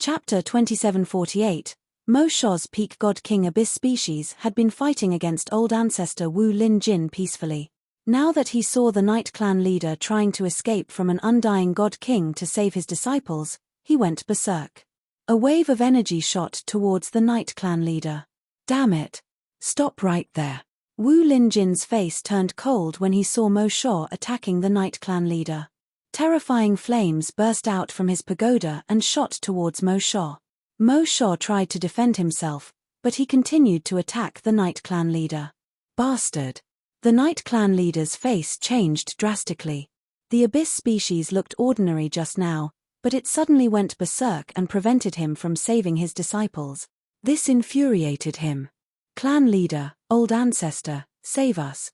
Chapter 2748. Mo Sho's peak God King Abyss species had been fighting against old ancestor Wu Lin Jin peacefully. Now that he saw the Night Clan leader trying to escape from an undying God King to save his disciples, he went berserk. A wave of energy shot towards the Night Clan leader. Damn it! Stop right there. Wu Lin Jin's face turned cold when he saw Mo Sho attacking the Night Clan leader. Terrifying flames burst out from his pagoda and shot towards Mo Sho. Mo Sho tried to defend himself, but he continued to attack the Night Clan leader. Bastard! The Night Clan leader's face changed drastically. The Abyss species looked ordinary just now, but it suddenly went berserk and prevented him from saving his disciples. This infuriated him. Clan leader, old ancestor, save us.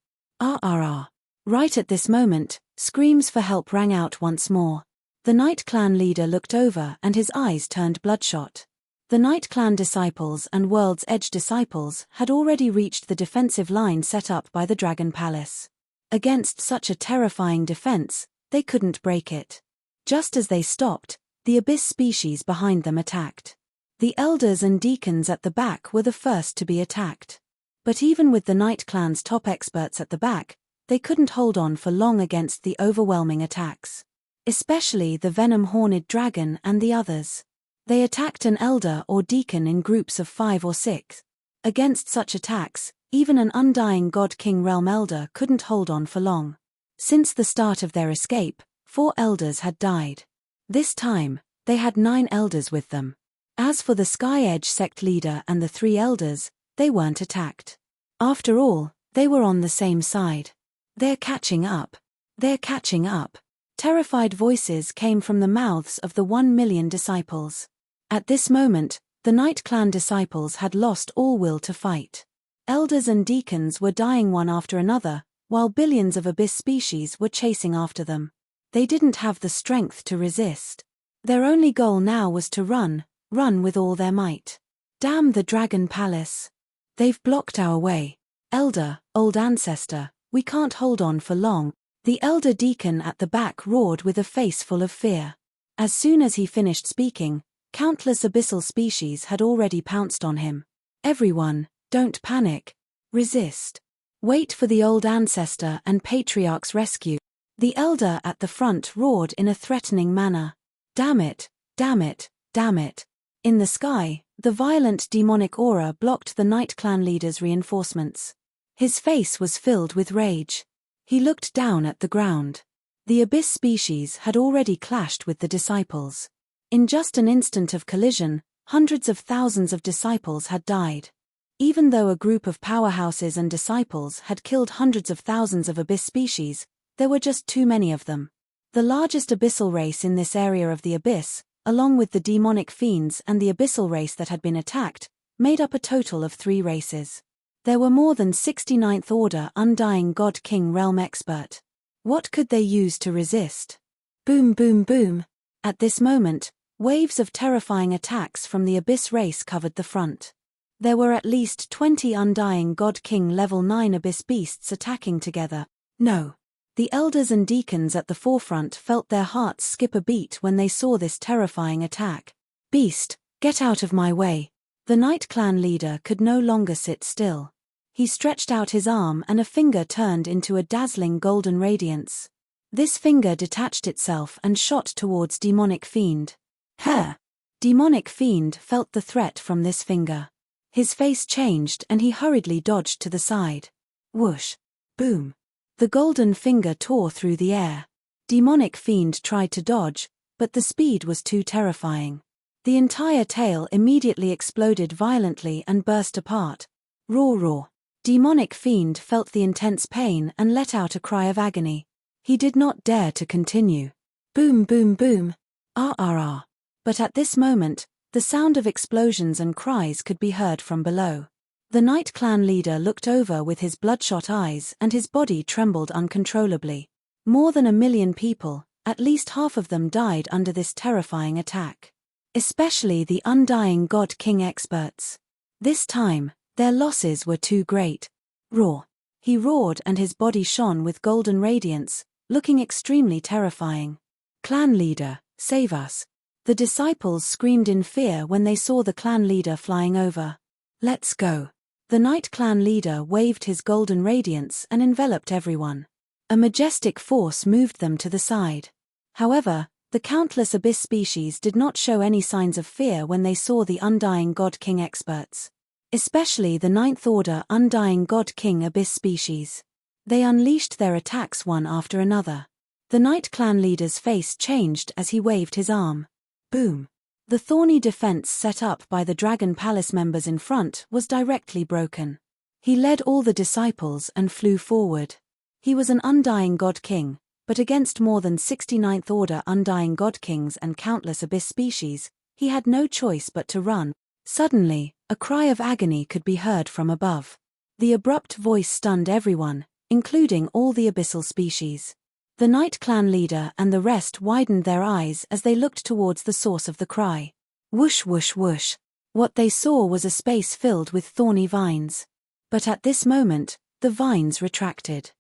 Right at this moment, screams for help rang out once more. The Night Clan leader looked over and his eyes turned bloodshot. The Night Clan disciples and World's Edge disciples had already reached the defensive line set up by the Dragon Palace. Against such a terrifying defense, they couldn't break it. Just as they stopped, the Abyss species behind them attacked. The elders and deacons at the back were the first to be attacked. But even with the Night Clan's top experts at the back, they couldn't hold on for long against the overwhelming attacks. Especially the venom-horned dragon and the others. They attacked an elder or deacon in groups of 5 or 6. Against such attacks, even an undying God King Realm elder couldn't hold on for long. Since the start of their escape, 4 elders had died. This time, they had 9 elders with them. As for the Sky Edge sect leader and the 3 elders, they weren't attacked. After all, they were on the same side. They're catching up. They're catching up. Terrified voices came from the mouths of the 1 million disciples. At this moment, the Night Clan disciples had lost all will to fight. Elders and deacons were dying one after another, while billions of Abyss species were chasing after them. They didn't have the strength to resist. Their only goal now was to run with all their might. Damn the Dragon Palace. They've blocked our way. Elder, old ancestor, we can't hold on for long. The elder deacon at the back roared with a face full of fear. As soon as he finished speaking, countless abyssal species had already pounced on him. Everyone, don't panic. Resist. Wait for the old ancestor and patriarch's rescue. The elder at the front roared in a threatening manner. Damn it, damn it, damn it. In the sky, the violent demonic aura blocked the Night Clan leader's reinforcements. His face was filled with rage. He looked down at the ground. The Abyss species had already clashed with the disciples. In just an instant of collision, hundreds of thousands of disciples had died. Even though a group of powerhouses and disciples had killed hundreds of thousands of Abyss species, there were just too many of them. The largest abyssal race in this area of the Abyss, along with the demonic fiends and the abyssal race that had been attacked, made up a total of 3 races. There were more than 69th Order Undying God King Realm expert. What could they use to resist? Boom boom boom. At this moment, waves of terrifying attacks from the Abyss race covered the front. There were at least 20 Undying God King level 9 Abyss beasts attacking together. No. The elders and deacons at the forefront felt their hearts skip a beat when they saw this terrifying attack. Beast, get out of my way. The Night Clan leader could no longer sit still. He stretched out his arm and a finger turned into a dazzling golden radiance. This finger detached itself and shot towards Demonic Fiend. Huh! Demonic Fiend felt the threat from this finger. His face changed and he hurriedly dodged to the side. Whoosh! Boom! The golden finger tore through the air. Demonic Fiend tried to dodge, but the speed was too terrifying. The entire tail immediately exploded violently and burst apart. Roar roar. Demonic Fiend felt the intense pain and let out a cry of agony. He did not dare to continue. Boom boom boom. But at this moment, the sound of explosions and cries could be heard from below. The Night Clan leader looked over with his bloodshot eyes and his body trembled uncontrollably. More than 1 million people, at least half of them died under this terrifying attack. Especially the Undying God King experts. This time, their losses were too great. Roar. He roared and his body shone with golden radiance, looking extremely terrifying. Clan leader, save us. The disciples screamed in fear when they saw the clan leader flying over. "Let's go." The Night Clan leader waved his golden radiance and enveloped everyone. A majestic force moved them to the side. However, the countless abyss species did not show any signs of fear when they saw the Undying God King experts. Especially the Ninth Order Undying God King abyss species. They unleashed their attacks one after another. The Night Clan leader's face changed as he waved his arm. Boom! The thorny defense set up by the Dragon Palace members in front was directly broken. He led all the disciples and flew forward. He was an Undying God King, but against more than 69th Order Undying God Kings and countless abyss species, he had no choice but to run. Suddenly, a cry of agony could be heard from above. The abrupt voice stunned everyone, including all the abyssal species. The Night Clan leader and the rest widened their eyes as they looked towards the source of the cry. Whoosh whoosh whoosh. What they saw was a space filled with thorny vines. But at this moment, the vines retracted.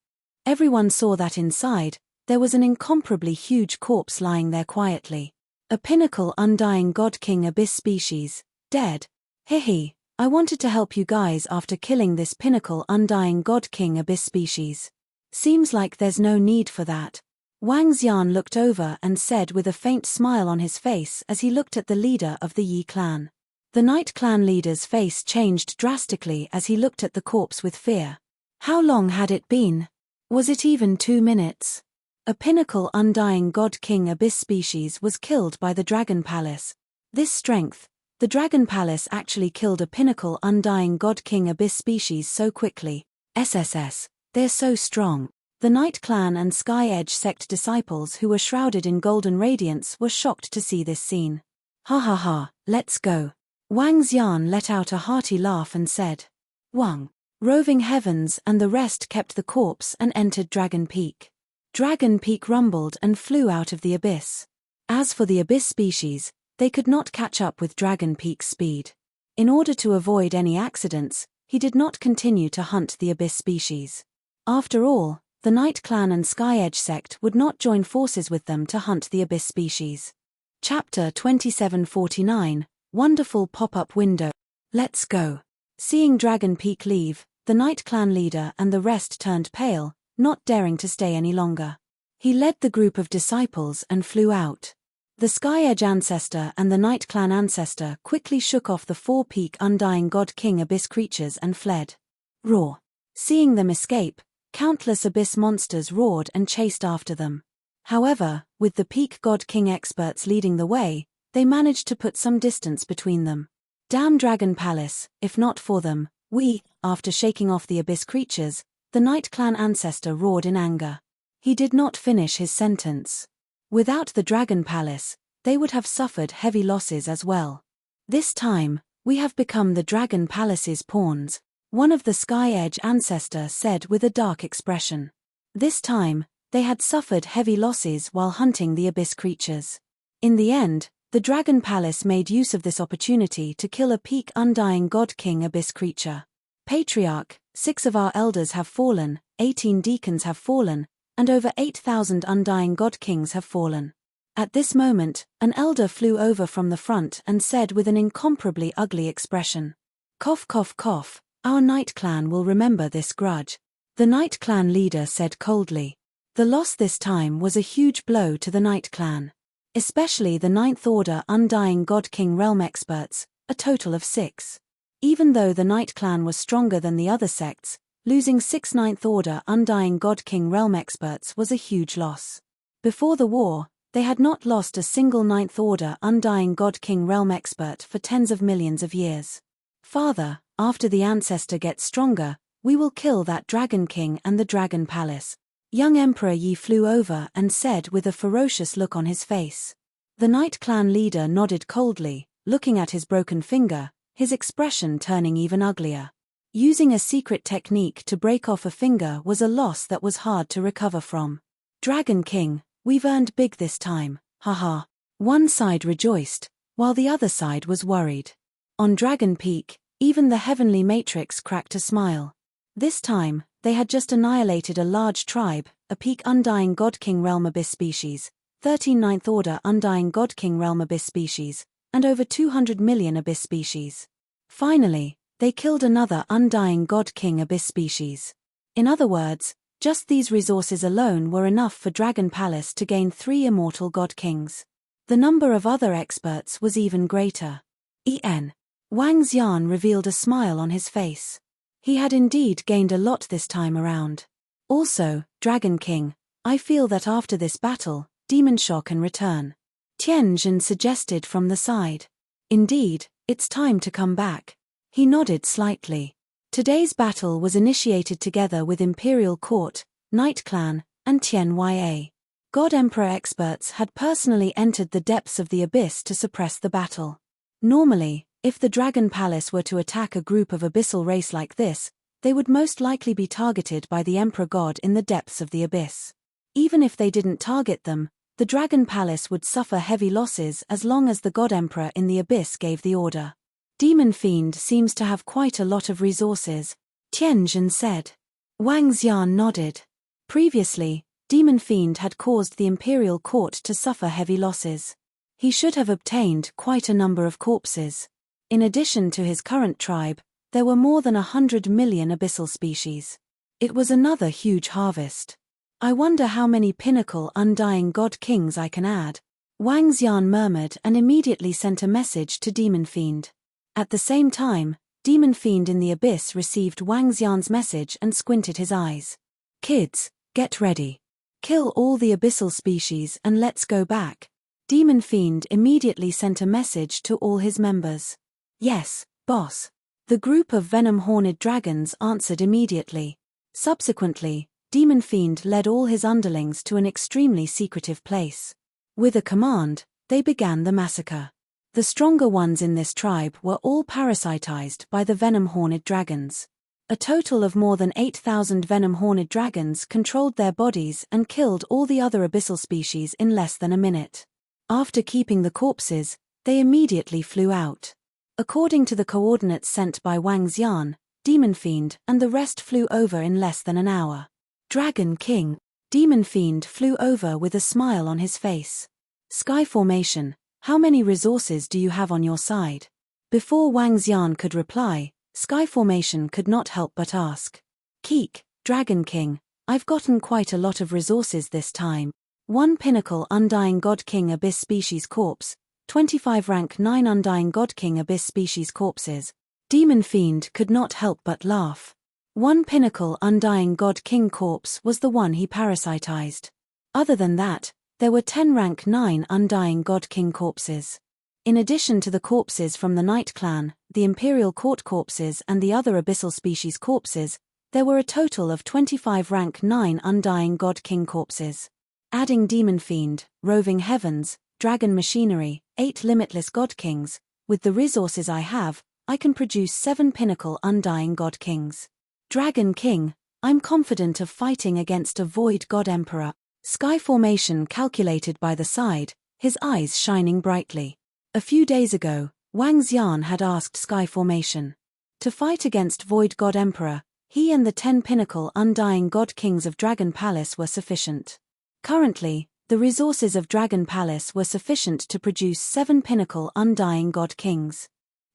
Everyone saw that inside, there was an incomparably huge corpse lying there quietly. A pinnacle Undying God King abyss species, dead. Hehe, I wanted to help you guys after killing this pinnacle Undying God King abyss species. Seems like there's no need for that. Wang Xian looked over and said with a faint smile on his face as he looked at the leader of the Yi clan. The Night Clan leader's face changed drastically as he looked at the corpse with fear. How long had it been? Was it even 2 minutes? A pinnacle Undying God King abyss species was killed by the Dragon Palace. This strength, the Dragon Palace actually killed a pinnacle Undying God King abyss species so quickly. SSS. They're so strong. The Night Clan and Sky Edge sect disciples who were shrouded in golden radiance were shocked to see this scene. Ha ha ha, let's go. Wang Xian let out a hearty laugh and said. Wang. Roving Heavens and the rest kept the corpse and entered Dragon Peak. Dragon Peak rumbled and flew out of the abyss. As for the abyss species, they could not catch up with Dragon Peak's speed. In order to avoid any accidents, he did not continue to hunt the abyss species. After all, the Night Clan and Sky Edge sect would not join forces with them to hunt the abyss species. Chapter 2749, Wonderful Pop-Up Window. Let's go. Seeing Dragon Peak leave, the Night Clan leader and the rest turned pale, not daring to stay any longer. He led the group of disciples and flew out. The Sky Edge ancestor and the Night Clan ancestor quickly shook off the 4-peak Undying God King abyss creatures and fled. Roar. Seeing them escape, countless abyss monsters roared and chased after them. However, with the Peak God King experts leading the way, they managed to put some distance between them. Damn Dragon Palace, if not for them, after shaking off the abyss creatures, the Night Clan ancestor roared in anger. He did not finish his sentence. Without the Dragon Palace, they would have suffered heavy losses as well. This time, we have become the Dragon Palace's pawns, one of the Sky Edge ancestor said with a dark expression. This time, they had suffered heavy losses while hunting the abyss creatures. In the end, the Dragon Palace made use of this opportunity to kill a peak Undying God King abyss creature. Patriarch, 6 of our elders have fallen, 18 deacons have fallen, and over 8,000 Undying God Kings have fallen. At this moment, an elder flew over from the front and said with an incomparably ugly expression. Cough cough cough. Our Night Clan will remember this grudge. The Night Clan leader said coldly. The loss this time was a huge blow to the Night Clan. Especially the 9th Order Undying God King realm experts, a total of 6. Even though the Night Clan was stronger than the other sects, losing 6 9th Order Undying God King realm experts was a huge loss. Before the war, they had not lost a single 9th Order Undying God King realm expert for tens of millions of years. Father, after the ancestor gets stronger, we will kill that Dragon King and the Dragon Palace. Young Emperor Yi flew over and said with a ferocious look on his face. The Night Clan leader nodded coldly, looking at his broken finger, his expression turning even uglier. Using a secret technique to break off a finger was a loss that was hard to recover from. Dragon King, we've earned big this time, haha. One side rejoiced, while the other side was worried. On Dragon Peak, even the heavenly matrix cracked a smile. This time, they had just annihilated a large tribe, a peak Undying God King realm abyss species, 13 Ninth Order Undying God King Realm Abyss species, and over 200 million Abyss species. Finally, they killed another Undying God King Abyss species. In other words, just these resources alone were enough for Dragon Palace to gain 3 immortal God Kings. The number of other experts was even greater. Wang Xian revealed a smile on his face. He had indeed gained a lot this time around. Also, Dragon King, I feel that after this battle, Demon Shaw can return. Tianjin suggested from the side. Indeed, it's time to come back. He nodded slightly. Today's battle was initiated together with Imperial Court, Night Clan, and Tianya. God Emperor experts had personally entered the depths of the abyss to suppress the battle. Normally, if the Dragon Palace were to attack a group of abyssal race like this, they would most likely be targeted by the Emperor God in the depths of the abyss. Even if they didn't target them, the Dragon Palace would suffer heavy losses as long as the God Emperor in the abyss gave the order. Demon Fiend seems to have quite a lot of resources, Tianjin said. Wang Xian nodded. Previously, Demon Fiend had caused the Imperial Court to suffer heavy losses. He should have obtained quite a number of corpses. In addition to his current tribe, there were more than 100 million abyssal species. It was another huge harvest. I wonder how many pinnacle Undying God Kings I can add. Wang Xian murmured and immediately sent a message to Demon Fiend. At the same time, Demon Fiend in the abyss received Wang Xian's message and squinted his eyes. Kids, get ready. Kill all the abyssal species and let's go back. Demon Fiend immediately sent a message to all his members. Yes, boss. The group of venom-horned dragons answered immediately. Subsequently, Demon Fiend led all his underlings to an extremely secretive place. With a command, they began the massacre. The stronger ones in this tribe were all parasitized by the venom-horned dragons. A total of more than 8,000 venom-horned dragons controlled their bodies and killed all the other abyssal species in less than a minute. After keeping the corpses, they immediately flew out. According to the coordinates sent by Wang Xian, Demon Fiend and the rest flew over in less than an hour. Dragon King, Demon Fiend flew over with a smile on his face. Sky Formation, how many resources do you have on your side? Before Wang Xian could reply, Sky Formation could not help but ask. Keek, Dragon King, I've gotten quite a lot of resources this time. 1 Pinnacle Undying God King Abyss Species Corpse, 25 Rank 9 Undying God King Abyss Species Corpses. Demon Fiend could not help but laugh. 1 Pinnacle Undying God King Corpse was the one he parasitized. Other than that, there were 10 Rank 9 Undying God King corpses. In addition to the corpses from the Night Clan, the Imperial Court corpses and the other abyssal species corpses, there were a total of 25 Rank 9 Undying God King corpses. Adding Demon Fiend, Roving Heavens, Dragon Machinery, 8 Limitless God Kings, with the resources I have, I can produce 7 Pinnacle Undying God Kings. Dragon King, I'm confident of fighting against a Void God Emperor. Sky Formation calculated by the side, his eyes shining brightly. A few days ago, Wang Xian had asked Sky Formation to fight against Void God Emperor. He and the 10 Pinnacle Undying God Kings of Dragon Palace were sufficient. Currently, the resources of Dragon Palace were sufficient to produce 7 Pinnacle Undying God Kings.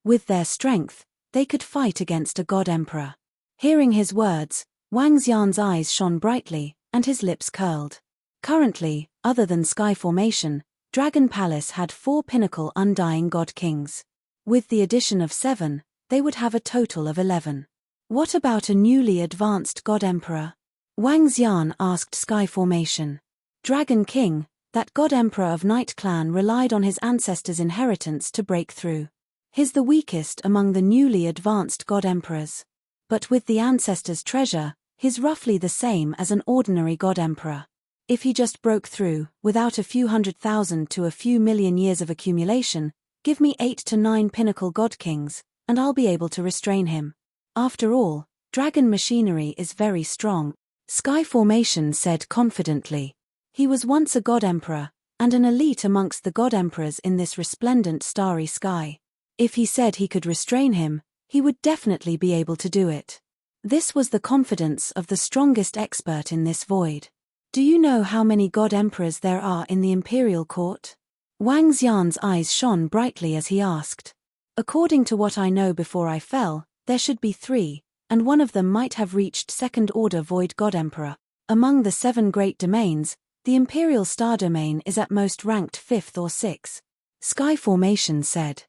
With their strength, they could fight against a God Emperor. Hearing his words, Wang Xian's eyes shone brightly, and his lips curled. Currently, other than Sky Formation, Dragon Palace had 4 Pinnacle Undying God Kings. With the addition of 7, they would have a total of 11. What about a newly advanced God Emperor? Wang Xian asked Sky Formation. Dragon King, that God Emperor of Night Clan relied on his ancestors' inheritance to break through. He's the weakest among the newly advanced God Emperors. But with the ancestors' treasure, he's roughly the same as an ordinary God Emperor. If he just broke through, without a few 100,000 to a few million years of accumulation, give me 8 to 9 Pinnacle God Kings, and I'll be able to restrain him. After all, Dragon Machinery is very strong, Sky Formation said confidently. He was once a God Emperor, and an elite amongst the God Emperors in this resplendent starry sky. If he said he could restrain him, he would definitely be able to do it. This was the confidence of the strongest expert in this void. Do you know how many god emperors there are in the imperial court? Wang Xian's eyes shone brightly as he asked. According to what I know before I fell, there should be 3, and one of them might have reached second-order void god emperor. Among the 7 great domains, the imperial star domain is at most ranked 5th or 6th. Sky Formation said.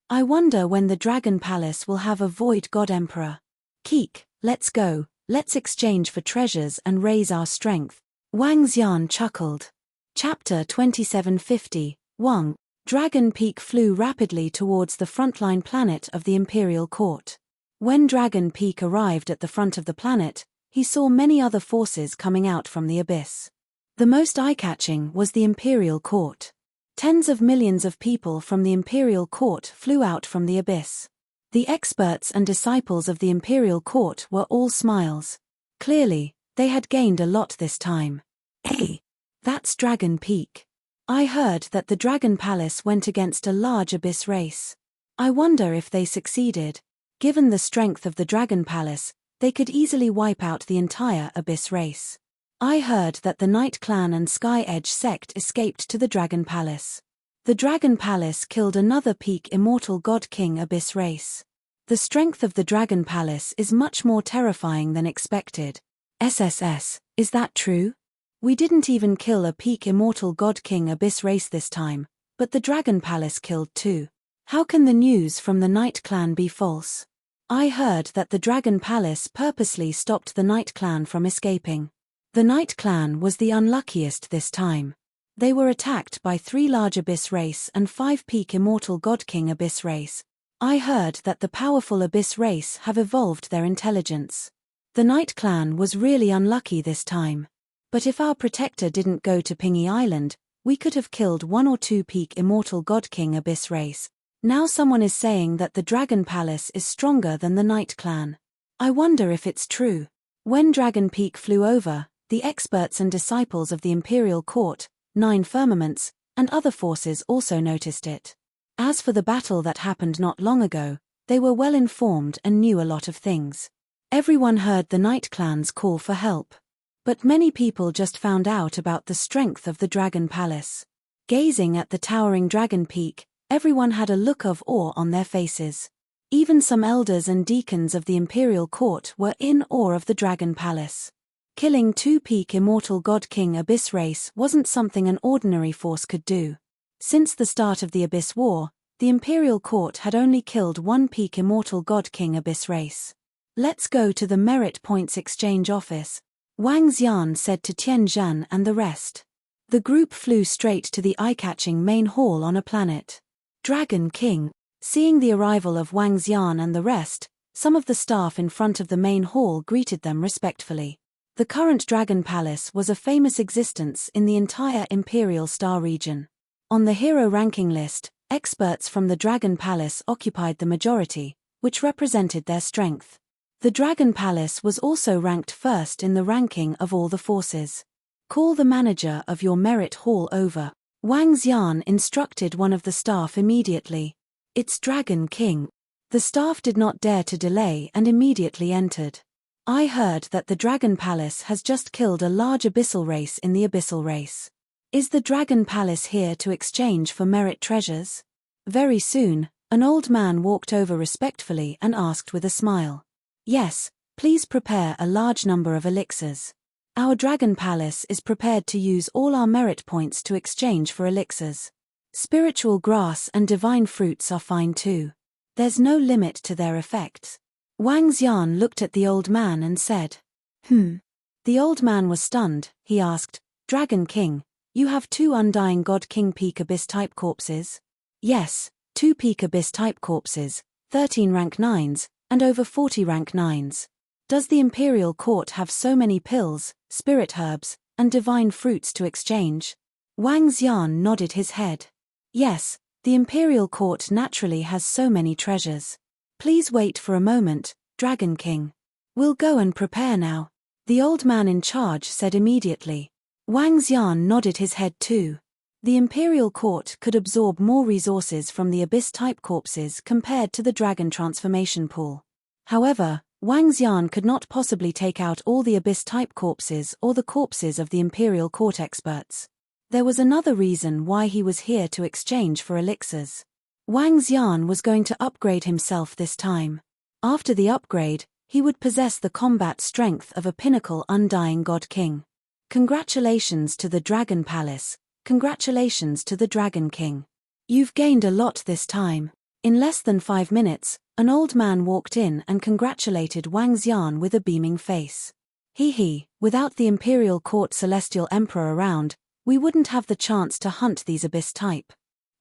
I wonder when the Dragon Palace will have a void god emperor. Keek, let's go, let's exchange for treasures and raise our strength. Wang Xian chuckled. Chapter 2750, Wang. Dragon Peak flew rapidly towards the frontline planet of the Imperial Court. When Dragon Peak arrived at the front of the planet, he saw many other forces coming out from the abyss. The most eye-catching was the Imperial Court. Tens of millions of people from the Imperial Court flew out from the abyss. The experts and disciples of the Imperial Court were all smiles. Clearly, they had gained a lot this time. Hey! That's Dragon Peak. I heard that the Dragon Palace went against a large abyss race. I wonder if they succeeded. Given the strength of the Dragon Palace, they could easily wipe out the entire abyss race. I heard that the Night Clan and Sky Edge sect escaped to the Dragon Palace. The Dragon Palace killed another peak immortal God King abyss race. The strength of the Dragon Palace is much more terrifying than expected. SSS, is that true? We didn't even kill a peak immortal God King abyss race this time, but the Dragon Palace killed 2. How can the news from the Night Clan be false? I heard that the Dragon Palace purposely stopped the Night Clan from escaping. The Night Clan was the unluckiest this time. They were attacked by 3 large abyss race and 5 peak immortal God King abyss race. I heard that the powerful abyss race have evolved their intelligence. The Night Clan was really unlucky this time. But if our protector didn't go to Pingy Island, we could have killed 1 or 2 peak immortal God King abyss race. Now someone is saying that the Dragon Palace is stronger than the Night Clan. I wonder if it's true. When Dragon Peak flew over, the experts and disciples of the Imperial Court, 9 firmaments, and other forces also noticed it. As for the battle that happened not long ago, they were well informed and knew a lot of things. Everyone heard the Night Clan's call for help. But many people just found out about the strength of the Dragon Palace. Gazing at the towering Dragon Peak, everyone had a look of awe on their faces. Even some elders and deacons of the Imperial Court were in awe of the Dragon Palace. Killing 2 peak immortal God King abyss race wasn't something an ordinary force could do. Since the start of the Abyss War, the Imperial Court had only killed 1 peak immortal God King abyss race. Let's go to the Merit Points Exchange Office, Wang Xian said to Tian Zhan and the rest. The group flew straight to the eye-catching main hall on a planet. Dragon King. Seeing the arrival of Wang Xian and the rest, some of the staff in front of the main hall greeted them respectfully. The current Dragon Palace was a famous existence in the entire Imperial Star region. On the hero ranking list, experts from the Dragon Palace occupied the majority, which represented their strength. The Dragon Palace was also ranked first in the ranking of all the forces. Call the manager of your merit hall over. Wang Xian instructed one of the staff immediately. It's Dragon King. The staff did not dare to delay and immediately entered. I heard that the Dragon Palace has just killed a large abyssal race in the abyssal race. Is the Dragon Palace here to exchange for merit treasures? Very soon, an old man walked over respectfully and asked with a smile. Yes, please prepare a large number of elixirs. Our Dragon Palace is prepared to use all our merit points to exchange for elixirs. Spiritual grass and divine fruits are fine too. There's no limit to their effects. Wang Xian looked at the old man and said, The old man was stunned. He asked, Dragon King, you have 2 Undying God King Peak Abyss type corpses? Yes, 2 Peak Abyss type corpses, 13 rank 9s, and over 40 rank 9s. Does the Imperial Court have so many pills, spirit herbs, and divine fruits to exchange? Wang Xian nodded his head. Yes, the Imperial Court naturally has so many treasures. Please wait for a moment, Dragon King. We'll go and prepare now. The old man in charge said immediately. Wang Xian nodded his head too. The Imperial Court could absorb more resources from the Abyss-type corpses compared to the Dragon transformation pool. However, Wang Xian could not possibly take out all the Abyss-type corpses or the corpses of the Imperial Court experts. There was another reason why he was here to exchange for elixirs. Wang Xian was going to upgrade himself this time. After the upgrade, he would possess the combat strength of a pinnacle undying God King. Congratulations to the Dragon Palace, congratulations to the Dragon King. You've gained a lot this time. In less than 5 minutes, an old man walked in and congratulated Wang Xian with a beaming face. Without the Imperial Court Celestial Emperor around, we wouldn't have the chance to hunt these Abyss type.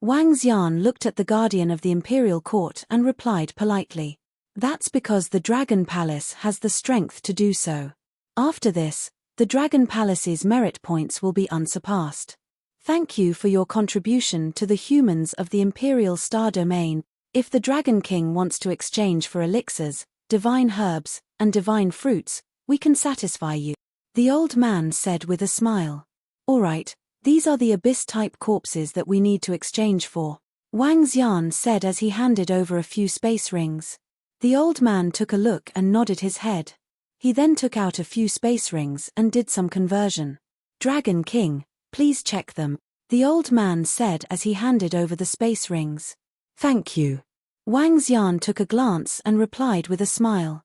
Wang Xian looked at the Guardian of the Imperial Court and replied politely. That's because the Dragon Palace has the strength to do so. After this, the Dragon Palace's merit points will be unsurpassed. Thank you for your contribution to the humans of the Imperial Star Domain. If the Dragon King wants to exchange for elixirs, divine herbs, and divine fruits, we can satisfy you, the old man said with a smile. Alright, these are the Abyss-type corpses that we need to exchange for, Wang Xian said as he handed over a few space rings. The old man took a look and nodded his head. He then took out a few space rings and did some conversion. Dragon King, please check them, the old man said as he handed over the space rings. Thank you. Wang Xian took a glance and replied with a smile.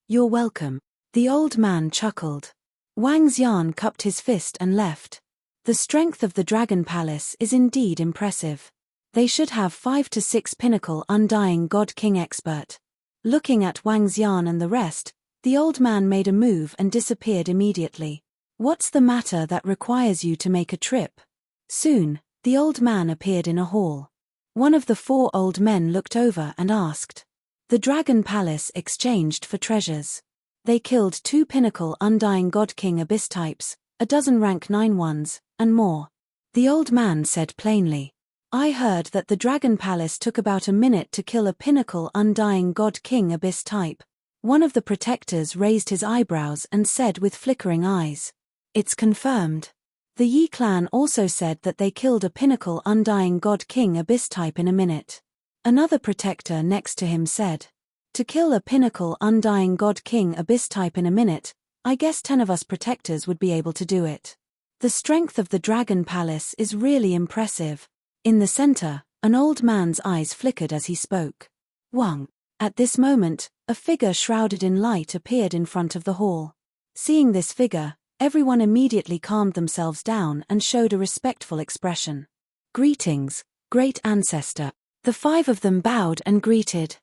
You're welcome. The old man chuckled. Wang Xian cupped his fist and left. The strength of the Dragon Palace is indeed impressive. They should have 5 to 6 pinnacle undying God King expert. Looking at Wang Xian and the rest, the old man made a move and disappeared immediately. What's the matter that requires you to make a trip? Soon, the old man appeared in a hall. One of the 4 old men looked over and asked. The Dragon Palace exchanged for treasures. They killed 2 pinnacle undying God King Abyss types, a dozen rank 9 ones, and more. The old man said plainly. I heard that the Dragon Palace took about a minute to kill a pinnacle undying God King Abyss type. One of the protectors raised his eyebrows and said with flickering eyes. It's confirmed. The Yi clan also said that they killed a pinnacle undying God King Abyss type in a minute. Another protector next to him said. To kill a pinnacle undying God King Abyss type in a minute, I guess 10 of us protectors would be able to do it. The strength of the Dragon Palace is really impressive. In the center, an old man's eyes flickered as he spoke. Wang. At this moment, a figure shrouded in light appeared in front of the hall. Seeing this figure, everyone immediately calmed themselves down and showed a respectful expression. Greetings, great ancestor. The 5 of them bowed and greeted.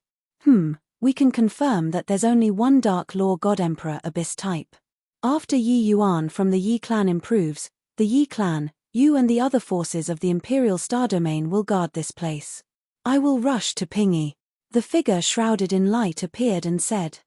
We can confirm that there's only one Dark Law God Emperor Abyss type. After Yi Yuan from the Yi clan improves, the Yi clan, you and the other forces of the Imperial Star Domain will guard this place. I will rush to Pingy. The figure shrouded in light appeared and said.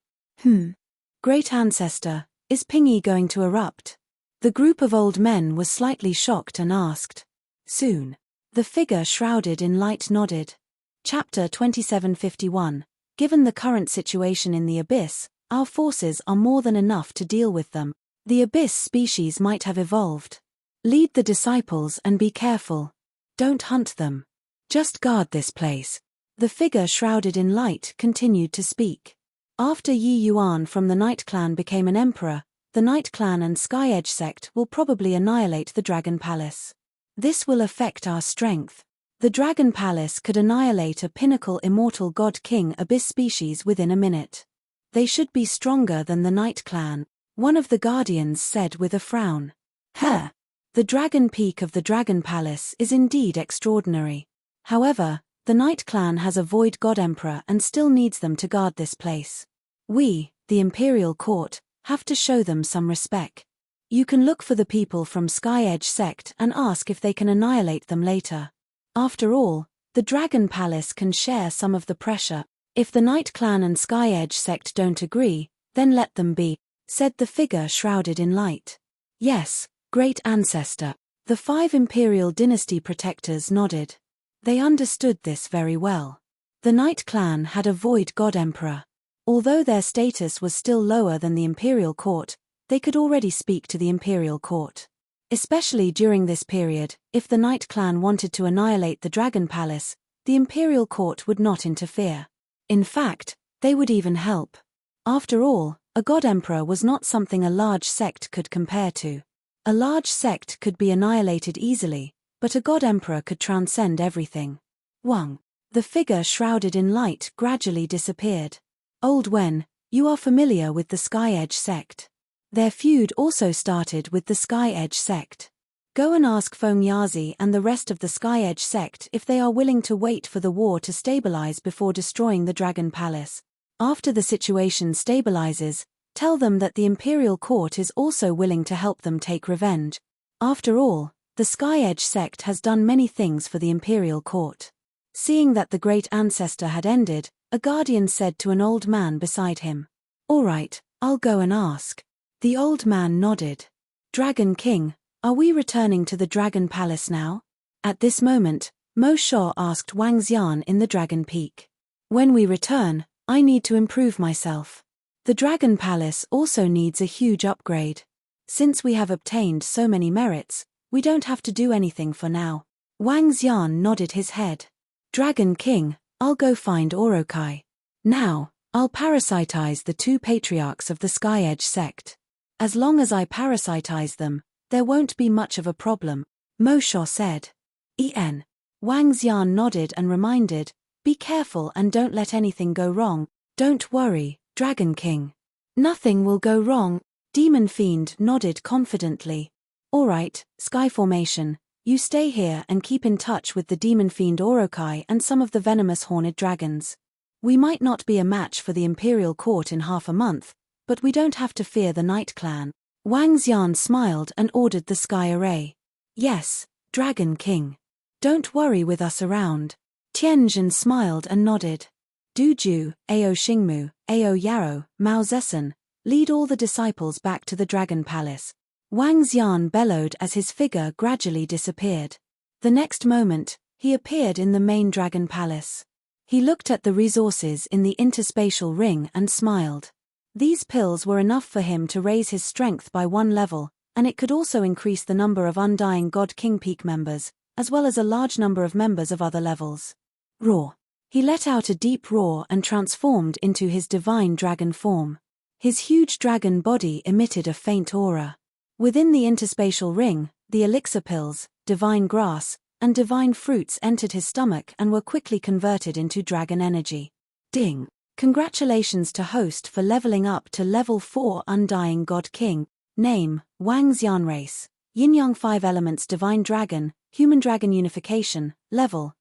Great ancestor, is Pingy going to erupt? The group of old men was slightly shocked and asked. Soon. The figure shrouded in light nodded. Chapter 2751. Given the current situation in the Abyss, our forces are more than enough to deal with them. The Abyss species might have evolved. Lead the disciples and be careful. Don't hunt them. Just guard this place. The figure shrouded in light continued to speak. After Yi Yuan from the Night Clan became an emperor, the Night Clan and Sky Edge sect will probably annihilate the Dragon Palace. This will affect our strength. The Dragon Palace could annihilate a pinnacle immortal God King Abyss species within a minute. They should be stronger than the Night Clan, one of the Guardians said with a frown. The Dragon Peak of the Dragon Palace is indeed extraordinary. However, the Night Clan has a Void God Emperor and still needs them to guard this place. We, the Imperial Court, have to show them some respect. You can look for the people from Sky Edge sect and ask if they can annihilate them later. After all, the Dragon Palace can share some of the pressure. If the Night Clan and Sky Edge sect don't agree, then let them be, said the figure shrouded in light. Yes, great ancestor. The 5 Imperial Dynasty protectors nodded. They understood this very well. The Night Clan had a Void God Emperor. Although their status was still lower than the Imperial Court, they could already speak to the Imperial Court. Especially during this period, if the Night Clan wanted to annihilate the Dragon Palace, the Imperial Court would not interfere. In fact, they would even help. After all, a god-emperor was not something a large sect could compare to. A large sect could be annihilated easily, but a god-emperor could transcend everything. Wang. The figure shrouded in light gradually disappeared. Old Wen, you are familiar with the Sky Edge sect. Their feud also started with the Sky Edge sect. Go and ask Feng Yazi and the rest of the Sky Edge sect if they are willing to wait for the war to stabilize before destroying the Dragon Palace. After the situation stabilizes, tell them that the Imperial Court is also willing to help them take revenge. After all, the Sky Edge sect has done many things for the Imperial Court. Seeing that the great ancestor had ended, a guardian said to an old man beside him, "All right, I'll go and ask." The old man nodded. "Dragon King, are we returning to the Dragon Palace now?" At this moment, Mo Sha asked Wang Xian in the Dragon Peak. "When we return, I need to improve myself. The Dragon Palace also needs a huge upgrade. Since we have obtained so many merits, we don't have to do anything for now." Wang Xian nodded his head. "Dragon King, I'll go find Orokai. Now, I'll parasitize the two patriarchs of the Sky Edge sect. As long as I parasitize them, there won't be much of a problem," Mo Sha said. Wang Xian nodded and reminded, "Be careful and don't let anything go wrong." "Don't worry, Dragon King. Nothing will go wrong," Demon Fiend nodded confidently. "All right, Sky Formation, you stay here and keep in touch with the Demon Fiend Orokai and some of the venomous horned dragons. We might not be a match for the Imperial Court in half a month, but we don't have to fear the Night Clan." Wang Xian smiled and ordered the Sky Array. "Yes, Dragon King. Don't worry with us around." Tianjin smiled and nodded. "Duju, Ao Xingmu, Ao Yarrow, Mao Zesen, lead all the disciples back to the Dragon Palace." Wang Xian bellowed as his figure gradually disappeared. The next moment, he appeared in the main Dragon Palace. He looked at the resources in the interspatial ring and smiled. These pills were enough for him to raise his strength by 1 level, and it could also increase the number of Undying God King Peak members, as well as a large number of members of other levels. Roar. He let out a deep roar and transformed into his divine dragon form. His huge dragon body emitted a faint aura. Within the interspatial ring, the elixir pills, divine grass, and divine fruits entered his stomach and were quickly converted into dragon energy. Ding! Congratulations to host for leveling up to level 4 Undying God King. Name, Wang Xian Race. Yin-Yang 5 Elements Divine Dragon, Human Dragon Unification. Level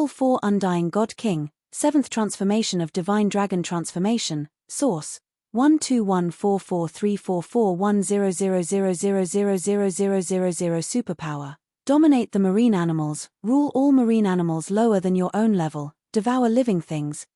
4 Undying God King, 7th Transformation of Divine Dragon Transformation. Source 1214434410000000000 Superpower. Dominate the marine animals, rule all marine animals lower than your own level, devour living things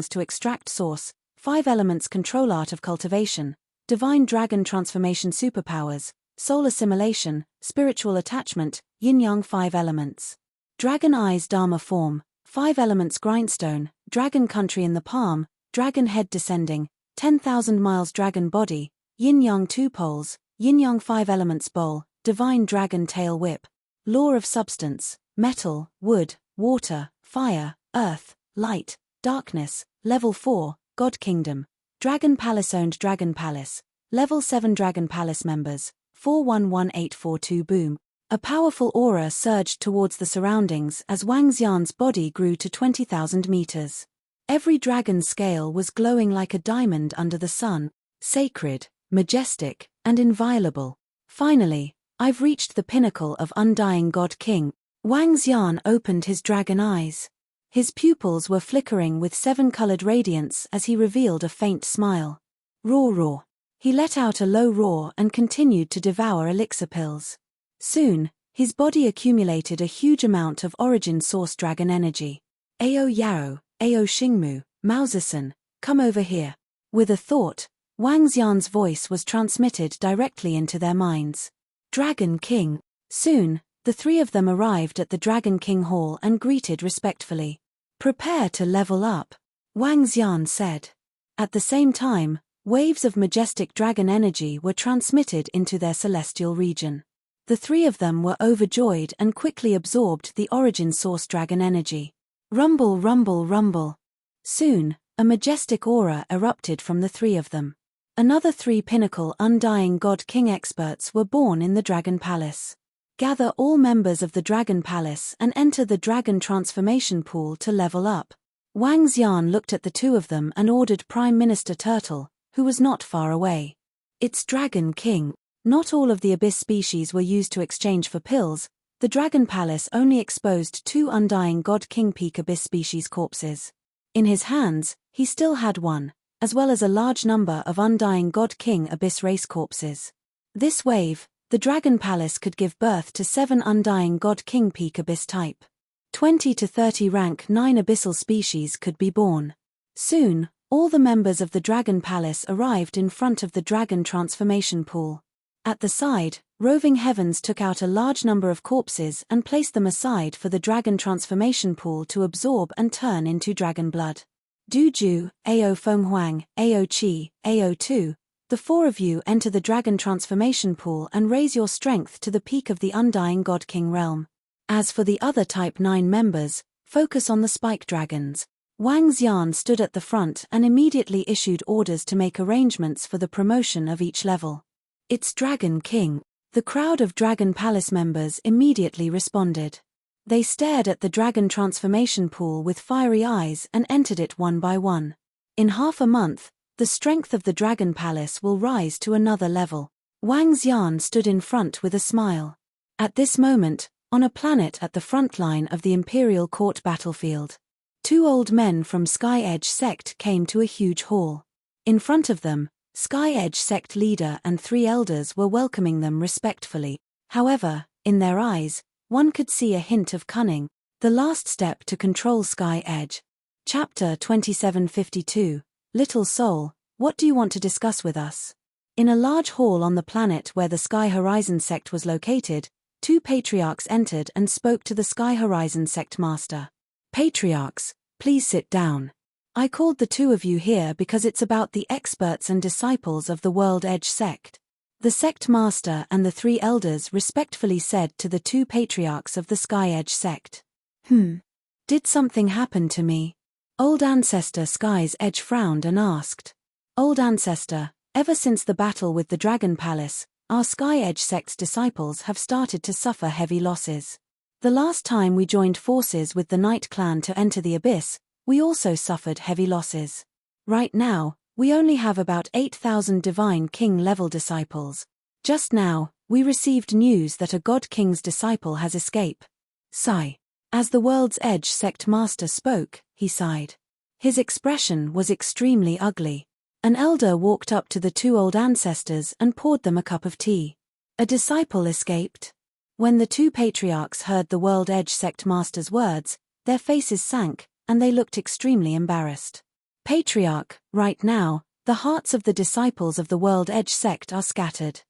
to extract source, 5 elements control art of cultivation, divine dragon transformation superpowers, soul assimilation, spiritual attachment, yin-yang 5 elements. Dragon eyes dharma form, 5 elements grindstone, dragon country in the palm, dragon head descending, 10,000 miles dragon body, yin-yang 2 poles, yin-yang 5 elements bowl, divine dragon tail whip. Law of substance, metal, wood, water, fire, earth, light, darkness. Level 4, God Kingdom. Dragon Palace owned Dragon Palace. Level 7 Dragon Palace members, 411842 Boom. A powerful aura surged towards the surroundings as Wang Xian's body grew to 20,000 meters. Every dragon scale was glowing like a diamond under the sun, sacred, majestic, and inviolable. Finally, I've reached the pinnacle of Undying God King. Wang Xian opened his dragon eyes. His pupils were flickering with 7-colored radiance as he revealed a faint smile. Roar roar. He let out a low roar and continued to devour elixir pills. Soon, his body accumulated a huge amount of origin source dragon energy. Ao Yarrow, Ao Xingmu, Mao Zesen, come over here. With a thought, Wang Xian's voice was transmitted directly into their minds. Dragon King. Soon, the 3 of them arrived at the Dragon King Hall and greeted respectfully. Prepare to level up, Wang Xian said. At the same time, waves of majestic dragon energy were transmitted into their celestial region. The 3 of them were overjoyed and quickly absorbed the origin source dragon energy. Rumble rumble rumble. Soon, A majestic aura erupted from the three of them. Another 3 pinnacle Undying God King experts were born in the Dragon Palace. Gather all members of the Dragon Palace and enter the Dragon Transformation Pool to level up. Wang Xian looked at the two of them and ordered Prime Minister Turtle, who was not far away. It's Dragon King. Not all of the Abyss species were used to exchange for pills. The Dragon Palace only exposed 2 Undying God King Peak Abyss species corpses. In his hands, he still had one, as well as a large number of Undying God King Abyss race corpses. This wave, the Dragon Palace could give birth to 7 Undying God King Peak Abyss type. 20 to 30 rank 9 abyssal species could be born. Soon, all the members of the Dragon Palace arrived in front of the Dragon Transformation Pool. At the side, Roving Heavens took out a large number of corpses and placed them aside for the Dragon Transformation Pool to absorb and turn into dragon blood. Du Ju, Ao Fenghuang, Ao Qi, Ao Tu, the 4 of you enter the Dragon Transformation Pool and raise your strength to the peak of the Undying God King realm. As for the other Type 9 members, focus on the spike dragons. Wang Xian stood at the front and immediately issued orders to make arrangements for the promotion of each level. It's Dragon King. The crowd of Dragon Palace members immediately responded. They stared at the Dragon Transformation Pool with fiery eyes and entered it one by one. In half a month, the strength of the Dragon Palace will rise to another level. Wang Xian stood in front with a smile. At this moment, on a planet at the front line of the Imperial Court battlefield, 2 old men from Sky Edge sect came to a huge hall. In front of them, Sky Edge sect leader and 3 elders were welcoming them respectfully. However, in their eyes, one could see a hint of cunning, the last step to control Sky Edge. Chapter 2752, Little Soul, what do you want to discuss with us? In a large hall on the planet where the Sky Horizon sect was located, 2 patriarchs entered and spoke to the Sky Horizon sect master. Patriarchs, please sit down. I called the 2 of you here because it's about the experts and disciples of the World Edge sect. The sect master and the 3 elders respectfully said to the 2 patriarchs of the Sky Edge sect. Did something happen to me? Old Ancestor Sky's Edge frowned and asked. Old Ancestor, ever since the battle with the Dragon Palace, our Sky Edge sect's disciples have started to suffer heavy losses. The last time we joined forces with the Night Clan to enter the Abyss, we also suffered heavy losses. Right now, we only have about 8,000 Divine King-level disciples. Just now, we received news that a God King's disciple has escaped. Sigh. As the World's Edge sect master spoke, he sighed. His expression was extremely ugly. An elder walked up to the 2 old ancestors and poured them a cup of tea. A disciple escaped. When the 2 patriarchs heard the World Edge sect master's words, their faces sank, and they looked extremely embarrassed. Patriarch, right now, the hearts of the disciples of the World Edge sect are scattered.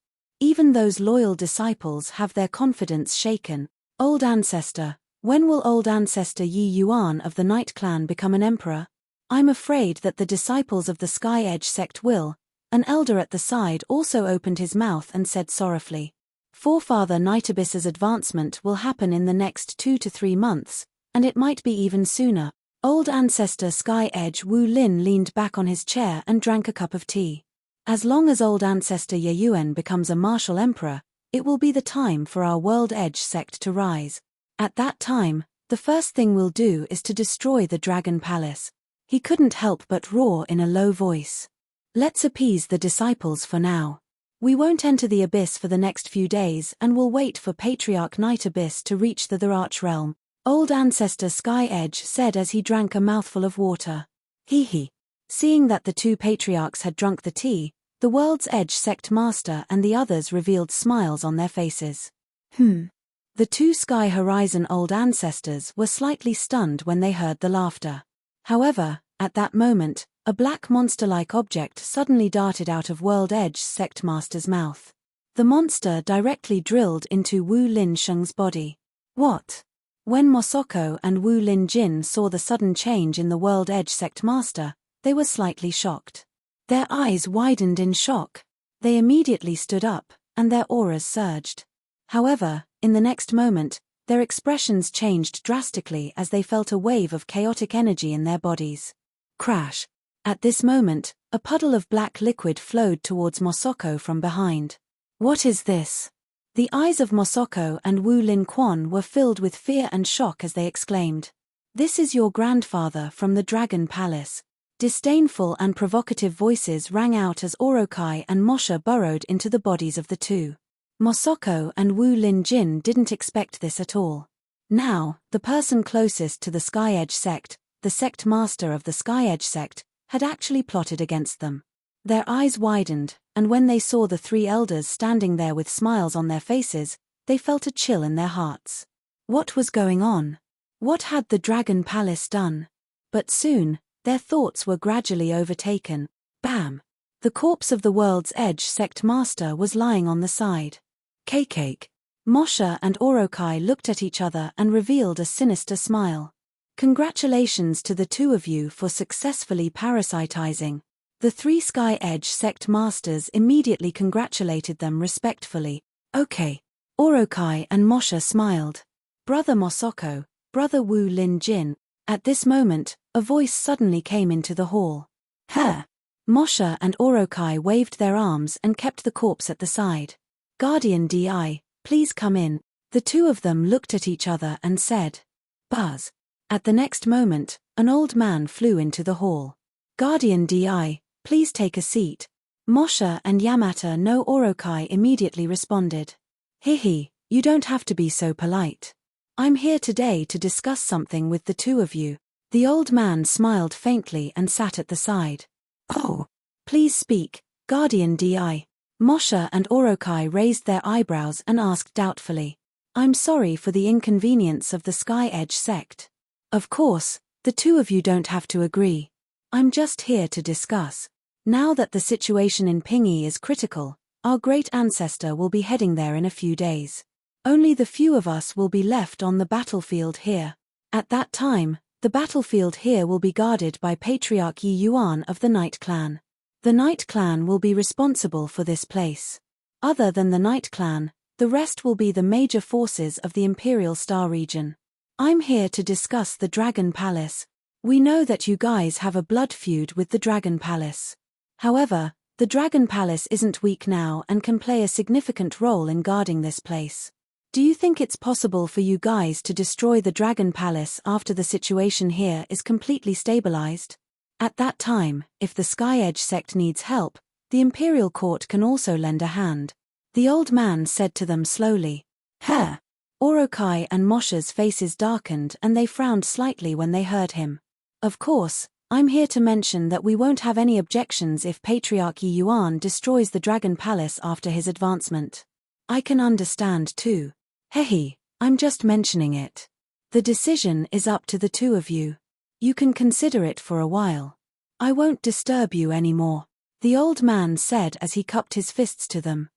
Even those loyal disciples have their confidence shaken. Old Ancestor, when will Old Ancestor Yi Yuan of the Night Clan become an emperor? I'm afraid that the disciples of the Sky Edge sect will. An elder at the side also opened his mouth and said sorrowfully. Forefather Night Abyss's advancement will happen in the next 2 to 3 months, and it might be even sooner. Old Ancestor Sky Edge Wu Lin leaned back on his chair and drank a cup of tea. As long as Old Ancestor Ye Yuan becomes a martial emperor, it will be the time for our World Edge sect to rise. At that time, the first thing we'll do is to destroy the Dragon Palace. He couldn't help but roar in a low voice. Let's appease the disciples for now. We won't enter the Abyss for the next few days and will wait for Patriarch Night Abyss to reach the Arch realm. Old Ancestor Sky Edge said as he drank a mouthful of water. Hee. Seeing that the 2 patriarchs had drunk the tea, the World's Edge sect master and the others revealed smiles on their faces. The 2 Sky Horizon Old Ancestors were slightly stunned when they heard the laughter. However, at that moment, a black monster-like object suddenly darted out of World Edge sect master's mouth. The monster directly drilled into Wu Lin Sheng's body. What? When Mosoko and Wu Lin Jin saw the sudden change in the World Edge sect master, they were slightly shocked. Their eyes widened in shock. They immediately stood up, and their auras surged. However, in the next moment, their expressions changed drastically as they felt a wave of chaotic energy in their bodies. Crash! At this moment, a puddle of black liquid flowed towards Mosoko from behind. What is this? The eyes of Mosoko and Wu Lin Quan were filled with fear and shock as they exclaimed. This is your grandfather from the Dragon Palace. Disdainful and provocative voices rang out as Orokai and Mosha burrowed into the bodies of the two. Mosoko and Wu Lin Jin didn't expect this at all. Now, the person closest to the Sky Edge sect, the sect master of the Sky Edge sect, had actually plotted against them. Their eyes widened, and when they saw the three elders standing there with smiles on their faces, they felt a chill in their hearts. What was going on? What had the Dragon Palace done? But soon, their thoughts were gradually overtaken. Bam! The corpse of the World's Edge sect master was lying on the side. Cake. Mosha and Orokai looked at each other and revealed a sinister smile. Congratulations to the two of you for successfully parasitizing. The three Sky Edge sect masters immediately congratulated them respectfully. Okay. Orokai and Mosha smiled. Brother Mosoko, Brother Wu Lin Jin. At this moment, a voice suddenly came into the hall. Huh! Mosha and Orokai waved their arms and kept the corpse at the side. Guardian Di, please come in. The two of them looked at each other and said. Buzz. At the next moment, an old man flew into the hall. Guardian Di, please take a seat. Mosha and Yamata no Orokai immediately responded. Hihi, you don't have to be so polite. I'm here today to discuss something with the two of you. The old man smiled faintly and sat at the side. Oh. Please speak, Guardian Di. Mosha and Orokai raised their eyebrows and asked doubtfully. I'm sorry for the inconvenience of the Sky Edge sect. Of course, the two of you don't have to agree. I'm just here to discuss. Now that the situation in Pingi is critical, our great ancestor will be heading there in a few days. Only the few of us will be left on the battlefield here. At that time, the battlefield here will be guarded by Patriarch Yi Yuan of the Night Clan. The Night Clan will be responsible for this place. Other than the Night Clan, the rest will be the major forces of the Imperial Star region. I'm here to discuss the Dragon Palace. We know that you guys have a blood feud with the Dragon Palace. However, the Dragon Palace isn't weak now and can play a significant role in guarding this place. Do you think it's possible for you guys to destroy the Dragon Palace after the situation here is completely stabilized? At that time, if the Sky Edge sect needs help, the Imperial Court can also lend a hand. The old man said to them slowly. Huh! Orokai and Mosha's faces darkened and they frowned slightly when they heard him. Of course, I'm here to mention that we won't have any objections if Patriarch Yi Yuan destroys the Dragon Palace after his advancement. I can understand too. Hehe, I'm just mentioning it. The decision is up to the two of you. You can consider it for a while. I won't disturb you anymore, the old man said as he cupped his fists to them.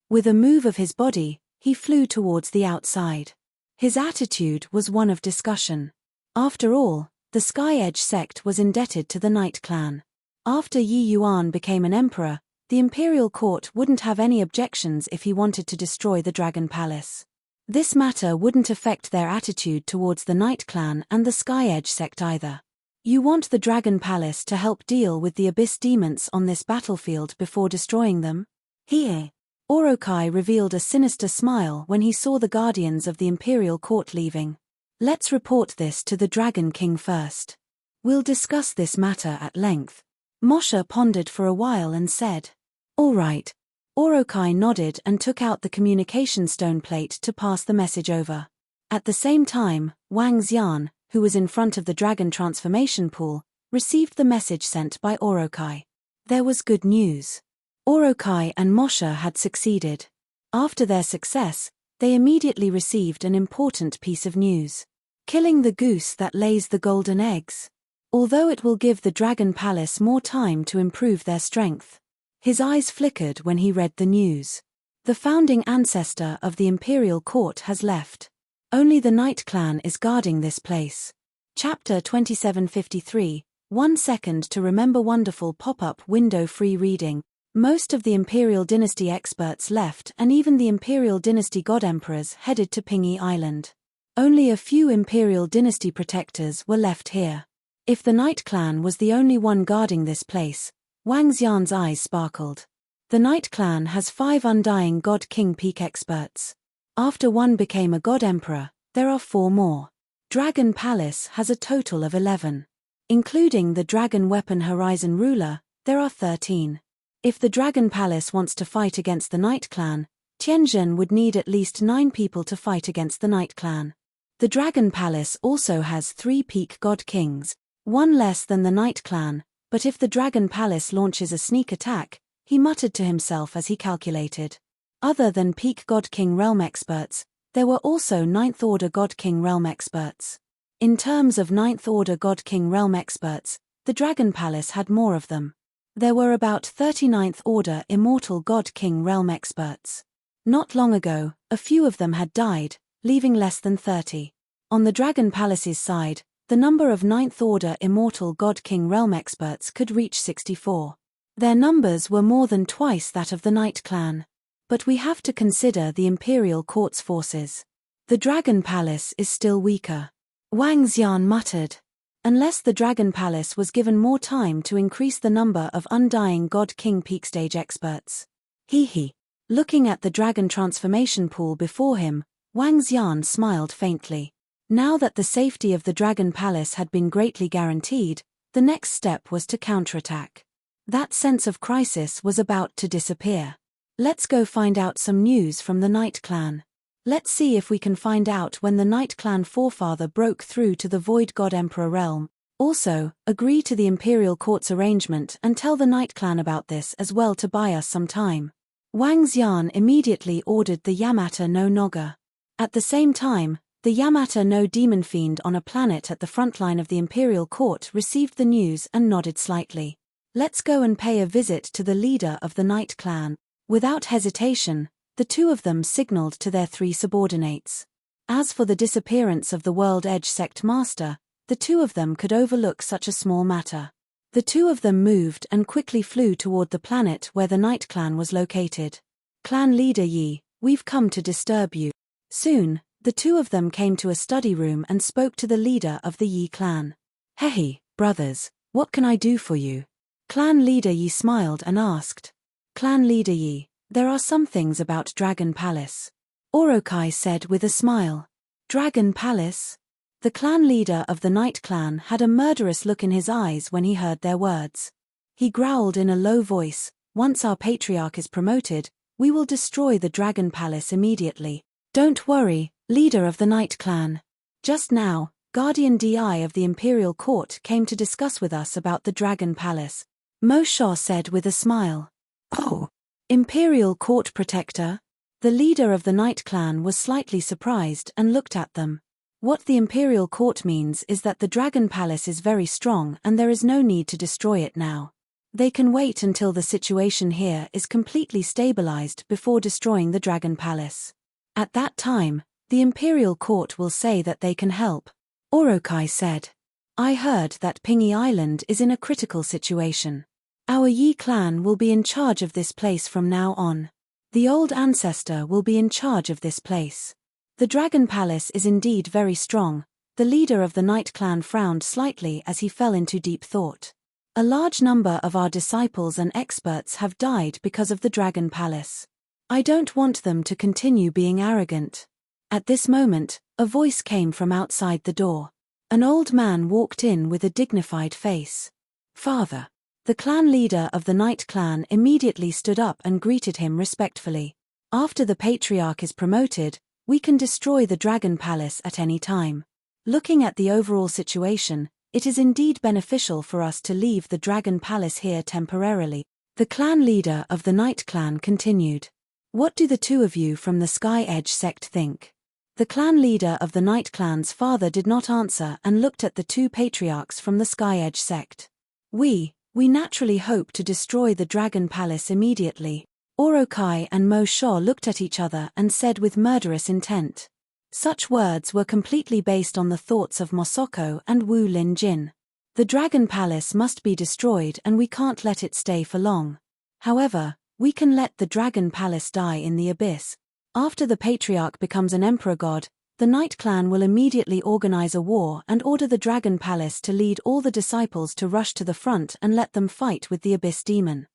With a move of his body, he flew towards the outside. His attitude was one of discussion. After all, the Sky Edge sect was indebted to the Night Clan. After Yi Yuan became an emperor, the Imperial Court wouldn't have any objections if he wanted to destroy the Dragon Palace. This matter wouldn't affect their attitude towards the Night Clan and the Sky Edge sect either. You want the Dragon Palace to help deal with the Abyss demons on this battlefield before destroying them? Here. Orokai revealed a sinister smile when he saw the guardians of the Imperial Court leaving. Let's report this to the Dragon King first. We'll discuss this matter at length. Mosha pondered for a while and said. All right. Orokai nodded and took out the communication stone plate to pass the message over. At the same time, Wang Xian, who was in front of the dragon transformation pool, received the message sent by Orokai. There was good news. Orokai and Mosha had succeeded. After their success, they immediately received an important piece of news. Killing the goose that lays the golden eggs. Although it will give the Dragon Palace more time to improve their strength. His eyes flickered when he read the news. The founding ancestor of the Imperial Court has left. Only the Night Clan is guarding this place. Chapter 2753, 1 second to remember. Wonderful pop-up window free reading. Most of the Imperial Dynasty experts left and even the Imperial Dynasty God Emperors headed to Pingi Island. Only a few Imperial Dynasty protectors were left here. If the Night Clan was the only one guarding this place, Wang Xian's eyes sparkled. The Night Clan has 5 undying God King peak experts. After one became a God Emperor, there are 4 more. Dragon Palace has a total of 11. Including the Dragon Weapon Horizon Ruler, there are 13. If the Dragon Palace wants to fight against the Night Clan, Tianzhen would need at least 9 people to fight against the Night Clan. The Dragon Palace also has 3 peak God Kings, 1 less than the Night Clan, but if the Dragon Palace launches a sneak attack, he muttered to himself as he calculated. Other than peak God King realm experts, there were also 9th Order God King realm experts. In terms of 9th Order God King realm experts, the Dragon Palace had more of them. There were about 39th Order Immortal God King realm experts. Not long ago, a few of them had died, leaving less than 30. On the Dragon Palace's side, the number of 9th Order Immortal God King realm experts could reach 64. Their numbers were more than twice that of the Night Clan. But we have to consider the Imperial Court's forces. The Dragon Palace is still weaker. Wang Xian muttered. Unless the Dragon Palace was given more time to increase the number of undying God King peak stage experts. He. Looking at the dragon transformation pool before him, Wang Xian smiled faintly. Now that the safety of the Dragon Palace had been greatly guaranteed, the next step was to counterattack. That sense of crisis was about to disappear. Let's go find out some news from the Night Clan. Let's see if we can find out when the Night Clan forefather broke through to the Void God Emperor realm. Also, agree to the Imperial Court's arrangement and tell the Night Clan about this as well to buy us some time. Wang Xian immediately ordered the Yamata no Noga. At the same time, the Yamata no Demon Fiend on a planet at the front line of the Imperial Court received the news and nodded slightly. Let's go and pay a visit to the leader of the Night Clan. Without hesitation, the 2 of them signaled to their 3 subordinates. As for the disappearance of the World Edge Sect Master, the 2 of them could overlook such a small matter. The 2 of them moved and quickly flew toward the planet where the Night Clan was located. Clan leader Yi, we've come to disturb you. Soon, the 2 of them came to a study room and spoke to the leader of the Yi clan. Hey, brothers, what can I do for you? Clan leader Yi smiled and asked. Clan leader Yi, there are some things about Dragon Palace. Orokai said with a smile. Dragon Palace? The clan leader of the Night Clan had a murderous look in his eyes when he heard their words. He growled in a low voice, once our patriarch is promoted, we will destroy the Dragon Palace immediately. Don't worry, leader of the Night Clan. Just now, Guardian DI of the Imperial Court came to discuss with us about the Dragon Palace. Mo Sha said with a smile. Oh, Imperial Court Protector? The leader of the Night Clan was slightly surprised and looked at them. What the Imperial Court means is that the Dragon Palace is very strong and there is no need to destroy it now. They can wait until the situation here is completely stabilized before destroying the Dragon Palace. At that time, the Imperial Court will say that they can help. Orokai said. I heard that Pingy Island is in a critical situation. Our Yi clan will be in charge of this place from now on. The old ancestor will be in charge of this place. The Dragon Palace is indeed very strong. The leader of the Night Clan frowned slightly as he fell into deep thought. A large number of our disciples and experts have died because of the Dragon Palace. I don't want them to continue being arrogant. At this moment, a voice came from outside the door. An old man walked in with a dignified face. Father. The clan leader of the Night Clan immediately stood up and greeted him respectfully. After the patriarch is promoted, we can destroy the Dragon Palace at any time. Looking at the overall situation, it is indeed beneficial for us to leave the Dragon Palace here temporarily. The clan leader of the Night Clan continued. What do the 2 of you from the Sky Edge sect think? The clan leader of the Night Clan's father did not answer and looked at the 2 patriarchs from the Sky Edge sect. We naturally hope to destroy the Dragon Palace immediately. Orokai and Mo Sha looked at each other and said with murderous intent. Such words were completely based on the thoughts of Mosoko and Wu Lin Jin. The Dragon Palace must be destroyed and we can't let it stay for long. However, we can let the Dragon Palace die in the abyss. After the Patriarch becomes an Emperor God, The Night Clan will immediately organize a war and order the Dragon Palace to lead all the disciples to rush to the front and let them fight with the Abyss Demon.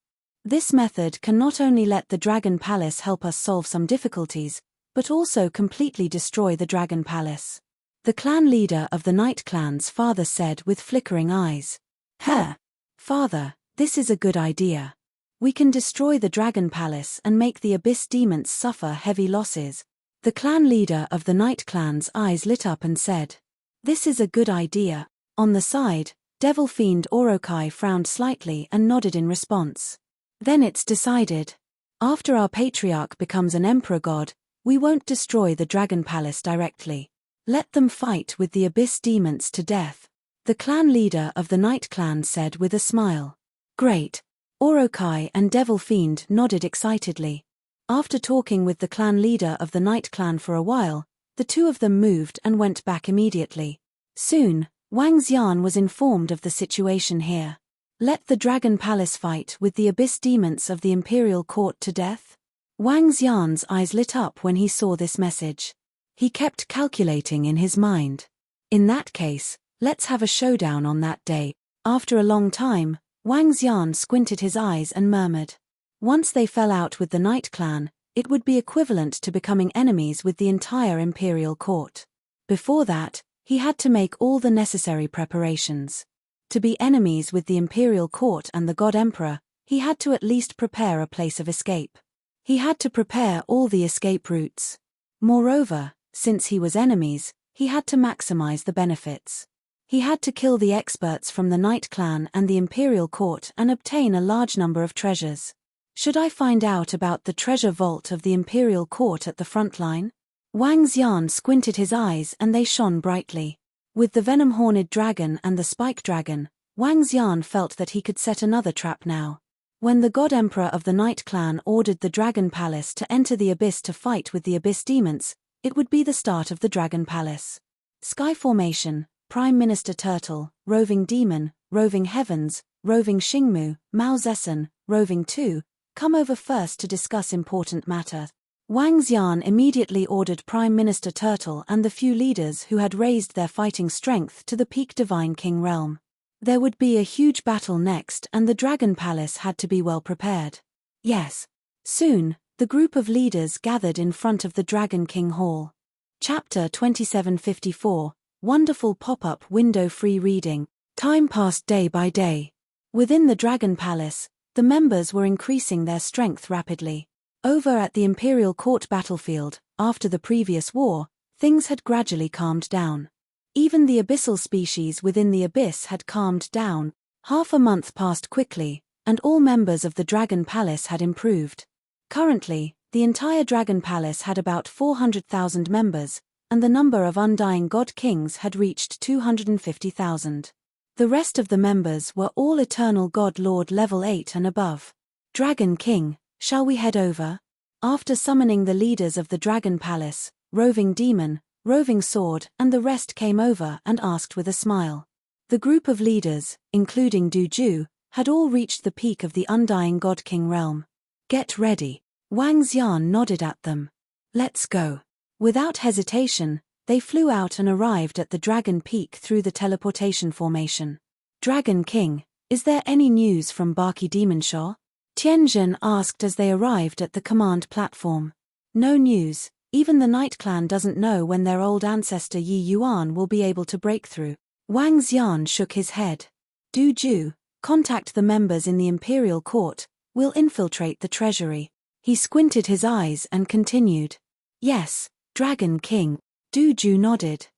This method can not only let the Dragon Palace help us solve some difficulties, but also completely destroy the Dragon Palace. The clan leader of the Night Clan's father said with flickering eyes. Father, this is a good idea. We can destroy the Dragon Palace and make the Abyss Demons suffer heavy losses. The clan leader of the Night Clan's eyes lit up and said, "This is a good idea." On the side, Devil Fiend Orokai frowned slightly and nodded in response. "Then it's decided. After our patriarch becomes an emperor god, we won't destroy the Dragon Palace directly. Let them fight with the Abyss Demons to death," the clan leader of the Night Clan said with a smile. "Great." Orokai and Devil Fiend nodded excitedly. After talking with the clan leader of the Night Clan for a while, the two of them moved and went back immediately. Soon, Wang Xian was informed of the situation here. Let the Dragon Palace fight with the Abyss Demons of the Imperial Court to death? Wang Xian's eyes lit up when he saw this message. He kept calculating in his mind. In that case, let's have a showdown on that day. After a long time, Wang Xian squinted his eyes and murmured. Once they fell out with the Night Clan, it would be equivalent to becoming enemies with the entire Imperial Court. Before that, he had to make all the necessary preparations. To be enemies with the Imperial Court and the God Emperor, he had to at least prepare a place of escape. He had to prepare all the escape routes. Moreover, since he was enemies, he had to maximize the benefits. He had to kill the experts from the Night Clan and the Imperial Court and obtain a large number of treasures. Should I find out about the treasure vault of the Imperial Court at the front line? Wang Xian squinted his eyes and they shone brightly. With the venom-horned dragon and the spike dragon, Wang Xian felt that he could set another trap now. When the God Emperor of the Night Clan ordered the Dragon Palace to enter the Abyss to fight with the Abyss Demons, it would be the start of the Dragon Palace. Sky Formation, Prime Minister Turtle, Roving Demon, Roving Heavens, Roving Xingmu, Mao Zedong, Roving 2, come over first to discuss important matter. Wang Xian immediately ordered Prime Minister Turtle and the few leaders who had raised their fighting strength to the peak Divine King realm. There would be a huge battle next and the Dragon Palace had to be well prepared. Yes. Soon, the group of leaders gathered in front of the Dragon King Hall. Chapter 2754, Wonderful Pop-Up Window Free Reading. Time passed day by day. Within the Dragon Palace, the members were increasing their strength rapidly. Over at the Imperial Court battlefield, after the previous war, things had gradually calmed down. Even the abyssal species within the abyss had calmed down. Half a month passed quickly, and all members of the Dragon Palace had improved. Currently, the entire Dragon Palace had about 400,000 members, and the number of Undying God Kings had reached 250,000. The rest of the members were all Eternal God Lord level 8 and above. Dragon King, shall we head over? After summoning the leaders of the Dragon Palace, Roving Demon, Roving Sword and the rest came over and asked with a smile. The group of leaders, including Du Ju, had all reached the peak of the Undying God King realm. Get ready. Wang Xian nodded at them. Let's go. Without hesitation, they flew out and arrived at the Dragon Peak through the teleportation formation. Dragon King, is there any news from Baki Demonshaw? Tianjin asked as they arrived at the command platform. No news, even the Night Clan doesn't know when their old ancestor Yi Yuan will be able to break through. Wang Xian shook his head. Du Ju, contact the members in the Imperial Court, we'll infiltrate the treasury. He squinted his eyes and continued. Yes, Dragon King. Du Ju nodded.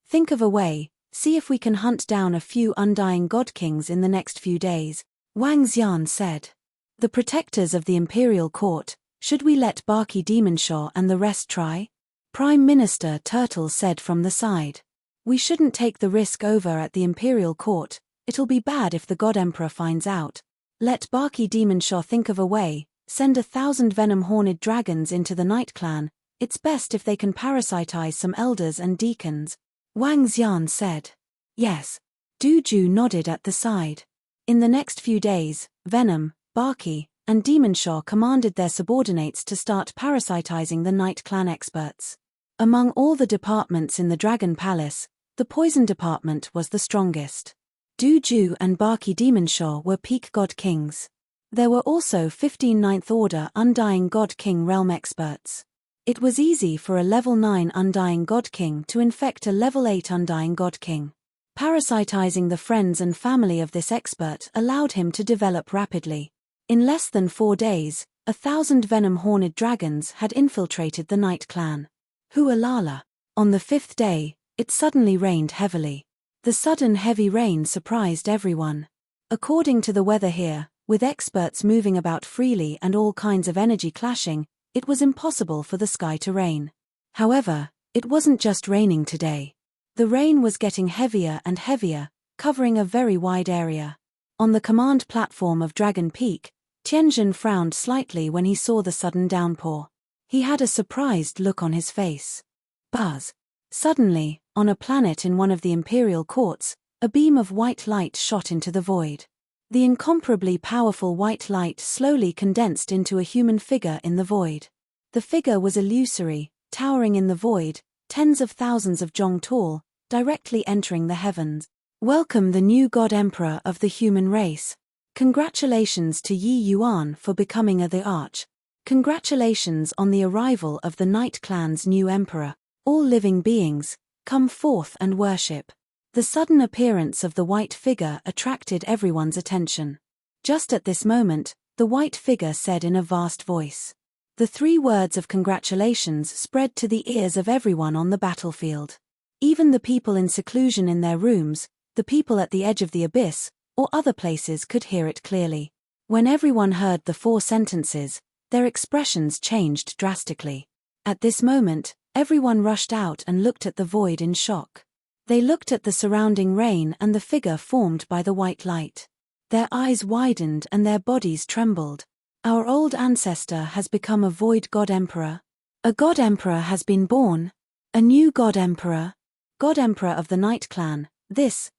Think of a way, see if we can hunt down a few Undying God Kings in the next few days, Wang Xian said. The protectors of the Imperial Court, should we let Baki Demonshaw and the rest try? Prime Minister Turtle said from the side. We shouldn't take the risk over at the Imperial Court, it'll be bad if the God Emperor finds out. Let Baki Demonshaw think of a way, send 1,000 venom-horned dragons into the Night Clan. It's best if they can parasitize some elders and deacons, Wang Xian said. Yes. Du Ju nodded at the side. In the next few days, Venom, Baki, and Demonshaw commanded their subordinates to start parasitizing the Night Clan experts. Among all the departments in the Dragon Palace, the poison department was the strongest. Duju and Barky Demonshaw were peak God Kings. There were also 15 Ninth Order Undying God King realm experts. It was easy for a level 9 Undying God King to infect a level 8 Undying God King. Parasitizing the friends and family of this expert allowed him to develop rapidly. In less than 4 days, 1,000 venom-horned dragons had infiltrated the Night Clan. Hualala. On the 5th day, it suddenly rained heavily. The sudden heavy rain surprised everyone. According to the weather here, with experts moving about freely and all kinds of energy clashing, it was impossible for the sky to rain. However, it wasn't just raining today. The rain was getting heavier and heavier, covering a very wide area. On the command platform of Dragon Peak, Tianjin frowned slightly when he saw the sudden downpour. He had a surprised look on his face. Buzz. Suddenly, on a planet in one of the Imperial courts, a beam of white light shot into the void. The incomparably powerful white light slowly condensed into a human figure in the void. The figure was illusory, towering in the void, tens of thousands of zhong tall, directly entering the heavens. Welcome the new God Emperor of the human race. Congratulations to Yi Yuan for becoming the Arch. Congratulations on the arrival of the Night Clan's new emperor. All living beings, come forth and worship. The sudden appearance of the white figure attracted everyone's attention. Just at this moment, the white figure said in a vast voice. The 3 words of congratulations spread to the ears of everyone on the battlefield. Even the people in seclusion in their rooms, the people at the edge of the abyss, or other places could hear it clearly. When everyone heard the 4 sentences, their expressions changed drastically. At this moment, everyone rushed out and looked at the void in shock. They looked at the surrounding rain and the figure formed by the white light. Their eyes widened and their bodies trembled. Our old ancestor has become a void God Emperor. A God Emperor has been born. A new God Emperor. God Emperor of the Night Clan. This,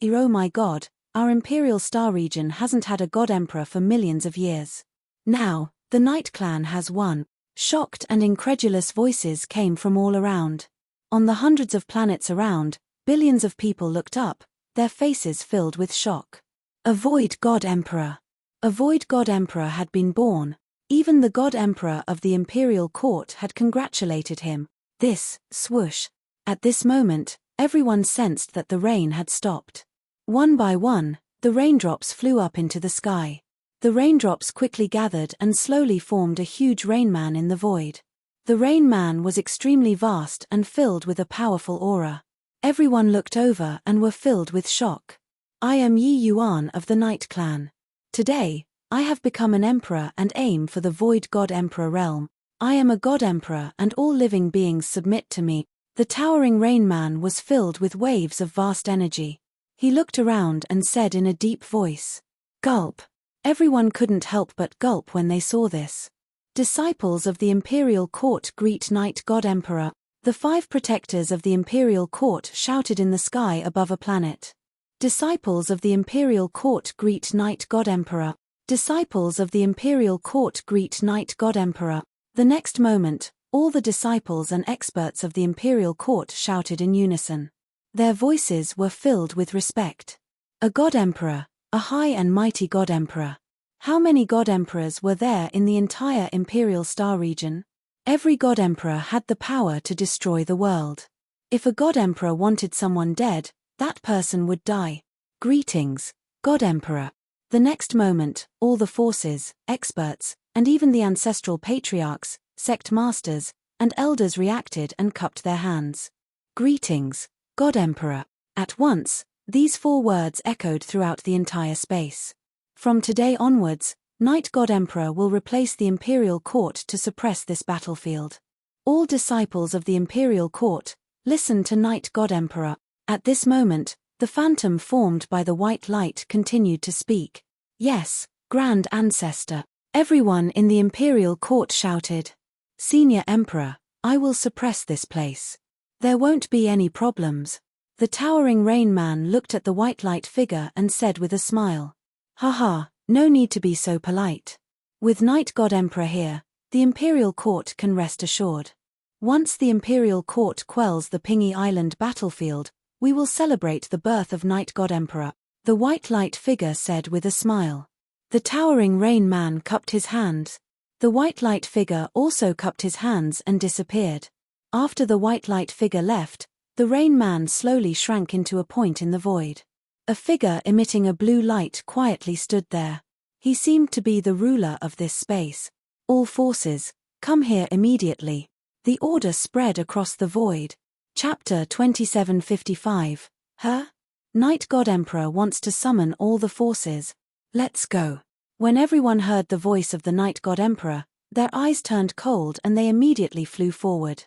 oh my God, our Imperial Star region hasn't had a God Emperor for millions of years. Now, the Night Clan has one. Shocked and incredulous voices came from all around. On the hundreds of planets around, billions of people looked up, their faces filled with shock. A void God Emperor. A void God Emperor had been born. Even the God Emperor of the Imperial Court had congratulated him. This, swoosh. At this moment, everyone sensed that the rain had stopped. One by one, the raindrops flew up into the sky. The raindrops quickly gathered and slowly formed a huge rain man in the void. The rain man was extremely vast and filled with a powerful aura. Everyone looked over and were filled with shock. I am Yi Yuan of the Night Clan. Today, I have become an emperor and aim for the Void God Emperor realm. I am a God Emperor and all living beings submit to me. The towering rain man was filled with waves of vast energy. He looked around and said in a deep voice, "Gulp." Everyone couldn't help but gulp when they saw this. Disciples of the Imperial Court greet Night God Emperor. The 5 protectors of the Imperial Court shouted in the sky above a planet. Disciples of the Imperial Court greet Night God Emperor. Disciples of the Imperial Court greet Night God Emperor. The next moment, all the disciples and experts of the Imperial Court shouted in unison. Their voices were filled with respect. A God Emperor, a high and mighty God Emperor. How many God Emperors were there in the entire Imperial Star region? Every God Emperor had the power to destroy the world. If a God Emperor wanted someone dead, that person would die. Greetings, God Emperor. The next moment, all the forces, experts, and even the ancestral patriarchs, sect masters, and elders reacted and cupped their hands. Greetings, God Emperor. At once, these 4 words echoed throughout the entire space. From today onwards, Night God Emperor will replace the Imperial Court to suppress this battlefield. All disciples of the Imperial Court, listen to Night God Emperor. At this moment, the phantom formed by the white light continued to speak. Yes, Grand Ancestor. Everyone in the Imperial Court shouted. Senior Emperor, I will suppress this place. There won't be any problems. The towering rain man looked at the white light figure and said with a smile. Haha, no need to be so polite. With Night God Emperor here, the Imperial Court can rest assured. Once the imperial court quells the Pingy Island battlefield, we will celebrate the birth of Night God Emperor, the white light figure said with a smile. The towering Rain Man cupped his hands. The white light figure also cupped his hands and disappeared. After the white light figure left, the Rain Man slowly shrank into a point in the void. A figure emitting a blue light quietly stood there. He seemed to be the ruler of this space. All forces, come here immediately. The order spread across the void. Chapter 2755. Night God Emperor wants to summon all the forces. Let's go. When everyone heard the voice of the Night God Emperor, their eyes turned cold and they immediately flew forward.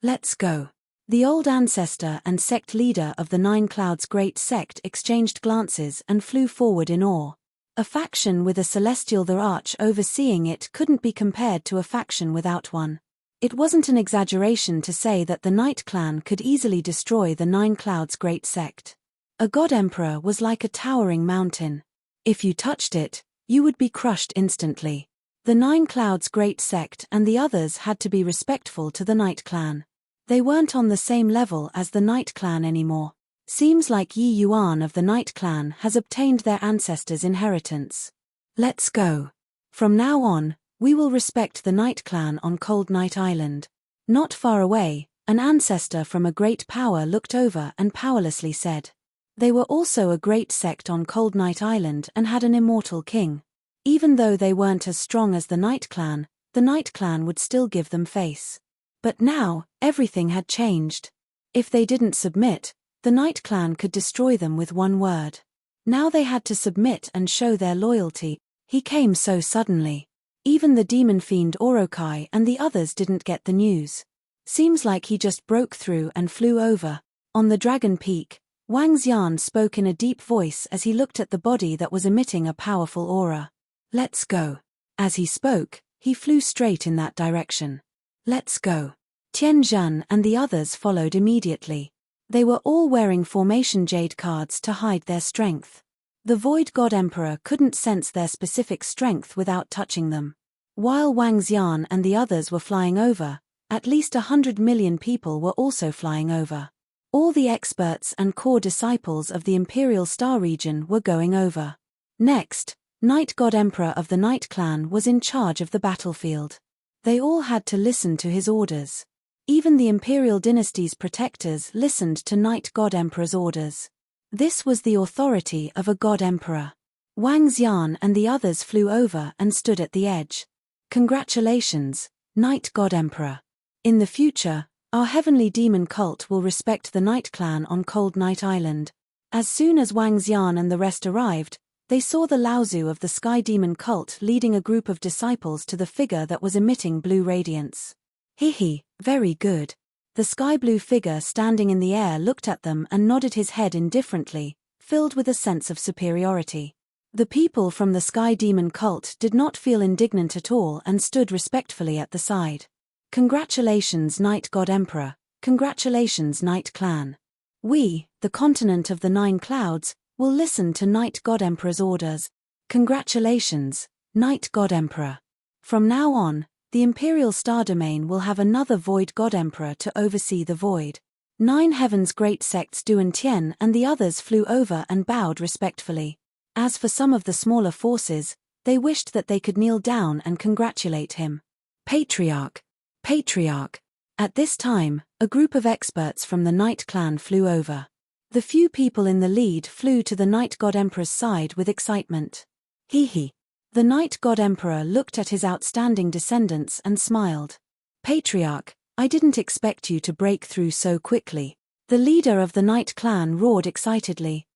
Let's go. The old ancestor and sect leader of the Nine Clouds Great Sect exchanged glances and flew forward in awe. A faction with a celestial the arch overseeing it couldn't be compared to a faction without one. It wasn't an exaggeration to say that the Night Clan could easily destroy the Nine Clouds Great Sect. A God Emperor was like a towering mountain. If you touched it, you would be crushed instantly. The Nine Clouds Great Sect and the others had to be respectful to the Night Clan. They weren't on the same level as the Night Clan anymore. Seems like Yi Yuan of the Night Clan has obtained their ancestors' inheritance. Let's go. From now on, we will respect the Night Clan on Cold Night Island. Not far away, an ancestor from a great power looked over and powerlessly said. They were also a great sect on Cold Night Island and had an immortal king. Even though they weren't as strong as the Night Clan would still give them face. But now, everything had changed. If they didn't submit, the Night Clan could destroy them with one word. Now they had to submit and show their loyalty. He came so suddenly. Even the demon fiend Orokai and the others didn't get the news. Seems like he just broke through and flew over. On the Dragon Peak, Wang Xian spoke in a deep voice as he looked at the body that was emitting a powerful aura. Let's go. As he spoke, he flew straight in that direction. Let's go. Tian Zhan and the others followed immediately. They were all wearing formation jade cards to hide their strength. The Void God Emperor couldn't sense their specific strength without touching them. While Wang Xian and the others were flying over, at least 100 million people were also flying over. All the experts and core disciples of the Imperial Star region were going over. Next, Night God Emperor of the Night Clan was in charge of the battlefield. They all had to listen to his orders. Even the Imperial Dynasty's protectors listened to Night God Emperor's orders. This was the authority of a God Emperor. Wang Xian and the others flew over and stood at the edge. Congratulations, Night God Emperor. In the future, our heavenly demon cult will respect the Night Clan on Cold Night Island. As soon as Wang Xian and the rest arrived, they saw the Laozu of the Sky Demon cult leading a group of disciples to the figure that was emitting blue radiance. Very good. The sky blue figure standing in the air looked at them and nodded his head indifferently, filled with a sense of superiority. The people from the Sky Demon cult did not feel indignant at all and stood respectfully at the side. Congratulations, Night God Emperor. Congratulations, Night Clan. We, the continent of the Nine Clouds, will listen to Night God Emperor's orders. Congratulations, Night God Emperor. From now on, the Imperial Star Domain will have another Void God Emperor to oversee the Void. 9 Heaven's great sects Duan Tian and the others flew over and bowed respectfully. As for some of the smaller forces, they wished that they could kneel down and congratulate him. Patriarch. Patriarch. At this time, a group of experts from the Night Clan flew over. The few people in the lead flew to the Night God Emperor's side with excitement. The Night God Emperor looked at his outstanding descendants and smiled. Patriarch, I didn't expect you to break through so quickly. The leader of the Night Clan roared excitedly.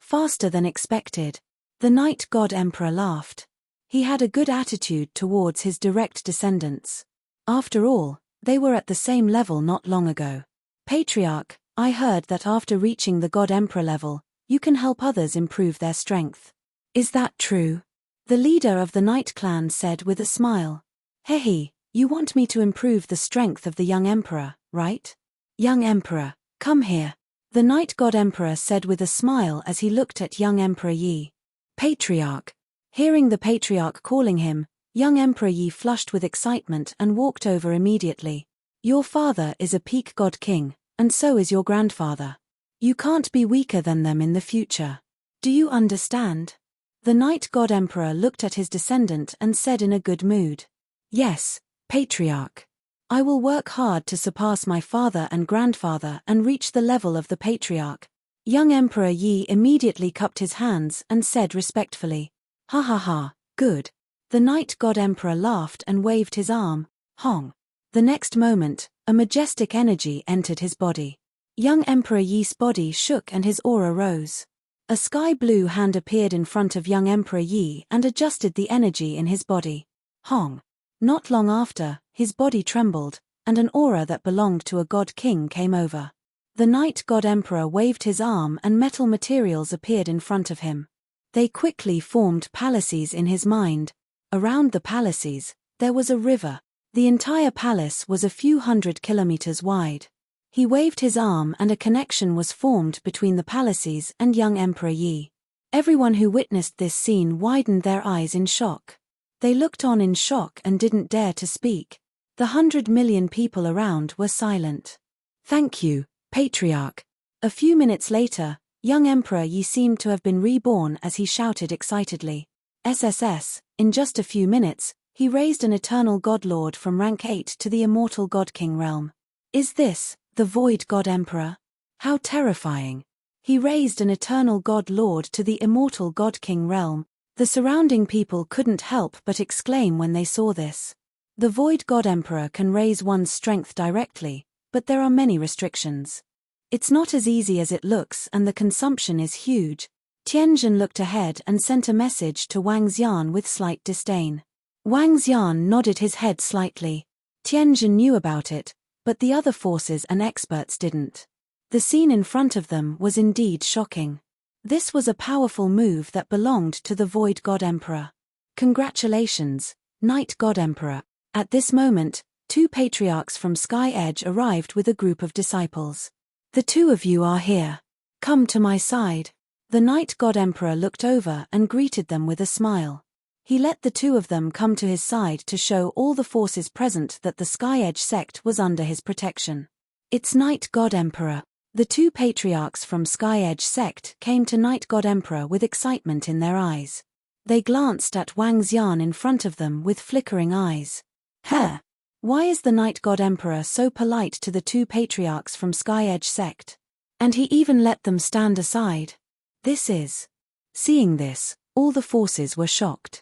Faster than expected. The Night God Emperor laughed. He had a good attitude towards his direct descendants. After all, they were at the same level not long ago. Patriarch, I heard that after reaching the God Emperor level, you can help others improve their strength. Is that true? The leader of the Night Clan said with a smile. You want me to improve the strength of the young emperor, right? Young Emperor, come here. The Night God Emperor said with a smile as he looked at young Emperor Yi. Patriarch. Hearing the Patriarch calling him, young Emperor Yi flushed with excitement and walked over immediately. Your father is a peak god king, and so is your grandfather. You can't be weaker than them in the future. Do you understand? The Night God Emperor looked at his descendant and said in a good mood. Yes, Patriarch. I will work hard to surpass my father and grandfather and reach the level of the Patriarch. Young Emperor Yi immediately cupped his hands and said respectfully, Ha ha ha, good. The Night God Emperor laughed and waved his arm, Hong. The next moment, a majestic energy entered his body. Young Emperor Yi's body shook and his aura rose. A sky-blue hand appeared in front of young Emperor Yi and adjusted the energy in his body. Hong. Not long after, his body trembled, and an aura that belonged to a god king came over. The Night God Emperor waved his arm and metal materials appeared in front of him. They quickly formed palaces in his mind. Around the palaces, there was a river. The entire palace was a few 100 kilometers wide. He waved his arm and a connection was formed between the palaces and young Emperor Yi. Everyone who witnessed this scene widened their eyes in shock. They looked on in shock and didn't dare to speak. The 100 million people around were silent. Thank you, Patriarch. A few minutes later, young Emperor Yi seemed to have been reborn as he shouted excitedly. SSS, in just a few minutes, he raised an eternal God Lord from rank 8 to the immortal God King realm. Is this the Void God Emperor? How terrifying. He raised an eternal God Lord to the immortal God King realm. The surrounding people couldn't help but exclaim when they saw this. The Void God Emperor can raise one's strength directly, but there are many restrictions. It's not as easy as it looks and the consumption is huge. Tianjin looked ahead and sent a message to Wang Xian with slight disdain. Wang Xian nodded his head slightly. Tianjin knew about it, but the other forces and experts didn't. The scene in front of them was indeed shocking. This was a powerful move that belonged to the Void God Emperor. Congratulations, Night God Emperor. At this moment, 2 patriarchs from Sky Edge arrived with a group of disciples. The 2 of you are here. Come to my side. The Night God Emperor looked over and greeted them with a smile. He let the 2 of them come to his side to show all the forces present that the Sky Edge sect was under his protection. It's Night God Emperor. The 2 patriarchs from Sky Edge sect came to Night God Emperor with excitement in their eyes. They glanced at Wang Xian in front of them with flickering eyes. Huh! Why is the Night God Emperor so polite to the 2 patriarchs from Sky Edge sect? And he even let them stand aside. This is. Seeing this, all the forces were shocked.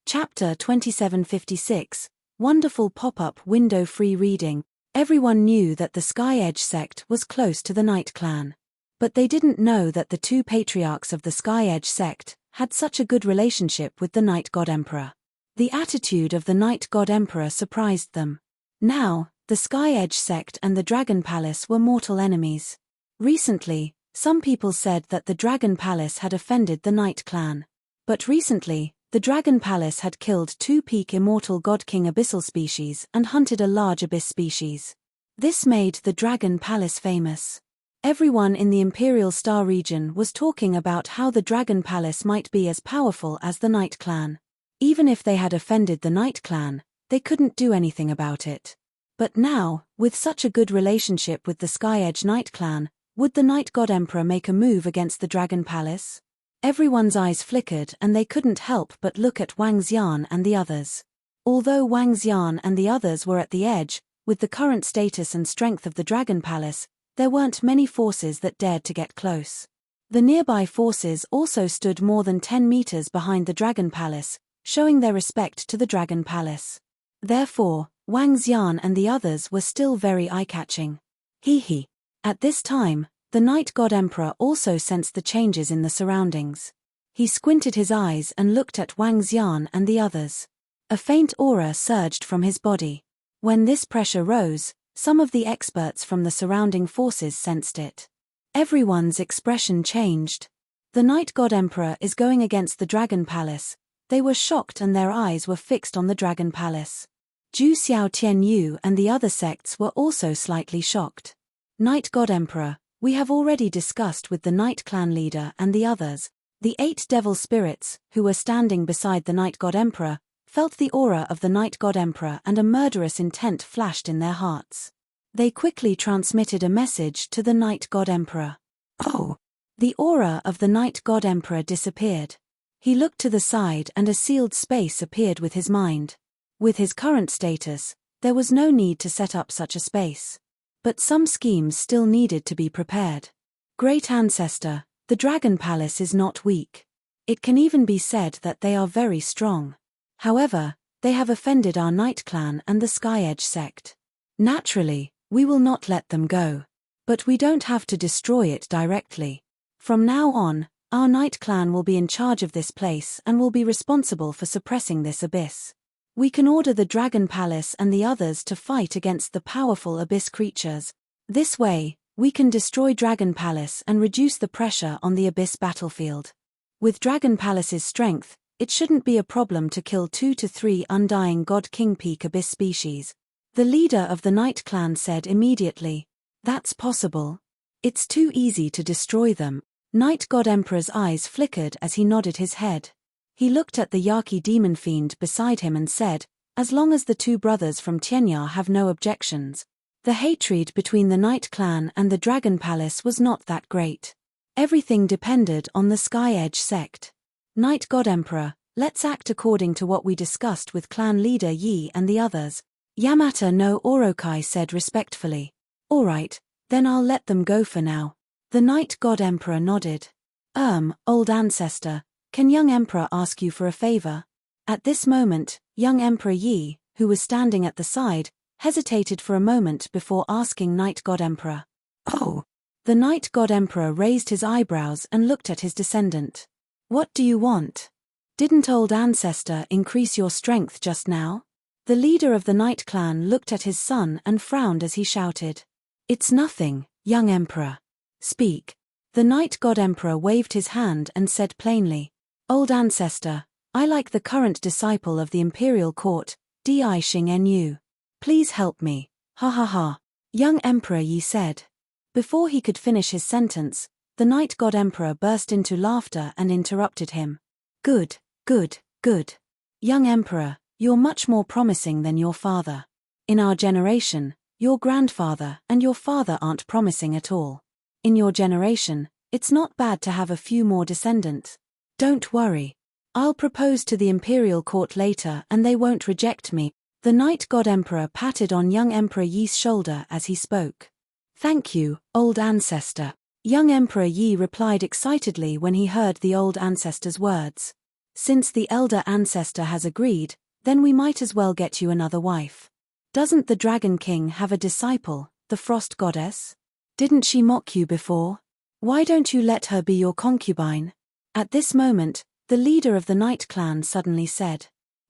Chapter 2756, Wonderful Pop-Up Window Free Reading. Everyone knew that the Sky Edge sect was close to the Night Clan. But they didn't know that the 2 patriarchs of the Sky Edge sect had such a good relationship with the Night God Emperor. The attitude of the Night God Emperor surprised them. Now, the Sky Edge sect and the Dragon Palace were mortal enemies. Recently, some people said that the Dragon Palace had offended the Night Clan. But recently, the Dragon Palace had killed 2 peak immortal God King abyssal species and hunted a large abyss species. This made the Dragon Palace famous. Everyone in the Imperial Star region was talking about how the Dragon Palace might be as powerful as the Night Clan. Even if they had offended the Night Clan, they couldn't do anything about it. But now, with such a good relationship with the Sky Edge Night Clan, would the Night God Emperor make a move against the Dragon Palace? Everyone's eyes flickered and they couldn't help but look at Wang Xian and the others. Although Wang Xian and the others were at the edge, with the current status and strength of the Dragon Palace, there weren't many forces that dared to get close. The nearby forces also stood more than 10 meters behind the Dragon Palace, showing their respect to the Dragon Palace. Therefore, Wang Xian and the others were still very eye-catching. Hee. At this time, the Night God Emperor also sensed the changes in the surroundings. He squinted his eyes and looked at Wang Xian and the others. A faint aura surged from his body. When this pressure rose, some of the experts from the surrounding forces sensed it. Everyone's expression changed. The Night God Emperor is going against the Dragon Palace. They were shocked and their eyes were fixed on the Dragon Palace. Zhu Xiao Tianyu and the other sects were also slightly shocked. Night God Emperor, we have already discussed with the Night Clan leader and the others. The 8 devil spirits, who were standing beside the Night God Emperor, felt the aura of the Night God Emperor and a murderous intent flashed in their hearts. They quickly transmitted a message to the Night God Emperor. Oh! The aura of the Night God Emperor disappeared. He looked to the side and a sealed space appeared with his mind. With his current status, there was no need to set up such a space. But some schemes still needed to be prepared. Great Ancestor, the Dragon Palace is not weak. It can even be said that they are very strong. However, they have offended our Night Clan and the Sky Edge sect. Naturally, we will not let them go. But we don't have to destroy it directly. From now on, our Night Clan will be in charge of this place and will be responsible for suppressing this abyss. We can order the Dragon Palace and the others to fight against the powerful abyss creatures. This way, we can destroy Dragon Palace and reduce the pressure on the abyss battlefield. With Dragon Palace's strength, it shouldn't be a problem to kill 2 to 3 undying God King peak abyss species. The leader of the Night Clan said immediately, "That's possible. It's too easy to destroy them." Night God Emperor's eyes flickered as he nodded his head. He looked at the Yaqui demon fiend beside him and said, "As long as the 2 brothers from Tienya have no objections." The hatred between the Night Clan and the Dragon Palace was not that great. Everything depended on the Sky Edge sect. Night God Emperor, let's act according to what we discussed with clan leader Yi and the others. Yamata no Orokai said respectfully. "All right, then I'll let them go for now." The Night God Emperor nodded. Old Ancestor, can young Emperor ask you for a favor?" At this moment, young Emperor Yi, who was standing at the side, hesitated for a moment before asking Night God Emperor. "Oh." The Night God Emperor raised his eyebrows and looked at his descendant. "What do you want? Didn't Old Ancestor increase your strength just now?" The leader of the Night Clan looked at his son and frowned as he shouted. "It's nothing, young Emperor. Speak." The Night God Emperor waved his hand and said plainly, "Old Ancestor, I like the current disciple of the Imperial Court, Di Xing Nu. Please help me. Ha ha ha." Young Emperor Yi said. Before he could finish his sentence, the Night God Emperor burst into laughter and interrupted him. Good, good, good. Young Emperor, you're much more promising than your father. In our generation, your grandfather and your father aren't promising at all. In your generation, it's not bad to have a few more descendants. Don't worry. I'll propose to the Imperial Court later and they won't reject me." The Night God Emperor patted on young Emperor Yi's shoulder as he spoke. "Thank you, Old Ancestor." Young Emperor Yi replied excitedly when he heard the Old Ancestor's words. "Since the Elder Ancestor has agreed, then we might as well get you another wife. Doesn't the Dragon King have a disciple, the Frost Goddess? Didn't she mock you before? Why don't you let her be your concubine?" At this moment, the leader of the Night Clan suddenly said,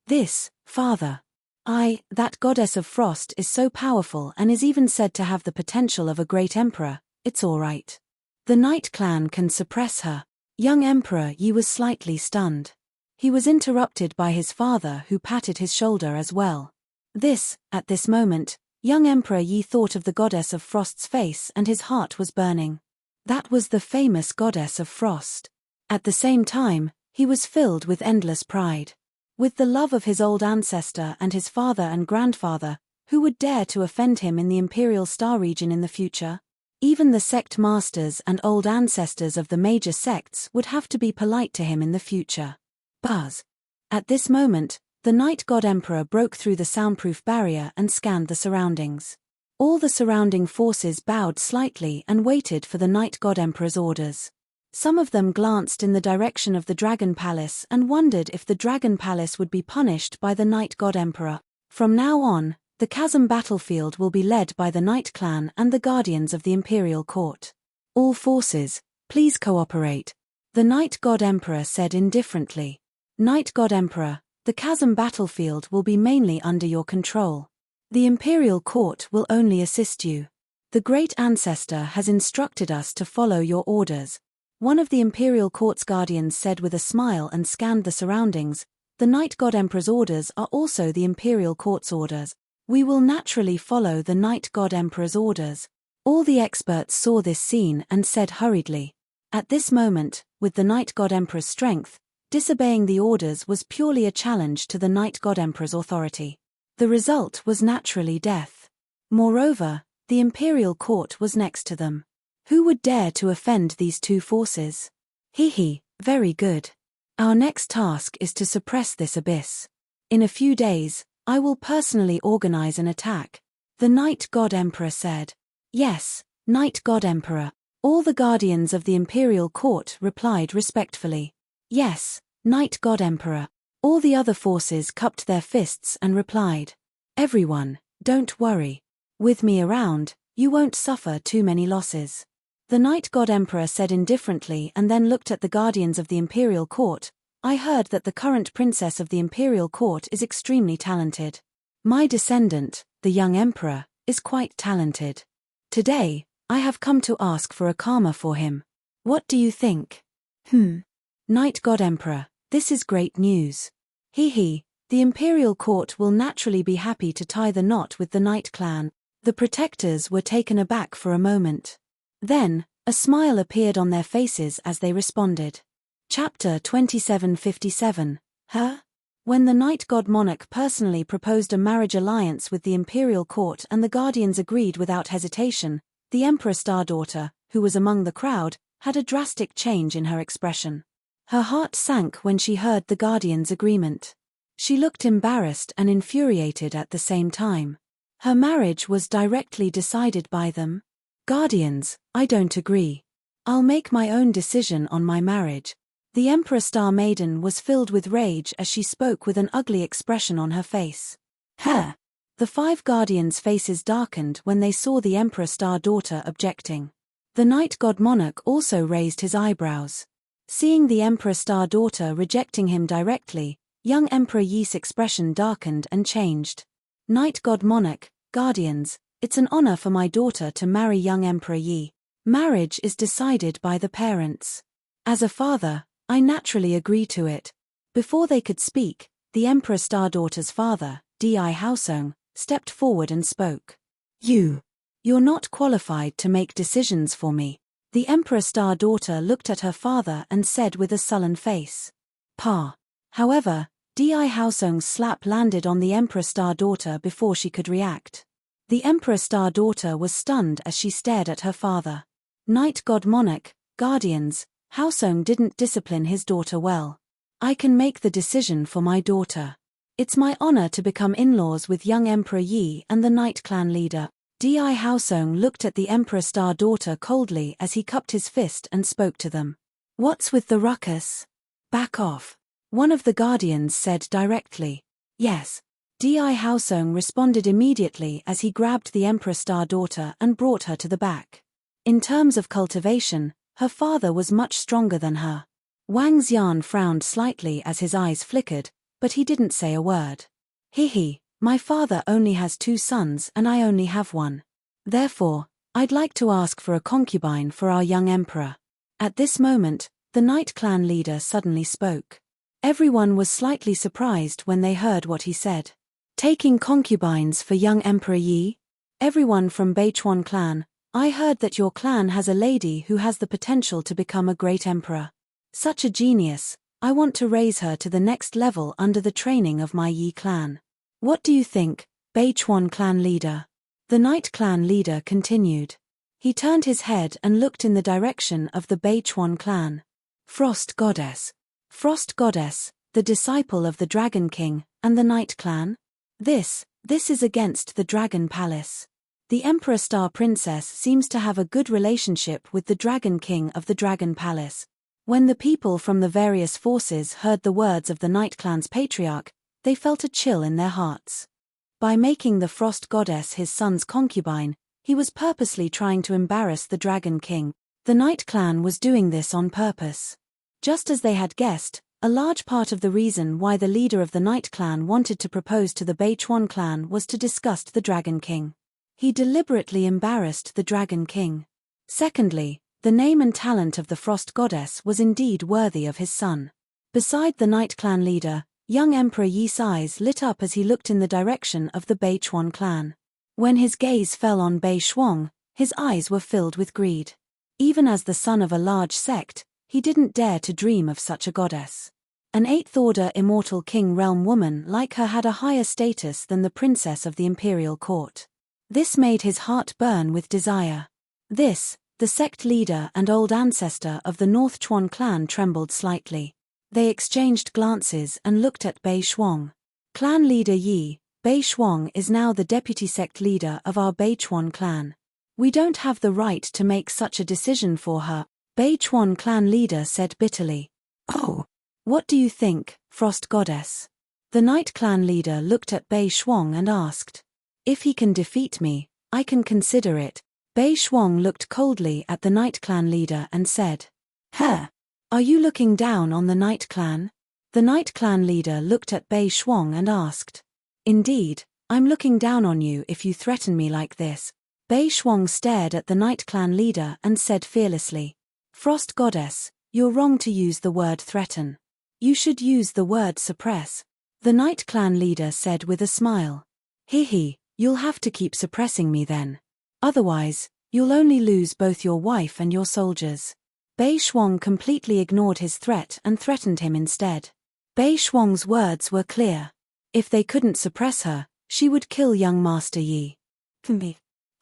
"This, father. That goddess of frost is so powerful and is even said to have the potential of a great emperor, it's all right. The Night Clan can suppress her." Young Emperor Yi was slightly stunned. He was interrupted by his father who patted his shoulder as well. At this moment, young Emperor Yi thought of the goddess of frost's face and his heart was burning. That was the famous goddess of frost. At the same time, he was filled with endless pride. With the love of his old ancestor and his father and grandfather, who would dare to offend him in the Imperial Star region in the future? Even the sect masters and old ancestors of the major sects would have to be polite to him in the future. Buzz. At this moment, the Night God Emperor broke through the soundproof barrier and scanned the surroundings. All the surrounding forces bowed slightly and waited for the Night God Emperor's orders. Some of them glanced in the direction of the Dragon Palace and wondered if the Dragon Palace would be punished by the Night God Emperor. From now on, the Chasm battlefield will be led by the Night Clan and the Guardians of the Imperial Court. All forces, please cooperate, the Night God Emperor said indifferently. Night God Emperor, the Chasm battlefield will be mainly under your control. The Imperial Court will only assist you. The Great Ancestor has instructed us to follow your orders. One of the Imperial Court's guardians said with a smile and scanned the surroundings. The Night God Emperor's orders are also the Imperial Court's orders. We will naturally follow the Night God Emperor's orders. All the experts saw this scene and said hurriedly. At this moment, with the Night God Emperor's strength, disobeying the orders was purely a challenge to the Night God Emperor's authority. The result was naturally death. Moreover, The imperial court was next to them. Who would dare to offend these two forces? Very good. Our next task is to suppress this abyss. In a few days, I will personally organize an attack, the Night God Emperor said. Yes, Night God Emperor. All the guardians of the imperial court replied respectfully. Yes, Night God Emperor. All the other forces cupped their fists and replied. Everyone, don't worry. With me around, you won't suffer too many losses. The Night God Emperor said indifferently and then looked at the guardians of the imperial court. I heard that the current princess of the imperial court is extremely talented. My descendant, the young emperor, is quite talented. Today, I have come to ask for a karma for him. What do you think? Night God Emperor, this is great news. The imperial court will naturally be happy to tie the knot with the Night clan. The protectors were taken aback for a moment. Then, a smile appeared on their faces as they responded. Chapter 2757. When the Night God Monarch personally proposed a marriage alliance with the imperial court and the guardians agreed without hesitation, the Emperor Star Daughter, who was among the crowd, had a drastic change in her expression. Her heart sank when she heard the guardians' agreement. She looked embarrassed and infuriated at the same time. Her marriage was directly decided by them. Guardians, I don't agree. I'll make my own decision on my marriage. The Emperor Star Maiden was filled with rage as she spoke with an ugly expression on her face. The 5 guardians' faces darkened when they saw the Emperor Star Daughter objecting. The Night God Monarch also raised his eyebrows. Seeing the Emperor Star Daughter rejecting him directly, young Emperor Yi's expression darkened and changed. Night God Monarch, guardians, it's an honor for my daughter to marry young Emperor Yi. Marriage is decided by the parents. As a father, I naturally agree to it. Before they could speak, the Emperor Star Daughter's father, Di Haosong, stepped forward and spoke. You're not qualified to make decisions for me. The Emperor Star Daughter looked at her father and said with a sullen face. Pa. However, Di Haosong's slap landed on the Emperor Star Daughter before she could react. The Emperor Star Daughter was stunned as she stared at her father. Night God Monarch, guardians, Haosong didn't discipline his daughter well. I can make the decision for my daughter. It's my honor to become in-laws with young Emperor Yi and the Night Clan leader. Di Haosong looked at the Emperor Star Daughter coldly as he cupped his fist and spoke to them. What's with the ruckus? Back off. One of the guardians said directly. Yes. Di Haosong responded immediately as he grabbed the Emperor Star Daughter and brought her to the back. In terms of cultivation, her father was much stronger than her. Wang Xian frowned slightly as his eyes flickered, but he didn't say a word. My father only has 2 sons and I only have 1. Therefore, I'd like to ask for a concubine for our young emperor. At this moment, the Night Clan leader suddenly spoke. Everyone was slightly surprised when they heard what he said. Taking concubines for young Emperor Yi? Everyone from Beichuan clan, I heard that your clan has a lady who has the potential to become a great emperor. Such a genius, I want to raise her to the next level under the training of my Yi clan. What do you think, Beichuan clan leader? The Night Clan leader continued. He turned his head and looked in the direction of the Beichuan clan. Frost Goddess. Frost Goddess, the disciple of the Dragon King, and the Night Clan? This is against the Dragon Palace. The Emperor Star Princess seems to have a good relationship with the Dragon King of the Dragon Palace. When the people from the various forces heard the words of the Night Clan's patriarch, they felt a chill in their hearts. By making the Frost Goddess his son's concubine, he was purposely trying to embarrass the Dragon King. The Night Clan was doing this on purpose. Just as they had guessed, a large part of the reason why the leader of the Night Clan wanted to propose to the Beichuan clan was to disgust the Dragon King. He deliberately embarrassed the Dragon King. Secondly, the name and talent of the Frost Goddess was indeed worthy of his son. Beside the Night Clan leader, young Emperor Yi's eyes lit up as he looked in the direction of the Beichuan clan. When his gaze fell on Bei Shuang, his eyes were filled with greed. Even as the son of a large sect, he didn't dare to dream of such a goddess. An 8th-order immortal king realm woman like her had a higher status than the princess of the imperial court. This made his heart burn with desire. This, the sect leader and old ancestor of the North Chuan clan, trembled slightly. They exchanged glances and looked at Bei Shuang. Clan leader Yi, Bei Shuang is now the deputy sect leader of our Bei Chuan clan. We don't have the right to make such a decision for her, Bei Chuan clan leader said bitterly. Oh. What do you think, Frost Goddess? The Night clan leader looked at Bei Shuang and asked. If he can defeat me, I can consider it. Bei Shuang looked coldly at the Night clan leader and said. Huh? Are you looking down on the Night clan? The Night clan leader looked at Bei Shuang and asked. Indeed, I'm looking down on you if you threaten me like this. Bei Shuang stared at the Night clan leader and said fearlessly. Frost Goddess, you're wrong to use the word threaten. You should use the word suppress. The Night clan leader said with a smile. Hee, you'll have to keep suppressing me then. Otherwise, you'll only lose both your wife and your soldiers. Bei Shuang completely ignored his threat and threatened him instead. Bei Shuang's words were clear. If they couldn't suppress her, she would kill young Master Yi.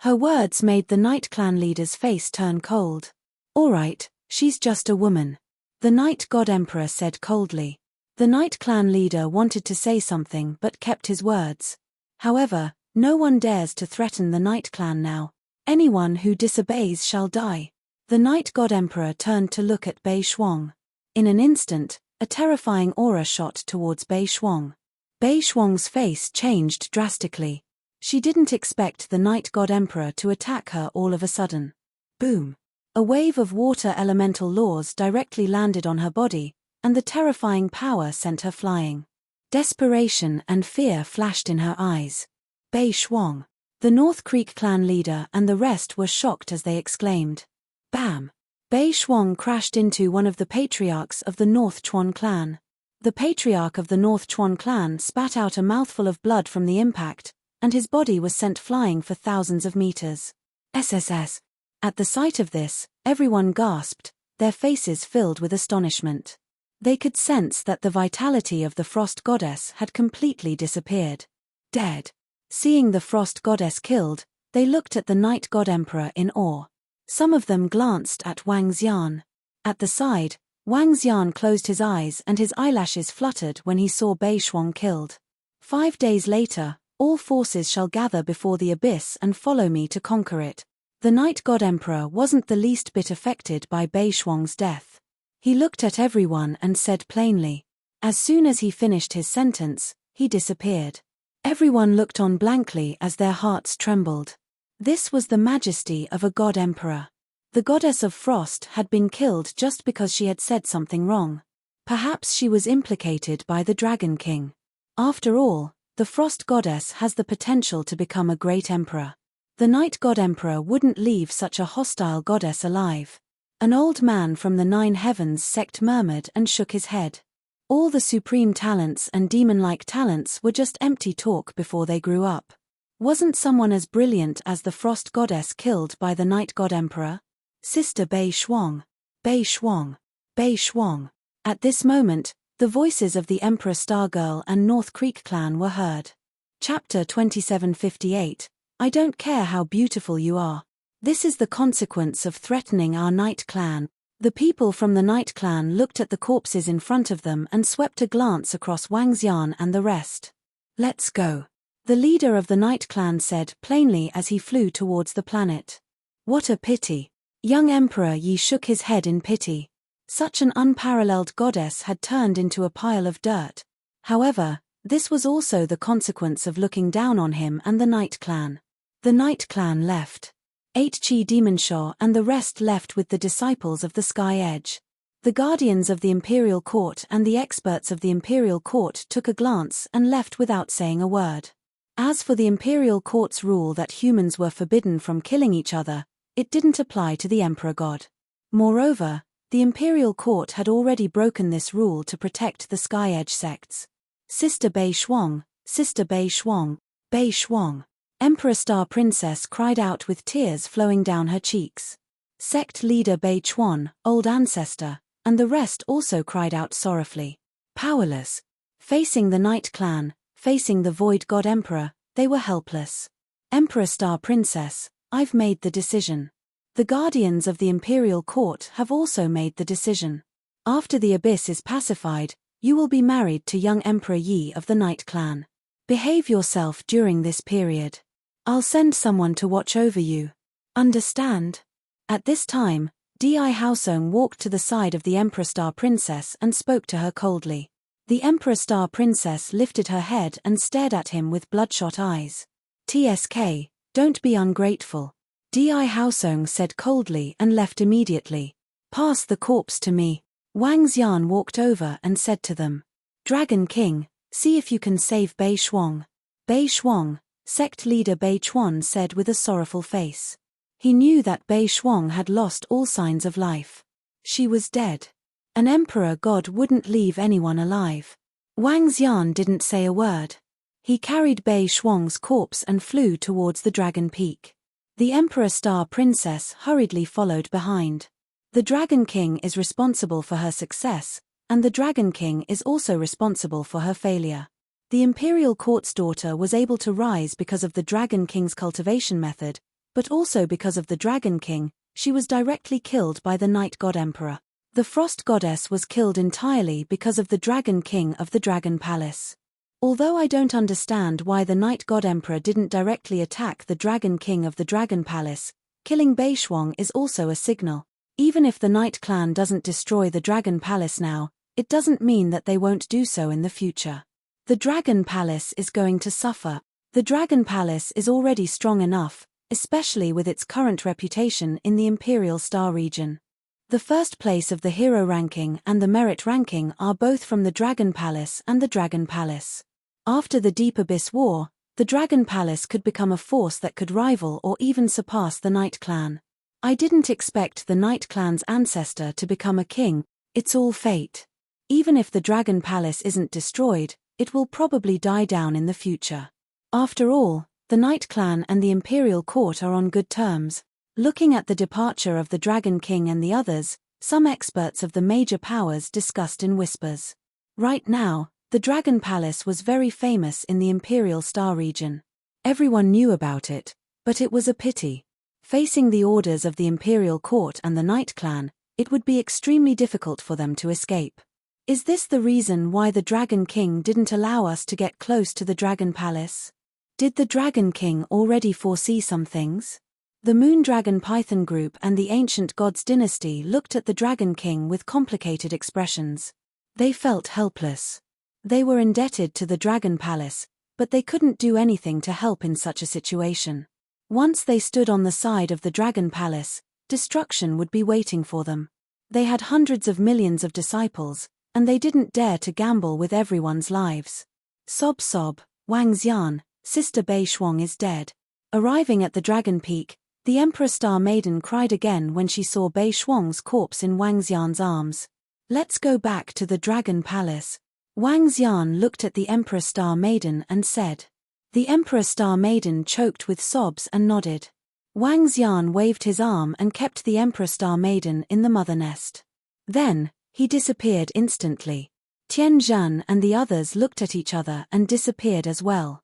Her words made the Night clan leader's face turn cold. All right, she's just a woman. The Night God Emperor said coldly. The Night clan leader wanted to say something but kept his words. However, no one dares to threaten the Night clan now. Anyone who disobeys shall die. The Night God Emperor turned to look at Bei Shuang. In an instant, a terrifying aura shot towards Bei Shuang. Bei Shuang's face changed drastically. She didn't expect the Night God Emperor to attack her all of a sudden. Boom! A wave of water elemental laws directly landed on her body, and the terrifying power sent her flying. Desperation and fear flashed in her eyes. Bei Shuang, the North Creek clan leader, and the rest were shocked as they exclaimed. Bam! Bei Shuang crashed into one of the patriarchs of the North Chuan clan. The patriarch of the North Chuan clan spat out a mouthful of blood from the impact, and his body was sent flying for thousands of meters. SSS. At the sight of this, everyone gasped, their faces filled with astonishment. They could sense that the vitality of the Frost Goddess had completely disappeared. Dead. Seeing the Frost Goddess killed, they looked at the Night God Emperor in awe. Some of them glanced at Wang Xian. At the side, Wang Xian closed his eyes and his eyelashes fluttered when he saw Bei Shuang killed. 5 days later, all forces shall gather before the abyss and follow me to conquer it. The Night God Emperor wasn't the least bit affected by Bei Shuang's death. He looked at everyone and said plainly. As soon as he finished his sentence, he disappeared. Everyone looked on blankly as their hearts trembled. This was the majesty of a god emperor. The goddess of frost had been killed just because she had said something wrong. Perhaps she was implicated by the Dragon King. After all, the frost goddess has the potential to become a great emperor. The Night God Emperor wouldn't leave such a hostile goddess alive. An old man from the 9 Heavens sect murmured and shook his head. All the supreme talents and demon-like talents were just empty talk before they grew up. Wasn't someone as brilliant as the Frost Goddess killed by the Night God Emperor? Sister Bei Shuang. Bei Shuang. Bei Shuang. At this moment, the voices of the Emperor Stargirl and North Creek clan were heard. Chapter 2758. I don't care how beautiful you are. This is the consequence of threatening our Night clan. The people from the Night clan looked at the corpses in front of them and swept a glance across Wang Xian and the rest. Let's go. The leader of the Night clan said plainly as he flew towards the planet. What a pity. Young Emperor Yi shook his head in pity. Such an unparalleled goddess had turned into a pile of dirt. However, this was also the consequence of looking down on him and the Night clan. The Night clan left. 8 Chi Demonshaw and the rest left with the disciples of the Sky Edge. The guardians of the Imperial Court and the experts of the Imperial Court took a glance and left without saying a word. As for the Imperial Court's rule that humans were forbidden from killing each other, it didn't apply to the Emperor God. Moreover, the Imperial Court had already broken this rule to protect the Sky Edge sects. Sister Bei Shuang, Sister Bei Shuang, Bei Shuang. Emperor Star Princess cried out with tears flowing down her cheeks. Sect leader Bei Chuan, old ancestor, and the rest also cried out sorrowfully. Powerless. Facing the Night clan, facing the Void God Emperor, they were helpless. Emperor Star Princess, I've made the decision. The guardians of the imperial court have also made the decision. After the abyss is pacified, you will be married to young Emperor Yi of the Night Clan. Behave yourself during this period. I'll send someone to watch over you. Understand? At this time, Di Haosong walked to the side of the Emperor Star Princess and spoke to her coldly. The Emperor Star Princess lifted her head and stared at him with bloodshot eyes. "TSK, don't be ungrateful," Di Haosong said coldly and left immediately. "Pass the corpse to me." Wang Xian walked over and said to them, "Dragon King, see if you can save Bei Shuang." Bei Shuang, sect leader Bei Chuan said with a sorrowful face. He knew that Bei Shuang had lost all signs of life. She was dead. An emperor god wouldn't leave anyone alive. Wang Xian didn't say a word. He carried Bei Shuang's corpse and flew towards the Dragon Peak. The Emperor Star Princess hurriedly followed behind. The Dragon King is responsible for her success, and the Dragon King is also responsible for her failure. The Imperial Court's daughter was able to rise because of the Dragon King's cultivation method, but also because of the Dragon King, she was directly killed by the Night God Emperor. The Frost Goddess was killed entirely because of the Dragon King of the Dragon Palace. Although I don't understand why the Night God Emperor didn't directly attack the Dragon King of the Dragon Palace, killing Bei Shuang is also a signal. Even if the Night Clan doesn't destroy the Dragon Palace now, it doesn't mean that they won't do so in the future. The Dragon Palace is going to suffer. The Dragon Palace is already strong enough, especially with its current reputation in the Imperial Star region. The first place of the hero ranking and the merit ranking are both from the Dragon Palace and the Dragon Palace. After the Deep Abyss War, the Dragon Palace could become a force that could rival or even surpass the Night Clan. I didn't expect the Night Clan's ancestor to become a king. It's all fate. Even if the Dragon Palace isn't destroyed, it will probably die down in the future. After all, the Night Clan and the Imperial Court are on good terms. Looking at the departure of the Dragon King and the others, some experts of the major powers discussed in whispers. Right now, the Dragon Palace was very famous in the Imperial Star region. Everyone knew about it, but it was a pity. Facing the orders of the Imperial Court and the Night Clan, it would be extremely difficult for them to escape. Is this the reason why the Dragon King didn't allow us to get close to the Dragon Palace? Did the Dragon King already foresee some things? The Moondragon Python group and the Ancient Gods dynasty looked at the Dragon King with complicated expressions. They felt helpless. They were indebted to the Dragon Palace, but they couldn't do anything to help in such a situation. Once they stood on the side of the Dragon Palace, destruction would be waiting for them. They had hundreds of millions of disciples, and they didn't dare to gamble with everyone's lives. Sob sob, Wang Xian, Sister Bei Shuang is dead. Arriving at the Dragon Peak, the Emperor Star Maiden cried again when she saw Bei Shuang's corpse in Wang Xian's arms. "Let's go back to the Dragon Palace." Wang Xian looked at the Emperor Star Maiden and said. The Emperor Star Maiden choked with sobs and nodded. Wang Xian waved his arm and kept the Emperor Star Maiden in the mother nest. Then, he disappeared instantly. Tian Zhan and the others looked at each other and disappeared as well.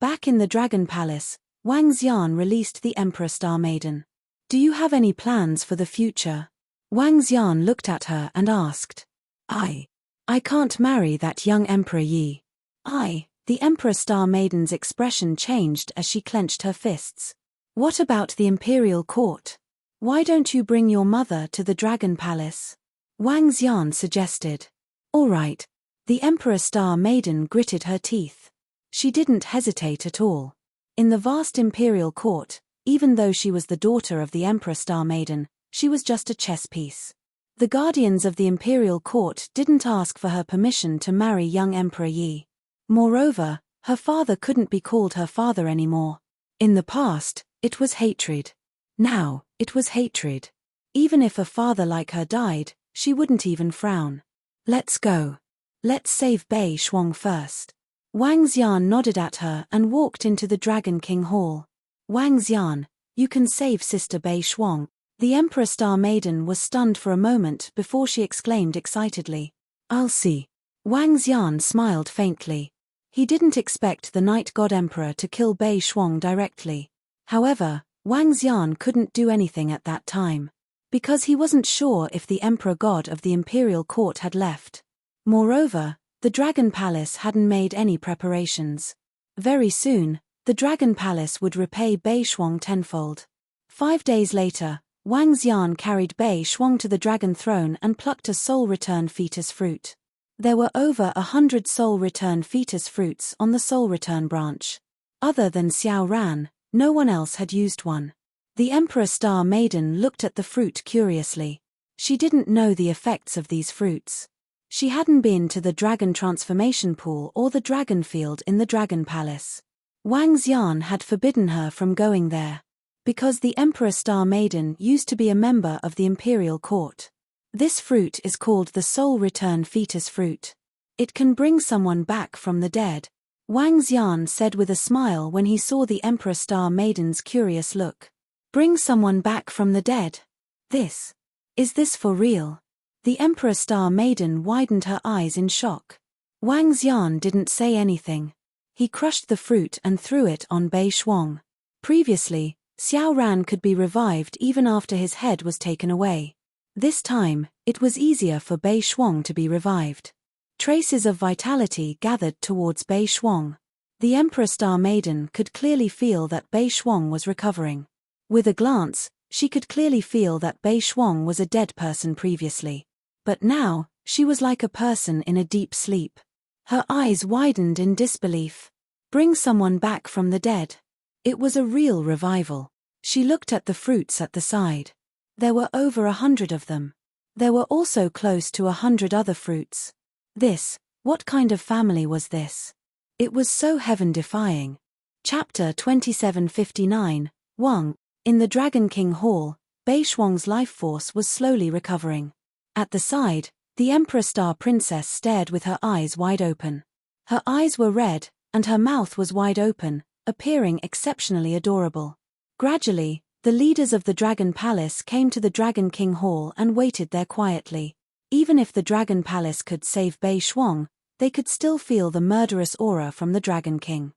Back in the Dragon Palace, Wang Xian released the Emperor Star Maiden. "Do you have any plans for the future?" Wang Xian looked at her and asked. I can't marry that young Emperor Yi." The Emperor Star Maiden's expression changed as she clenched her fists. "What about the Imperial Court? Why don't you bring your mother to the Dragon Palace?" Wang Xian suggested. "All right." The Emperor Star Maiden gritted her teeth. She didn't hesitate at all. In the vast Imperial Court, even though she was the daughter of the Emperor Star Maiden, she was just a chess piece. The guardians of the Imperial Court didn't ask for her permission to marry young Emperor Yi. Moreover, her father couldn't be called her father anymore. In the past, it was hatred. Now, it was hatred. Even if a father like her died, she wouldn't even frown. "Let's go. Let's save Bei Shuang first." Wang Xian nodded at her and walked into the Dragon King Hall. "Wang Xian, you can save Sister Bei Shuang." The Emperor Star Maiden was stunned for a moment before she exclaimed excitedly, "I'll see." Wang Xian smiled faintly. He didn't expect the Night God Emperor to kill Bei Shuang directly. However, Wang Xian couldn't do anything at that time, because he wasn't sure if the Emperor God of the Imperial Court had left. Moreover, the Dragon Palace hadn't made any preparations. Very soon, the Dragon Palace would repay Bei Shuang tenfold. 5 days later, Wang Xian carried Bei Shuang to the Dragon Throne and plucked a soul-return fetus fruit. There were over 100 soul-return fetus fruits on the soul-return branch. Other than Xiao Ran, no one else had used one. The Emperor Star Maiden looked at the fruit curiously. She didn't know the effects of these fruits. She hadn't been to the Dragon Transformation Pool or the Dragon Field in the Dragon Palace. Wang Xian had forbidden her from going there, because the Emperor Star Maiden used to be a member of the Imperial Court. This fruit is called the Soul Return Fetus Fruit. It can bring someone back from the dead, Wang Xian said with a smile when he saw the Emperor Star Maiden's curious look. Bring someone back from the dead? Is this for real? The Emperor Star Maiden widened her eyes in shock. Wang Xian didn't say anything. He crushed the fruit and threw it on Bei Shuang. Previously, Xiao Ran could be revived even after his head was taken away. This time, it was easier for Bei Shuang to be revived. Traces of vitality gathered towards Bei Shuang. The Emperor Star Maiden could clearly feel that Bei Shuang was recovering. With a glance, she could clearly feel that Bei Shuang was a dead person previously. But now, she was like a person in a deep sleep. Her eyes widened in disbelief. Bring someone back from the dead. It was a real revival. She looked at the fruits at the side. There were over 100 of them. There were also close to 100 other fruits. What kind of family was this? It was so heaven-defying. Chapter 2759, Wang. In the Dragon King Hall, Bei Shuang's life force was slowly recovering. At the side, the Emperor Star Princess stared with her eyes wide open. Her eyes were red, and her mouth was wide open, appearing exceptionally adorable. Gradually, the leaders of the Dragon Palace came to the Dragon King Hall and waited there quietly. Even if the Dragon Palace could save Bei Shuang, they could still feel the murderous aura from the Dragon King.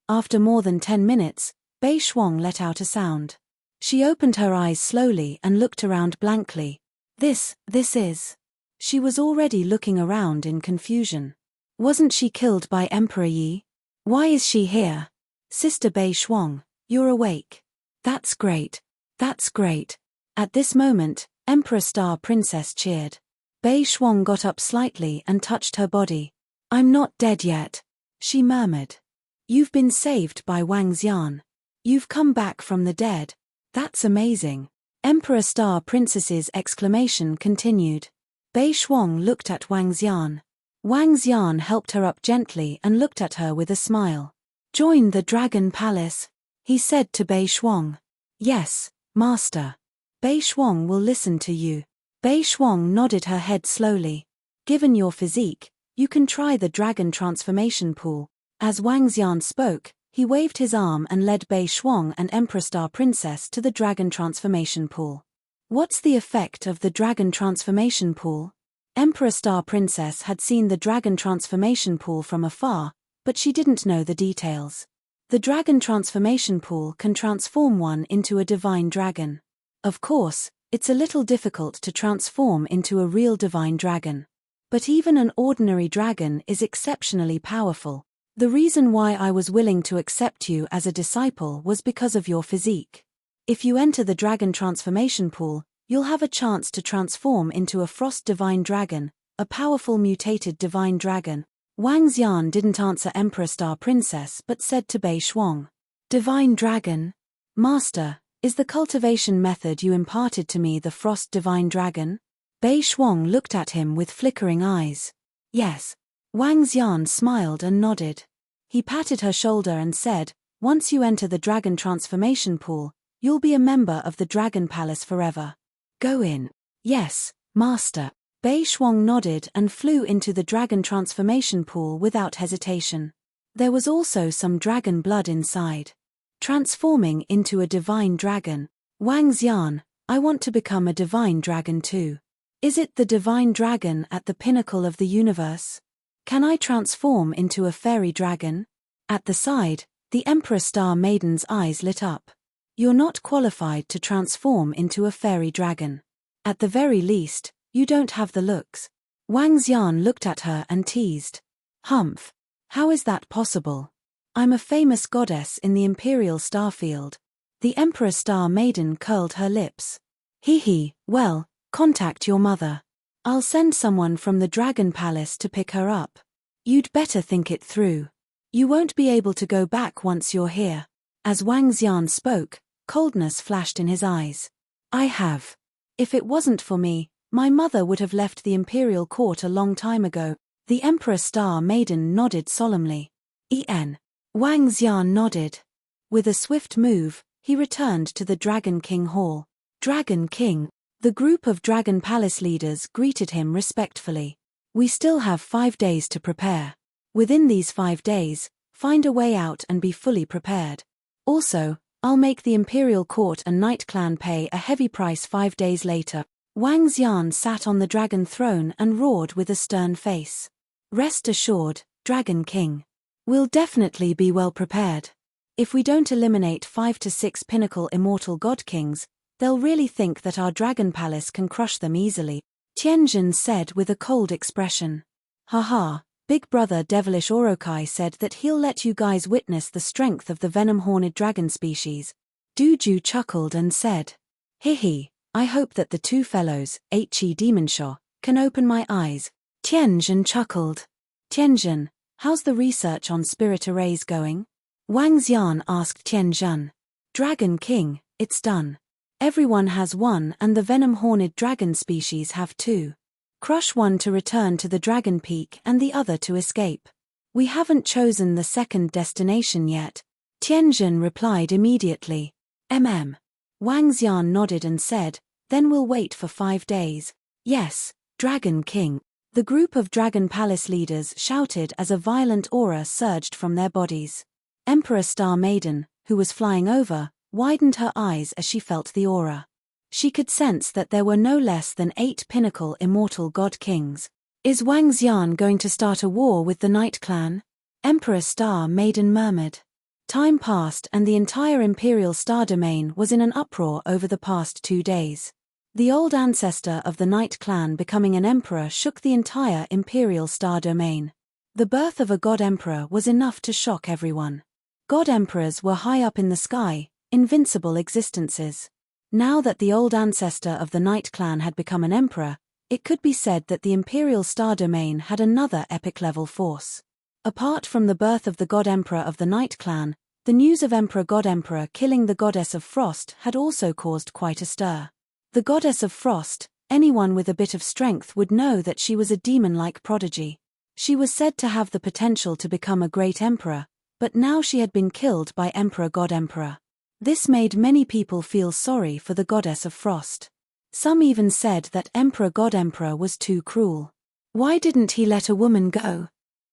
After more than 10 minutes, Bei Shuang let out a sound. She opened her eyes slowly and looked around blankly. This is... She was already looking around in confusion. Wasn't she killed by Emperor Yi? Why is she here? Sister Bei Shuang, you're awake. That's great. That's great. At this moment, Emperor Star Princess cheered. Bei Shuang got up slightly and touched her body. I'm not dead yet, she murmured. You've been saved by Wang Xian. You've come back from the dead. That's amazing. Emperor Star Princess's exclamation continued. Bei Shuang looked at Wang Xian. Wang Xian helped her up gently and looked at her with a smile. Join the Dragon Palace, he said to Bei Shuang. Yes, Master. Bei Shuang will listen to you. Bei Shuang nodded her head slowly. Given your physique, you can try the Dragon Transformation Pool. As Wang Xian spoke, he waved his arm and led Bei Shuang and Emperor Star Princess to the Dragon Transformation Pool. What's the effect of the Dragon Transformation Pool? Emperor Star Princess had seen the Dragon Transformation Pool from afar, but she didn't know the details. The Dragon Transformation Pool can transform one into a divine dragon. Of course, it's a little difficult to transform into a real divine dragon. But even an ordinary dragon is exceptionally powerful. The reason why I was willing to accept you as a disciple was because of your physique. If you enter the Dragon Transformation Pool, you'll have a chance to transform into a Frost Divine Dragon, a powerful mutated divine dragon. Wang Xian didn't answer Emperor Star Princess but said to Bei Shuang. Divine Dragon? Master, is the cultivation method you imparted to me the Frost Divine Dragon? Bei Shuang looked at him with flickering eyes. Yes. Wang Xian smiled and nodded. He patted her shoulder and said, once you enter the Dragon Transformation Pool, you'll be a member of the Dragon Palace forever. Go in. Yes, Master. Bei Shuang nodded and flew into the Dragon Transformation Pool without hesitation. There was also some dragon blood inside. Transforming into a divine dragon. Wang Xian, I want to become a divine dragon too. Is it the divine dragon at the pinnacle of the universe? Can I transform into a fairy dragon? At the side, the Emperor Star Maiden's eyes lit up. You're not qualified to transform into a fairy dragon. At the very least, you don't have the looks. Wang Xian looked at her and teased. Humph. How is that possible? I'm a famous goddess in the Imperial Starfield. The Emperor Star Maiden curled her lips. Hee, well, contact your mother. I'll send someone from the Dragon Palace to pick her up. You'd better think it through. You won't be able to go back once you're here. As Wang Xian spoke, coldness flashed in his eyes. I have. If it wasn't for me, my mother would have left the Imperial Court a long time ago. The Emperor Star Maiden nodded solemnly. Wang Xian nodded. With a swift move, he returned to the Dragon King Hall. Dragon King. The group of Dragon Palace leaders greeted him respectfully. We still have 5 days to prepare. Within these 5 days, find a way out and be fully prepared. Also, I'll make the Imperial Court and Night Clan pay a heavy price 5 days later. Wang Xian sat on the dragon throne and roared with a stern face. Rest assured, Dragon King. We'll definitely be well prepared. If we don't eliminate 5 to 6 pinnacle immortal god kings, they'll really think that our Dragon Palace can crush them easily, Tianjin said with a cold expression. Haha, Big Brother Devilish Orokai said that he'll let you guys witness the strength of the venom-horned dragon species. Duju chuckled and said. Hehe, I hope that the two fellows, He Demonshaw, can open my eyes. Tianjin chuckled. Tianjin, how's the research on spirit arrays going? Wang Xian asked Tianjin. Dragon King, it's done. Everyone has one and the venom-horned dragon species have 2. Crush one to return to the Dragon Peak and the other to escape. We haven't chosen the second destination yet. Tianjin replied immediately. Wang Xian nodded and said, then we'll wait for 5 days. Yes, Dragon King. The group of Dragon Palace leaders shouted as a violent aura surged from their bodies. Emperor Star Maiden, who was flying over, widened her eyes as she felt the aura. She could sense that there were no less than 8 pinnacle immortal god kings. Is Wang Xian going to start a war with the Night Clan? Emperor Star Maiden murmured. Time passed and the entire Imperial Star Domain was in an uproar over the past 2 days. The old ancestor of the Night Clan becoming an emperor shook the entire Imperial Star Domain. The birth of a god emperor was enough to shock everyone. God emperors were high up in the sky, invincible existences. Now that the old ancestor of the Night Clan had become an emperor, it could be said that the Imperial Star Domain had another epic-level force. Apart from the birth of the God Emperor of the Night Clan, the news of Emperor God Emperor killing the Goddess of Frost had also caused quite a stir. The Goddess of Frost, anyone with a bit of strength would know that she was a demon-like prodigy. She was said to have the potential to become a great emperor, but now she had been killed by Emperor God Emperor. This made many people feel sorry for the Goddess of Frost. Some even said that Emperor God Emperor was too cruel. Why didn't he let a woman go?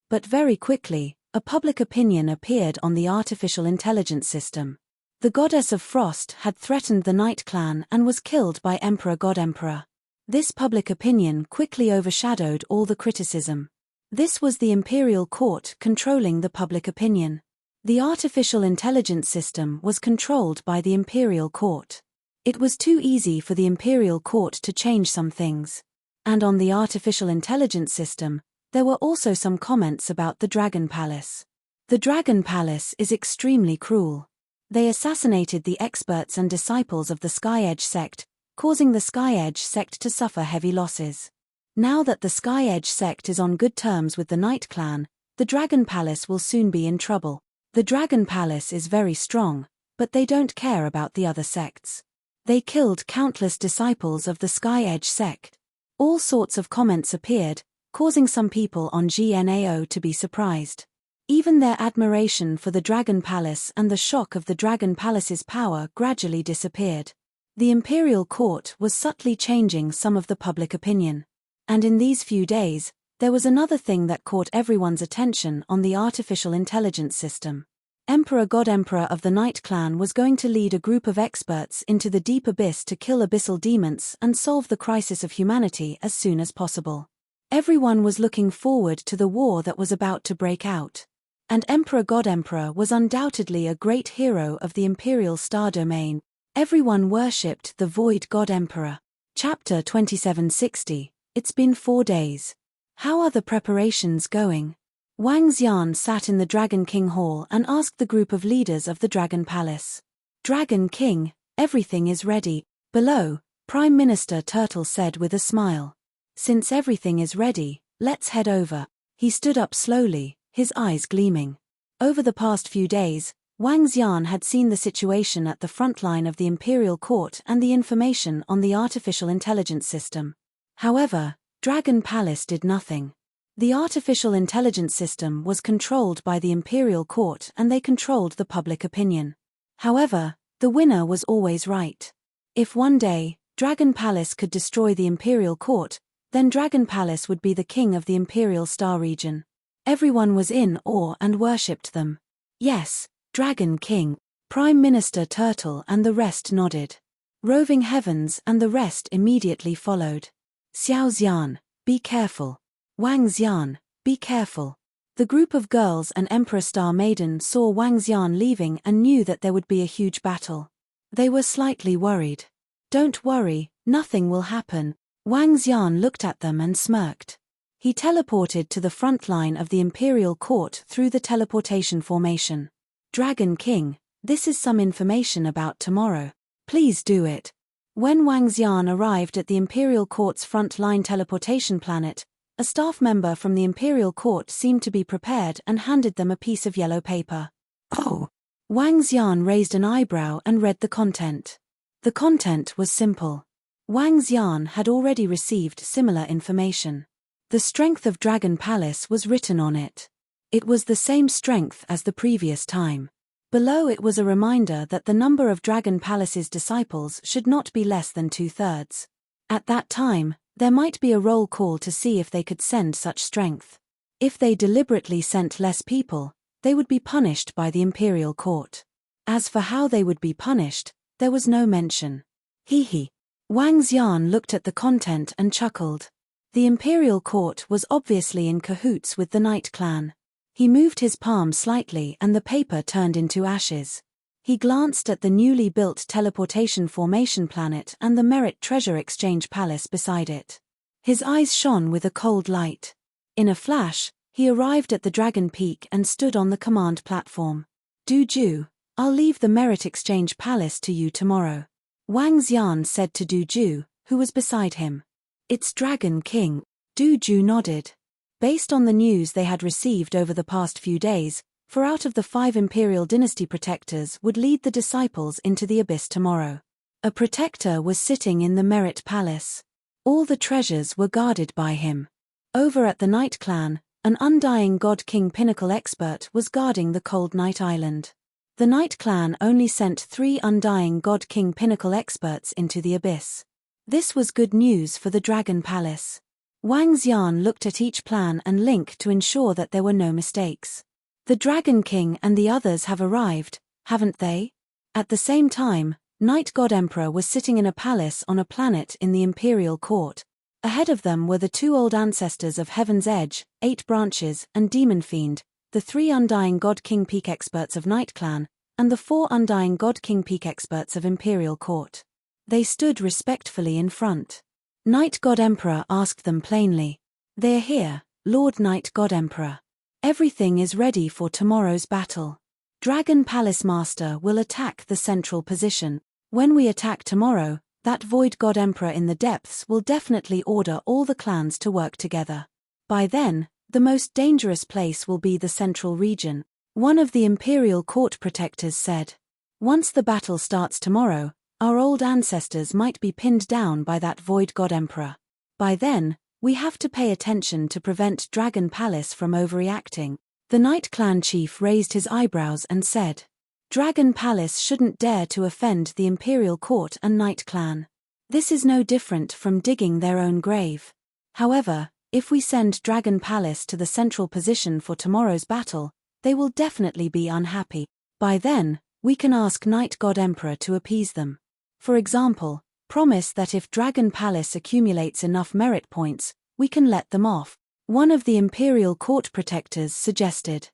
But very quickly, a public opinion appeared on the artificial intelligence system. The Goddess of Frost had threatened the Night Clan and was killed by Emperor God Emperor. This public opinion quickly overshadowed all the criticism. This was the Imperial Court controlling the public opinion. The artificial intelligence system was controlled by the Imperial Court. It was too easy for the Imperial Court to change some things. And on the artificial intelligence system, there were also some comments about the Dragon Palace. The Dragon Palace is extremely cruel. They assassinated the experts and disciples of the Sky Edge sect, causing the Sky Edge sect to suffer heavy losses. Now that the Sky Edge sect is on good terms with the Night Clan, the Dragon Palace will soon be in trouble. The Dragon Palace is very strong, but they don't care about the other sects. They killed countless disciples of the Sky Edge sect. All sorts of comments appeared, causing some people on GNAO to be surprised. Even their admiration for the Dragon Palace and the shock of the Dragon Palace's power gradually disappeared. The Imperial Court was subtly changing some of the public opinion. And in these few days, there was another thing that caught everyone's attention on the artificial intelligence system. Emperor God Emperor of the Night Clan was going to lead a group of experts into the deep abyss to kill abyssal demons and solve the crisis of humanity as soon as possible. Everyone was looking forward to the war that was about to break out. And Emperor God-Emperor was undoubtedly a great hero of the Imperial Star Domain. Everyone worshipped the Void God-Emperor. Chapter 2760. It's been 4 days. How are the preparations going? Wang Xian sat in the Dragon King Hall and asked the group of leaders of the Dragon Palace. Dragon King, everything is ready. Below, Prime Minister Turtle said with a smile. Since everything is ready, let's head over. He stood up slowly, his eyes gleaming. Over the past few days, Wang Xian had seen the situation at the front line of the Imperial Court and the information on the artificial intelligence system. However, Dragon Palace did nothing. The artificial intelligence system was controlled by the Imperial Court and they controlled the public opinion. However, the winner was always right. If one day, Dragon Palace could destroy the Imperial Court, then Dragon Palace would be the king of the Imperial Star region. Everyone was in awe and worshipped them. Yes, Dragon King, Prime Minister Turtle and the rest nodded. Roving Heavens and the rest immediately followed. Xiao Xian, be careful. Wang Xian, be careful. The group of girls and Emperor Star Maiden saw Wang Xian leaving and knew that there would be a huge battle. They were slightly worried. Don't worry, nothing will happen. Wang Xian looked at them and smirked. He teleported to the front line of the Imperial Court through the teleportation formation. Dragon King, this is some information about tomorrow. Please do it. When Wang Xian arrived at the Imperial Court's front line teleportation planet, a staff member from the Imperial Court seemed to be prepared and handed them a piece of yellow paper. Oh! Wang Xian raised an eyebrow and read the content. The content was simple. Wang Xian had already received similar information. The strength of Dragon Palace was written on it. It was the same strength as the previous time. Below it was a reminder that the number of Dragon Palace's disciples should not be less than 2/3. At that time, there might be a roll call to see if they could send such strength. If they deliberately sent less people, they would be punished by the Imperial Court. As for how they would be punished, there was no mention. Hee. Wang Xian looked at the content and chuckled. The Imperial Court was obviously in cahoots with the Night Clan. He moved his palm slightly and the paper turned into ashes. He glanced at the newly built teleportation formation planet and the Merit Treasure Exchange Palace beside it. His eyes shone with a cold light. In a flash, he arrived at the Dragon Peak and stood on the command platform. Duju, I'll leave the Merit Exchange Palace to you tomorrow. Wang Xian said to Duju, who was beside him. It's Dragon King. Duju nodded. Based on the news they had received over the past few days, 4 out of the 5 Imperial Dynasty protectors would lead the disciples into the abyss tomorrow. A protector was sitting in the Merit Palace. All the treasures were guarded by him. Over at the Night Clan, an undying God King Pinnacle expert was guarding the Cold Night Island. The Night Clan only sent 3 undying God King Pinnacle experts into the abyss. This was good news for the Dragon Palace. Wang Xian looked at each plan and link to ensure that there were no mistakes. The Dragon King and the others have arrived, haven't they? At the same time, Night God Emperor was sitting in a palace on a planet in the Imperial Court. Ahead of them were the 2 old ancestors of Heaven's Edge, 8 Branches, and Demon Fiend, the 3 undying God King Peak experts of Night Clan, and the 4 undying God King Peak experts of Imperial Court. They stood respectfully in front. Night God Emperor asked them plainly. They're here, Lord Night God Emperor. Everything is ready for tomorrow's battle. Dragon Palace Master will attack the central position. When we attack tomorrow, that Void God Emperor in the depths will definitely order all the clans to work together. By then, the most dangerous place will be the central region. One of the Imperial Court protectors said. Once the battle starts tomorrow, our old ancestors might be pinned down by that Void God Emperor. By then, we have to pay attention to prevent Dragon Palace from overreacting. The Night Clan chief raised his eyebrows and said, Dragon Palace shouldn't dare to offend the Imperial Court and Night Clan. This is no different from digging their own grave. However, if we send Dragon Palace to the central position for tomorrow's battle, they will definitely be unhappy. By then, we can ask Night God Emperor to appease them. For example, promise that if Dragon Palace accumulates enough merit points, we can let them off. One of the imperial court protectors suggested.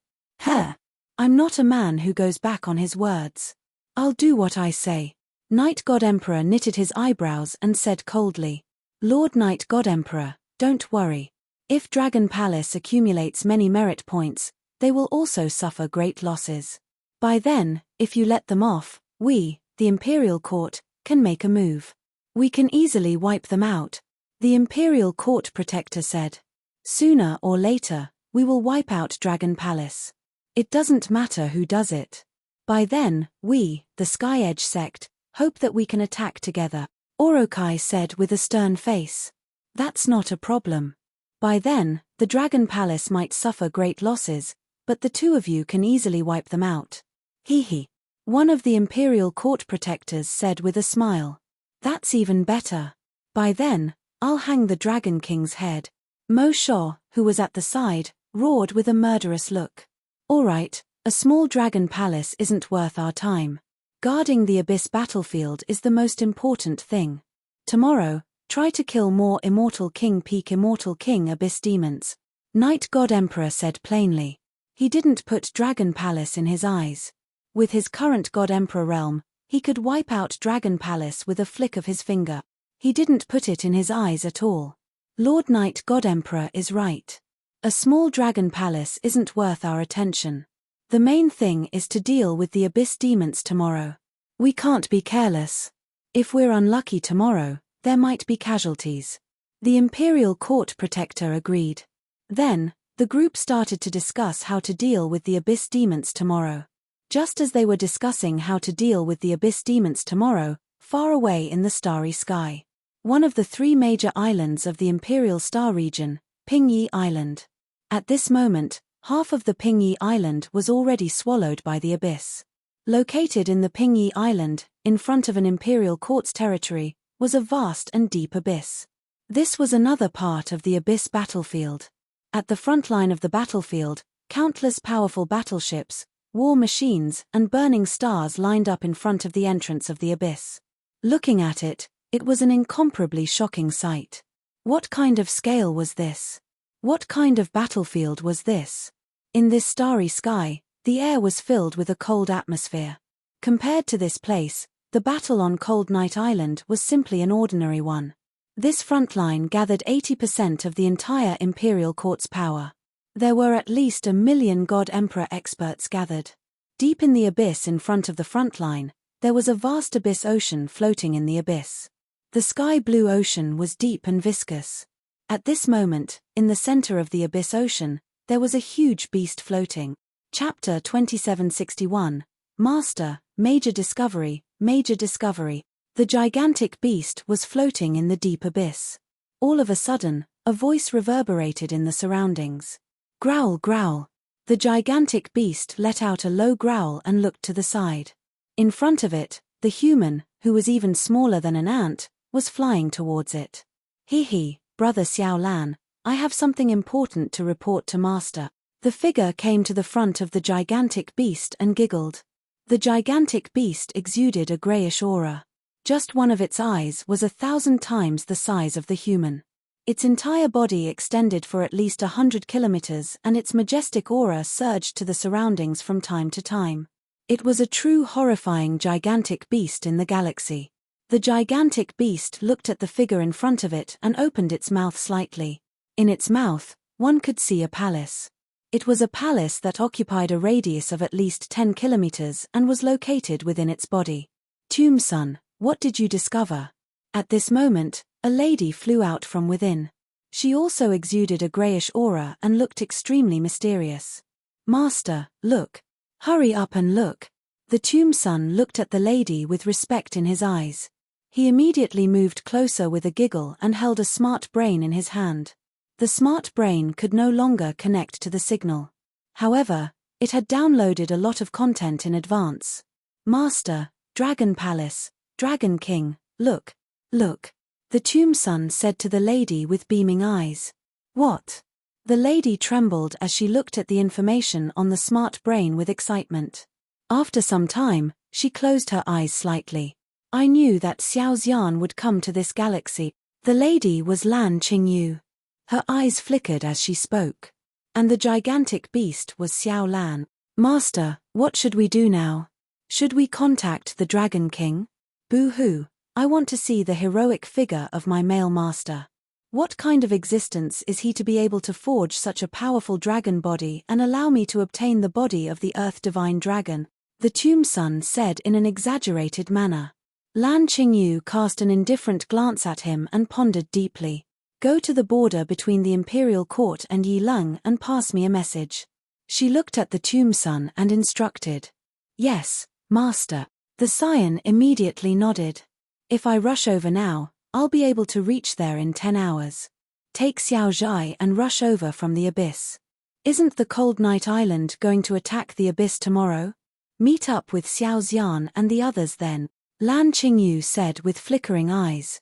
I'm not a man who goes back on his words. I'll do what I say. Knight God Emperor knitted his eyebrows and said coldly. Lord Knight God Emperor, don't worry. If Dragon Palace accumulates many merit points, they will also suffer great losses. By then, if you let them off, we, the Imperial Court, can make a move. We can easily wipe them out, the Imperial Court Protector said. Sooner or later, we will wipe out Dragon Palace. It doesn't matter who does it. By then, we, the Sky Edge sect, hope that we can attack together, Orokai said with a stern face. That's not a problem. By then, the Dragon Palace might suffer great losses, but the two of you can easily wipe them out. Hee. One of the Imperial Court Protectors said with a smile. That's even better. By then, I'll hang the Dragon King's head. Mo Shaw, who was at the side, roared with a murderous look. All right, a small Dragon Palace isn't worth our time. Guarding the Abyss battlefield is the most important thing. Tomorrow, try to kill more Immortal King Peak Immortal King Abyss demons. Knight God Emperor said plainly. He didn't put Dragon Palace in his eyes. With his current God Emperor realm, he could wipe out Dragon Palace with a flick of his finger. He didn't put it in his eyes at all. Lord Knight God Emperor is right. A small Dragon Palace isn't worth our attention. The main thing is to deal with the Abyss demons tomorrow. We can't be careless. If we're unlucky tomorrow, there might be casualties. The Imperial Court Protector agreed. Then, the group started to discuss how to deal with the Abyss demons tomorrow. Just as they were discussing how to deal with the Abyss demons tomorrow, far away in the starry sky, one of the three major islands of the Imperial Star region, Pingyi Island. At this moment, half of the Pingyi Island was already swallowed by the Abyss. Located in the Pingyi Island, in front of an Imperial Court's territory, was a vast and deep abyss. This was another part of the Abyss battlefield. At the front line of the battlefield, countless powerful battleships, war machines, and burning stars lined up in front of the entrance of the Abyss. Looking at it, it was an incomparably shocking sight. What kind of scale was this? What kind of battlefield was this? In this starry sky, the air was filled with a cold atmosphere. Compared to this place, the battle on Cold Night Island was simply an ordinary one. This front line gathered 80% of the entire Imperial Court's power. There were at least 1 million God Emperor experts gathered. Deep in the abyss in front of the front line, there was a vast abyss ocean floating in the abyss. The sky-blue ocean was deep and viscous. At this moment, in the center of the abyss ocean, there was a huge beast floating. Chapter 2761, Master, Major Discovery, Major Discovery. The gigantic beast was floating in the deep abyss. All of a sudden, a voice reverberated in the surroundings. Growl, growl. The gigantic beast let out a low growl and looked to the side. In front of it, the human, who was even smaller than an ant, was flying towards it. Hee, Brother Xiao Lan, I have something important to report to Master. The figure came to the front of the gigantic beast and giggled. The gigantic beast exuded a grayish aura. Just one of its eyes was 1,000 times the size of the human. Its entire body extended for at least 100 kilometers and its majestic aura surged to the surroundings from time to time. It was a true horrifying gigantic beast in the galaxy. The gigantic beast looked at the figure in front of it and opened its mouth slightly. In its mouth, one could see a palace. It was a palace that occupied a radius of at least 10 kilometers and was located within its body. Tombson, what did you discover? At this moment, a lady flew out from within. She also exuded a grayish aura and looked extremely mysterious. Master, look. Hurry up and look. The Tombson looked at the lady with respect in his eyes. He immediately moved closer with a giggle and held a smart brain in his hand. The smart brain could no longer connect to the signal. However, it had downloaded a lot of content in advance. Master, Dragon Palace, Dragon King, look, look. The Tombson said to the lady with beaming eyes. What? The lady trembled as she looked at the information on the smart brain with excitement. After some time, she closed her eyes slightly. I knew that Xiao Xian would come to this galaxy. The lady was Lan Qingyu. Her eyes flickered as she spoke. And the gigantic beast was Xiao Lan. Master, what should we do now? Should we contact the Dragon King? Boo-hoo, I want to see the heroic figure of my male master. What kind of existence is he to be able to forge such a powerful dragon body and allow me to obtain the body of the Earth Divine Dragon? The Tomb Son said in an exaggerated manner. Lan Qingyu cast an indifferent glance at him and pondered deeply. Go to the border between the Imperial Court and Yi Lung and pass me a message. She looked at the Tomb Son and instructed. Yes, Master. The Scion immediately nodded. If I rush over now, I'll be able to reach there in 10 hours. Take Xiao Zhai and rush over from the abyss. Isn't the Cold Night Island going to attack the abyss tomorrow? Meet up with Xiao Xian and the others then, Lan Qingyu said with flickering eyes.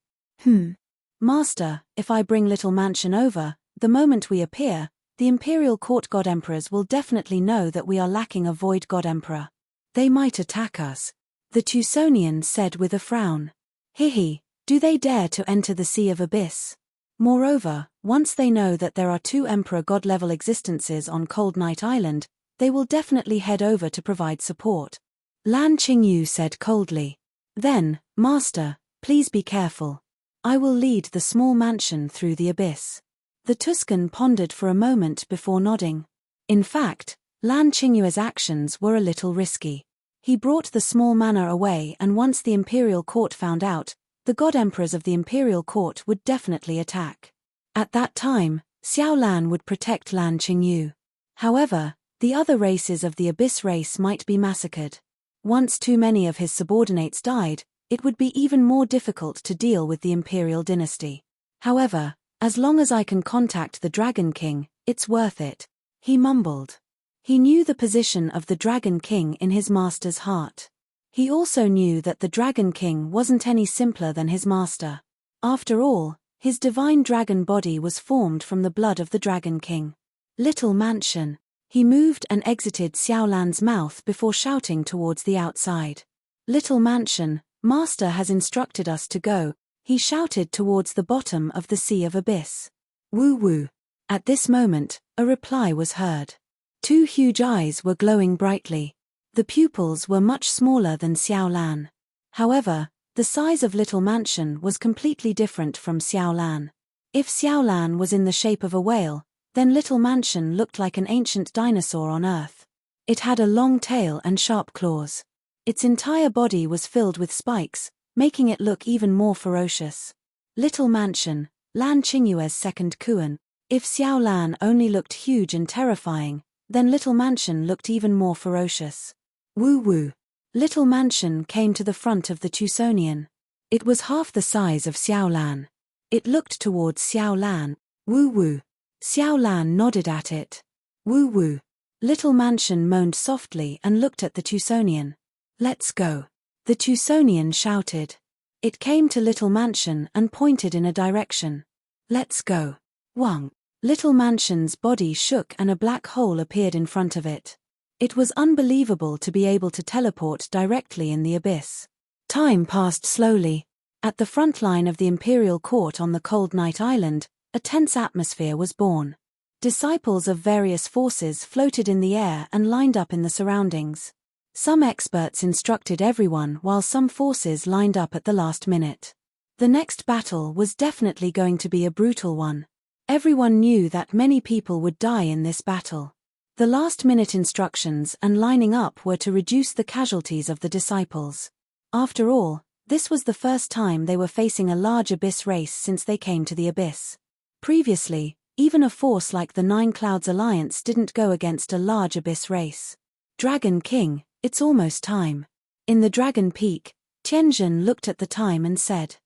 Master, if I bring Little Mansion over, the moment we appear, the Imperial Court God Emperors will definitely know that we are lacking a Void God Emperor. They might attack us, the Tusonian said with a frown. Hihi, do they dare to enter the Sea of Abyss? Moreover, once they know that there are 2 Emperor God-level existences on Cold Night Island, they will definitely head over to provide support. Lan Qingyu said coldly. Then, Master, please be careful. I will lead the small mansion through the abyss. The Tuscan pondered for a moment before nodding. In fact, Lan Qingyu's actions were a little risky. He brought the small manor away, and once the Imperial Court found out, the God Emperors of the Imperial Court would definitely attack. At that time, Xiao Lan would protect Lan Qingyu. However, the other races of the Abyss race might be massacred. Once too many of his subordinates died, it would be even more difficult to deal with the Imperial dynasty. However, as long as I can contact the Dragon King, it's worth it, he mumbled. He knew the position of the Dragon King in his master's heart. He also knew that the Dragon King wasn't any simpler than his master. After all, his divine dragon body was formed from the blood of the Dragon King. Little Mansion. He moved and exited Xiao Lan's mouth before shouting towards the outside. Little Mansion, Master has instructed us to go, he shouted towards the bottom of the Sea of Abyss. Woo-woo. At this moment, a reply was heard. 2 huge eyes were glowing brightly. The pupils were much smaller than Xiao Lan. However, the size of Little Mansion was completely different from Xiao Lan. If Xiao Lan was in the shape of a whale, then Little Mansion looked like an ancient dinosaur on Earth. It had a long tail and sharp claws. Its entire body was filled with spikes, making it look even more ferocious. Little Mansion, Lan Qingyu's second Kuan. If Xiao Lan only looked huge and terrifying, then Little Mansion looked even more ferocious. Woo-woo. Little Mansion came to the front of the Tusonian. It was half the size of Xiao Lan. It looked towards Xiao Lan. Woo-woo. Xiao Lan nodded at it. Woo-woo. Little Mansion moaned softly and looked at the Tusonian. Let's go. The Tusonian shouted. It came to Little Mansion and pointed in a direction. Let's go. Wang. Little Mansion's body shook and a black hole appeared in front of it. It was unbelievable to be able to teleport directly in the abyss. Time passed slowly. At the front line of the Imperial Court on the Cold Night Island, a tense atmosphere was born. Disciples of various forces floated in the air and lined up in the surroundings. Some experts instructed everyone while some forces lined up at the last minute. The next battle was definitely going to be a brutal one. Everyone knew that many people would die in this battle. The last-minute instructions and lining up were to reduce the casualties of the disciples. After all, this was the first time they were facing a large abyss race since they came to the abyss. Previously, even a force like the Nine Clouds Alliance didn't go against a large abyss race. Dragon King, it's almost time. In the Dragon Peak, Tianjin looked at the time and said,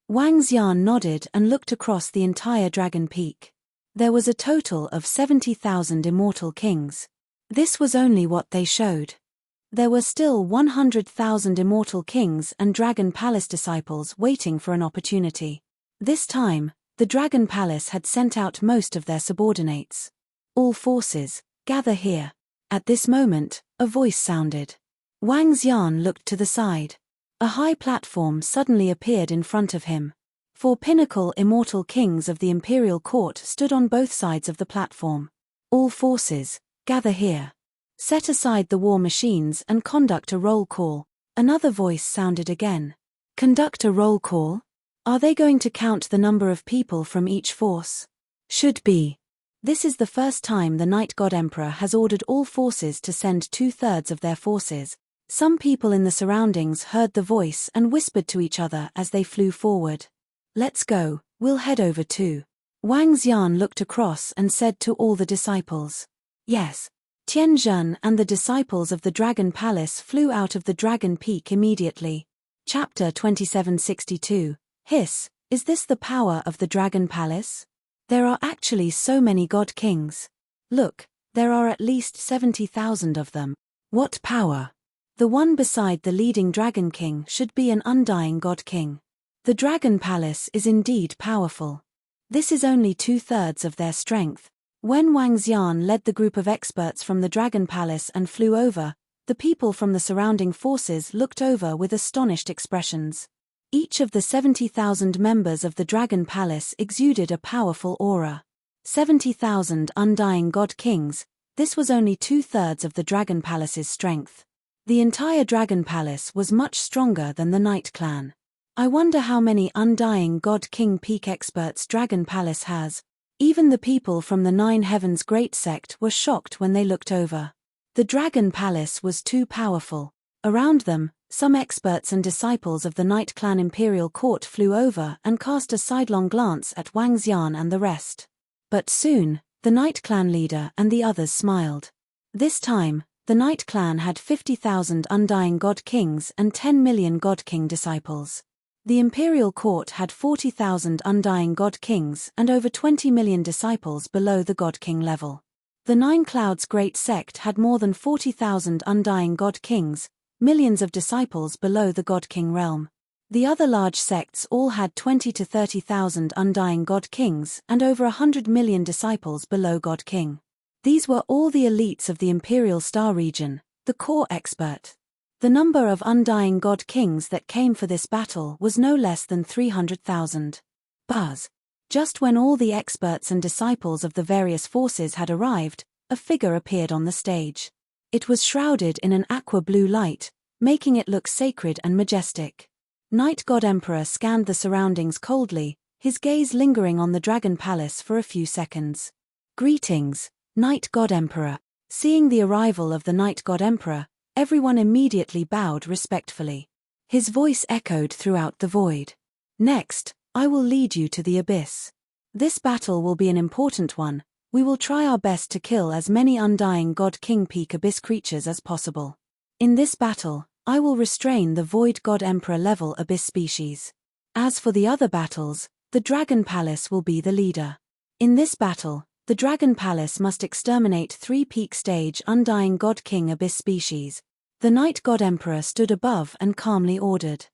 Wang Xian nodded and looked across the entire Dragon Peak. There was a total of 70,000 immortal kings. This was only what they showed. There were still 100,000 immortal kings and Dragon Palace disciples waiting for an opportunity. This time, the Dragon Palace had sent out most of their subordinates. All forces, gather here. At this moment, a voice sounded. Wang Xian looked to the side. A high platform suddenly appeared in front of him. 4 pinnacle immortal kings of the imperial court stood on both sides of the platform. All forces, gather here. Set aside the war machines and conduct a roll call. Another voice sounded again. Conduct a roll call? Are they going to count the number of people from each force? Should be. This is the first time the Night God Emperor has ordered all forces to send 2/3 of their forces. Some people in the surroundings heard the voice and whispered to each other as they flew forward. Let's go, we'll head over too. Wang Xian looked across and said to all the disciples. Yes. Tian Zhen and the disciples of the Dragon Palace flew out of the Dragon Peak immediately. Chapter 2762. Hiss, is this the power of the Dragon Palace? There are actually so many God Kings. Look, there are at least 70,000 of them. What power? The one beside the leading Dragon King should be an undying God King. The Dragon Palace is indeed powerful. This is only 2/3 of their strength. When Wang Xian led the group of experts from the Dragon Palace and flew over, the people from the surrounding forces looked over with astonished expressions. Each of the 70,000 members of the Dragon Palace exuded a powerful aura. 70,000 undying God Kings, this was only 2/3 of the Dragon Palace's strength. The entire Dragon Palace was much stronger than the Night Clan. I wonder how many undying God King peak experts Dragon Palace has. Even the people from the Nine Heavens Great Sect were shocked when they looked over. The Dragon Palace was too powerful. Around them, some experts and disciples of the Night Clan Imperial Court flew over and cast a sidelong glance at Wang Xian and the rest. But soon, the Night Clan leader and the others smiled. This time, the Night Clan had 50,000 undying God Kings and 10 million God King disciples. The Imperial Court had 40,000 undying God Kings and over 20 million disciples below the God King level. The Nine Clouds Great Sect had more than 40,000 undying God Kings, millions of disciples below the God King realm. The other large sects all had 20 to 30,000 undying God Kings and over 100 million disciples below God King. These were all the elites of the Imperial Star region, the core expert. The number of undying God Kings that came for this battle was no less than 300,000. Buzz. Just when all the experts and disciples of the various forces had arrived, a figure appeared on the stage. It was shrouded in an aqua-blue light, making it look sacred and majestic. Night God Emperor scanned the surroundings coldly, his gaze lingering on the Dragon Palace for a few seconds. Greetings, Night God Emperor. Seeing the arrival of the Night God Emperor, everyone immediately bowed respectfully. His voice echoed throughout the void. Next, I will lead you to the abyss. This battle will be an important one. We will try our best to kill as many undying God King Peak Abyss creatures as possible. In this battle, I will restrain the Void God Emperor level Abyss species. As for the other battles, the Dragon Palace will be the leader. In this battle, the Dragon Palace must exterminate 3 peak stage undying God King Abyss species. The Night God Emperor stood above and calmly ordered.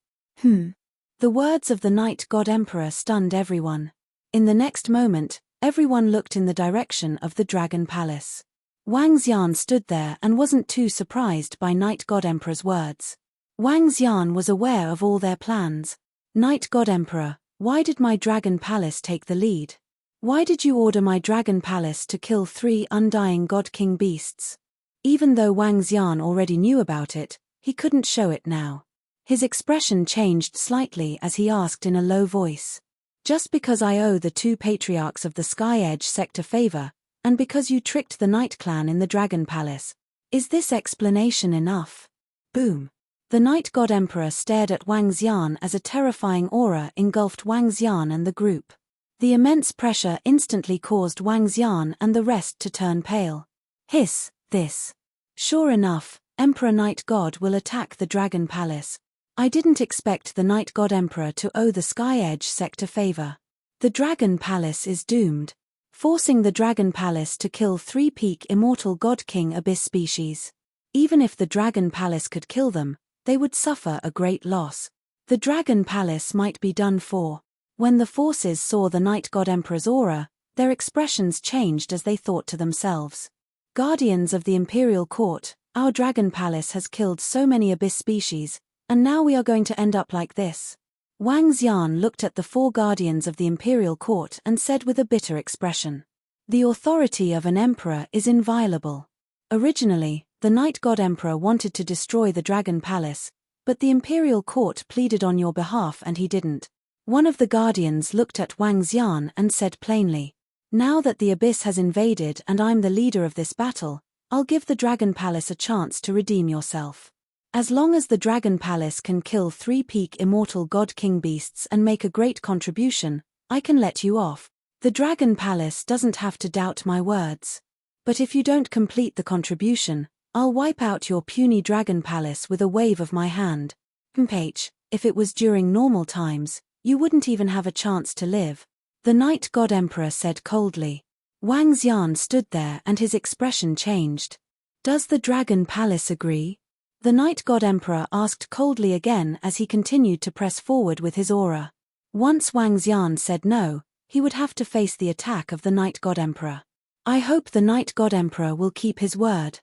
The words of the Night God Emperor stunned everyone. In the next moment, everyone looked in the direction of the Dragon Palace. Wang Xian stood there and wasn't too surprised by Night God Emperor's words. Wang Xian was aware of all their plans. Night God Emperor, why did my Dragon Palace take the lead? Why did you order my Dragon Palace to kill 3 undying God King beasts? Even though Wang Xian already knew about it, he couldn't show it now. His expression changed slightly as he asked in a low voice. Just because I owe the 2 patriarchs of the Sky Edge sector favor, and because you tricked the Night Clan in the Dragon Palace, is this explanation enough? Boom. The Night God Emperor stared at Wang Xian as a terrifying aura engulfed Wang Xian and the group. The immense pressure instantly caused Wang Xian and the rest to turn pale. Hiss, this. Sure enough, Emperor Night God will attack the Dragon Palace. I didn't expect the Night God Emperor to owe the Sky Edge sector favor. The Dragon Palace is doomed, forcing the Dragon Palace to kill 3 peak immortal God King Abyss species. Even if the Dragon Palace could kill them, they would suffer a great loss. The Dragon Palace might be done for. When the forces saw the Night God Emperor's aura, their expressions changed as they thought to themselves. Guardians of the Imperial Court, our Dragon Palace has killed so many Abyss species, and now we are going to end up like this. Wang Xian looked at the 4 guardians of the imperial court and said with a bitter expression, "The authority of an emperor is inviolable. Originally, the Night God Emperor wanted to destroy the Dragon Palace, but the imperial court pleaded on your behalf and he didn't." One of the guardians looked at Wang Xian and said plainly, "Now that the abyss has invaded and I'm the leader of this battle, I'll give the Dragon Palace a chance to redeem yourself. As long as the Dragon Palace can kill 3 peak immortal God King beasts and make a great contribution, I can let you off. The Dragon Palace doesn't have to doubt my words. But if you don't complete the contribution, I'll wipe out your puny Dragon Palace with a wave of my hand. If it was during normal times, you wouldn't even have a chance to live," the Night God Emperor said coldly. Wang Xian stood there and his expression changed. "Does the Dragon Palace agree?" The Night God Emperor asked coldly again as he continued to press forward with his aura. Once Wang Xian said no, he would have to face the attack of the Night God Emperor. "I hope the Night God Emperor will keep his word."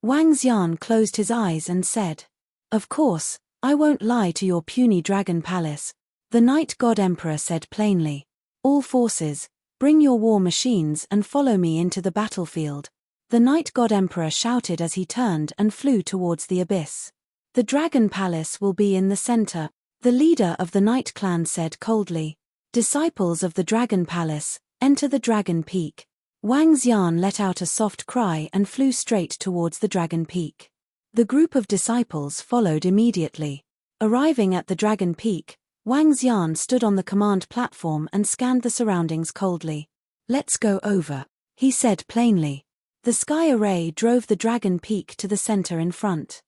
Wang Xian closed his eyes and said, "Of course, I won't lie to your puny Dragon Palace," the Night God Emperor said plainly. "All forces, bring your war machines and follow me into the battlefield," the Night God Emperor shouted as he turned and flew towards the abyss. "The Dragon Palace will be in the center," the leader of the Night Clan said coldly. "Disciples of the Dragon Palace, enter the Dragon Peak." Wang Xian let out a soft cry and flew straight towards the Dragon Peak. The group of disciples followed immediately. Arriving at the Dragon Peak, Wang Xian stood on the command platform and scanned the surroundings coldly. "Let's go over," he said plainly. The sky array drove the Dragon Peak to the center in front.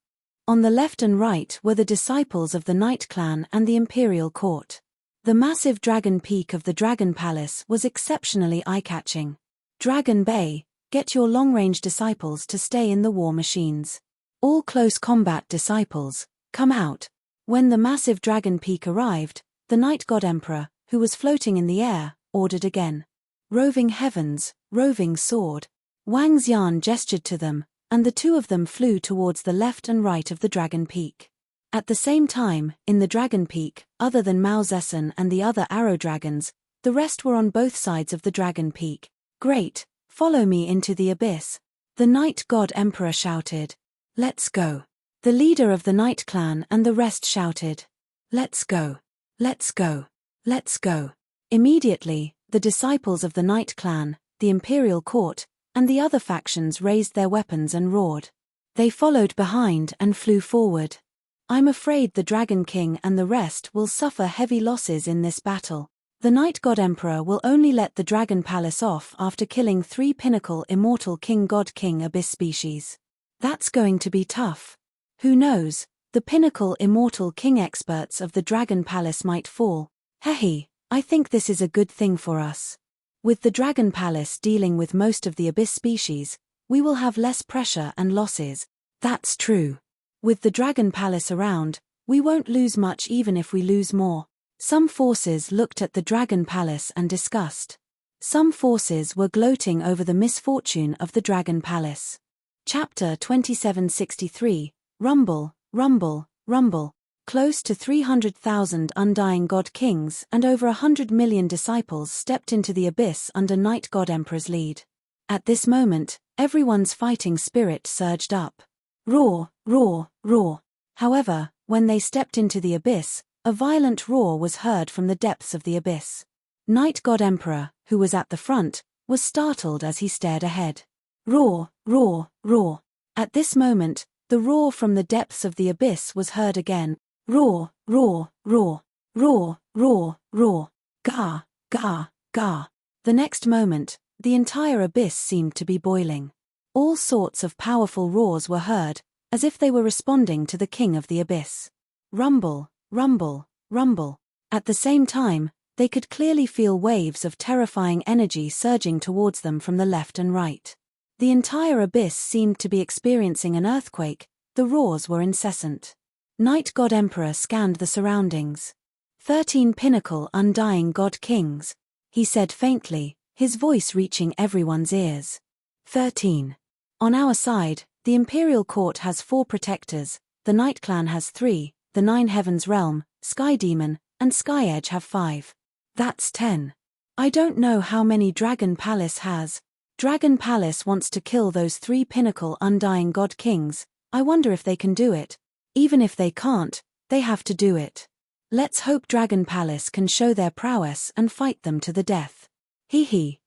On the left and right were the disciples of the Night Clan and the Imperial Court. The massive Dragon Peak of the Dragon Palace was exceptionally eye-catching. "Dragon Bay, get your long-range disciples to stay in the war machines. All close combat disciples, come out." When the massive Dragon Peak arrived, the Night God Emperor, who was floating in the air, ordered again. "Roving heavens, roving sword." Wang Xian gestured to them, and the 2 of them flew towards the left and right of the Dragon Peak. At the same time, in the Dragon Peak, other than Mao Zedong and the other arrow dragons, the rest were on both sides of the Dragon Peak. "Great, follow me into the abyss," the Night God Emperor shouted. "Let's go." The leader of the Night Clan and the rest shouted, "Let's go, let's go, let's go." Immediately, the disciples of the Night Clan, the Imperial Court, and the other factions raised their weapons and roared. They followed behind and flew forward. "I'm afraid the Dragon King and the rest will suffer heavy losses in this battle. The Night God Emperor will only let the Dragon Palace off after killing 3 pinnacle immortal King God King Abyss species. That's going to be tough. Who knows, the pinnacle immortal king experts of the Dragon Palace might fall. Hehe, I think this is a good thing for us. With the Dragon Palace dealing with most of the Abyss species, we will have less pressure and losses." "That's true. With the Dragon Palace around, we won't lose much even if we lose more." Some forces looked at the Dragon Palace and discussed. Some forces were gloating over the misfortune of the Dragon Palace. Chapter 2763, Rumble, Rumble, Rumble. Close to 300,000 undying God Kings and over 100 million disciples stepped into the abyss under Night God Emperor's lead. At this moment, everyone's fighting spirit surged up. Roar, roar, roar. However, when they stepped into the abyss, a violent roar was heard from the depths of the abyss. Night God Emperor, who was at the front, was startled as he stared ahead. Roar, roar, roar. At this moment, the roar from the depths of the abyss was heard again. Roar, roar, roar, roar, roar, roar. Gah, gah, gah. The next moment, the entire abyss seemed to be boiling. All sorts of powerful roars were heard, as if they were responding to the king of the abyss. Rumble, rumble, rumble. At the same time, they could clearly feel waves of terrifying energy surging towards them from the left and right. The entire abyss seemed to be experiencing an earthquake. The roars were incessant. Night God Emperor scanned the surroundings. 13 pinnacle undying God Kings, he said faintly, his voice reaching everyone's ears. 13. On our side, the Imperial Court has 4 protectors, the Night Clan has 3, the Nine Heavens Realm, Sky Demon, and Sky Edge have 5. That's 10. I don't know how many Dragon Palace has. Dragon Palace wants to kill those 3 pinnacle Undying God Kings. I wonder if they can do it. Even if they can't, they have to do it. Let's hope Dragon Palace can show their prowess and fight them to the death.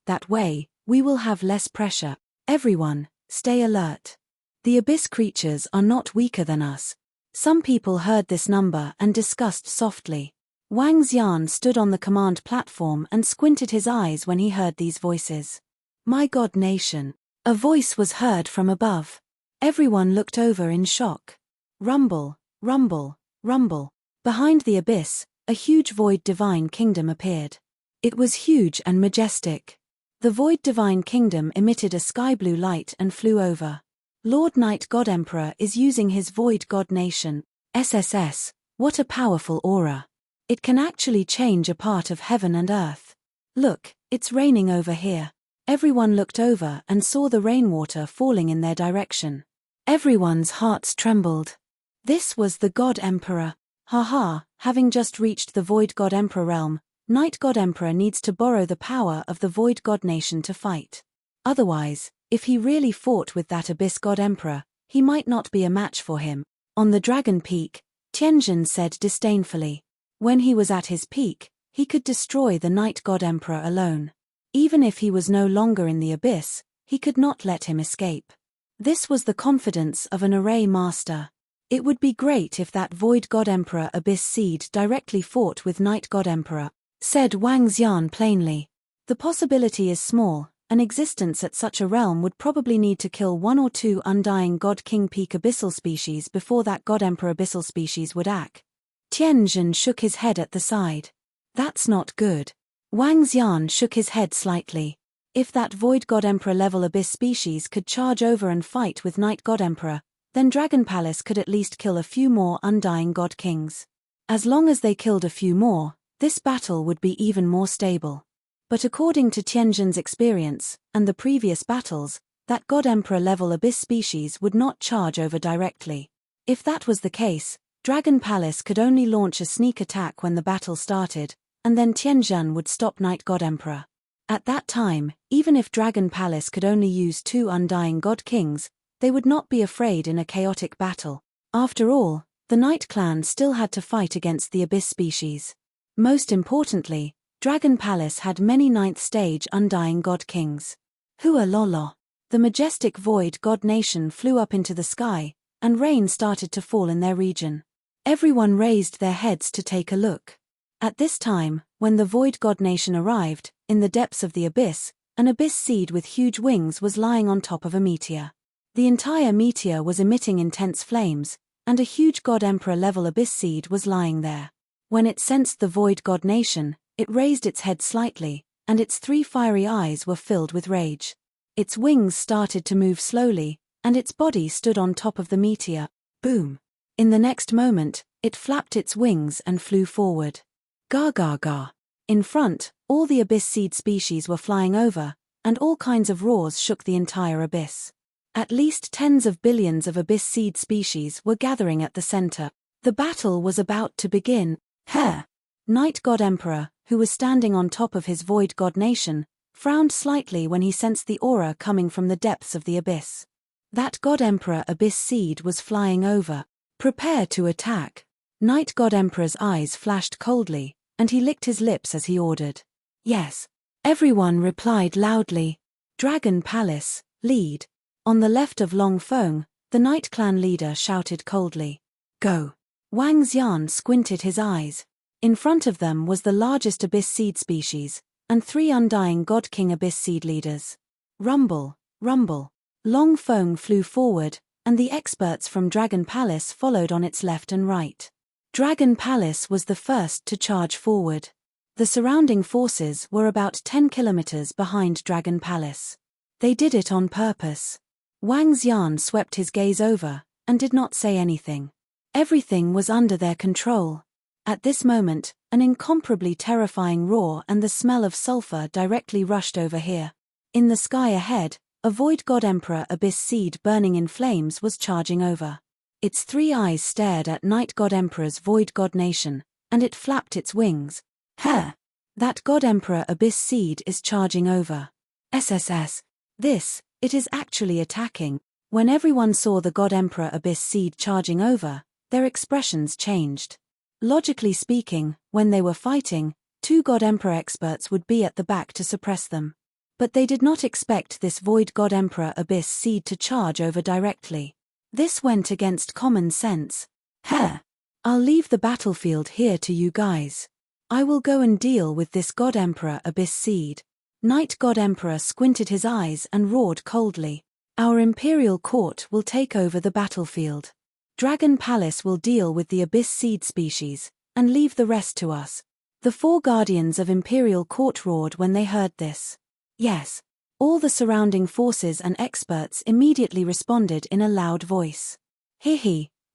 That way, we will have less pressure. Everyone, stay alert. The Abyss creatures are not weaker than us. Some people heard this number and discussed softly. Wang Xian stood on the command platform and squinted his eyes when he heard these voices. My God Nation. A voice was heard from above. Everyone looked over in shock. Rumble, rumble, rumble. Behind the abyss, a huge void divine kingdom appeared. It was huge and majestic. The void divine kingdom emitted a sky blue light and flew over. Lord Night God Emperor is using his Void God Nation, SSS, what a powerful aura. It can actually change a part of heaven and earth. Look, it's raining over here. Everyone looked over and saw the rainwater falling in their direction. Everyone's hearts trembled. This was the God Emperor. Having just reached the Void God Emperor realm, Night God Emperor needs to borrow the power of the Void God Nation to fight. Otherwise, if he really fought with that Abyss God Emperor, he might not be a match for him. On the Dragon Peak, Tianjin said disdainfully. When he was at his peak, he could destroy the Night God Emperor alone. Even if he was no longer in the Abyss, he could not let him escape. This was the confidence of an array master. It would be great if that Void God Emperor Abyss Seed directly fought with Night God Emperor, said Wang Xian plainly. The possibility is small. An existence at such a realm would probably need to kill 1 or 2 Undying God King Peak Abyssal species before that God Emperor Abyssal species would act. Tianjin shook his head at the side. That's not good. Wang Xian shook his head slightly. If that Void God Emperor level Abyss species could charge over and fight with Night God Emperor, then Dragon Palace could at least kill a few more Undying God Kings. As long as they killed a few more, this battle would be even more stable. But according to Tianjin's experience, and the previous battles, that God Emperor level Abyss species would not charge over directly. If that was the case, Dragon Palace could only launch a sneak attack when the battle started, and then Tianjin would stop Night God Emperor. At that time, even if Dragon Palace could only use 2 Undying God Kings, they would not be afraid in a chaotic battle. After all, the Night Clan still had to fight against the Abyss species. Most importantly, Dragon Palace had many 9th stage Undying God Kings. Hua lolo. The majestic Void God Nation flew up into the sky, and rain started to fall in their region. Everyone raised their heads to take a look. At this time, when the Void God Nation arrived, in the depths of the abyss, an Abyss Seed with huge wings was lying on top of a meteor. The entire meteor was emitting intense flames, and a huge God Emperor level Abyss Seed was lying there. When it sensed the Void God Nation, it raised its head slightly, and its 3 fiery eyes were filled with rage. Its wings started to move slowly, and its body stood on top of the meteor. Boom! In the next moment, it flapped its wings and flew forward. Ga ga ga. In front, all the Abyss Seed species were flying over, and all kinds of roars shook the entire abyss. At least tens of billions of Abyss Seed species were gathering at the center. The battle was about to begin. Night God Emperor, who was standing on top of his Void God Nation, frowned slightly when he sensed the aura coming from the depths of the abyss. That God Emperor Abyss Seed was flying over. Prepare to attack. Night God Emperor's eyes flashed coldly, and he licked his lips as he ordered. Yes. Everyone replied loudly. Dragon Palace, lead. On the left of Long Feng, the Night Clan leader shouted coldly. Go. Wang Xian squinted his eyes. In front of them was the largest Abyss Seed species, and 3 Undying God King Abyss Seed leaders. Rumble, rumble. Long Feng flew forward, and the experts from Dragon Palace followed on its left and right. Dragon Palace was the first to charge forward. The surrounding forces were about 10 kilometers behind Dragon Palace. They did it on purpose. Wang Xian swept his gaze over, and did not say anything. Everything was under their control. At this moment, an incomparably terrifying roar and the smell of sulfur directly rushed over here. In the sky ahead, a Void God Emperor Abyss Seed burning in flames was charging over. Its 3 eyes stared at Night God Emperor's Void God Nation, and it flapped its wings. Huh! That God Emperor Abyss Seed is charging over. SSS. It is actually attacking. When everyone saw the God Emperor Abyss Seed charging over, their expressions changed. Logically speaking, when they were fighting, 2 God Emperor experts would be at the back to suppress them. But they did not expect this Void God Emperor Abyss Seed to charge over directly. This went against common sense. I'll leave the battlefield here to you guys. I will go and deal with this God Emperor Abyss Seed. Night God Emperor squinted his eyes and roared coldly. Our Imperial Court will take over the battlefield. Dragon Palace will deal with the Abyss Seed species, and leave the rest to us. The 4 guardians of Imperial Court roared when they heard this. Yes. All the surrounding forces and experts immediately responded in a loud voice.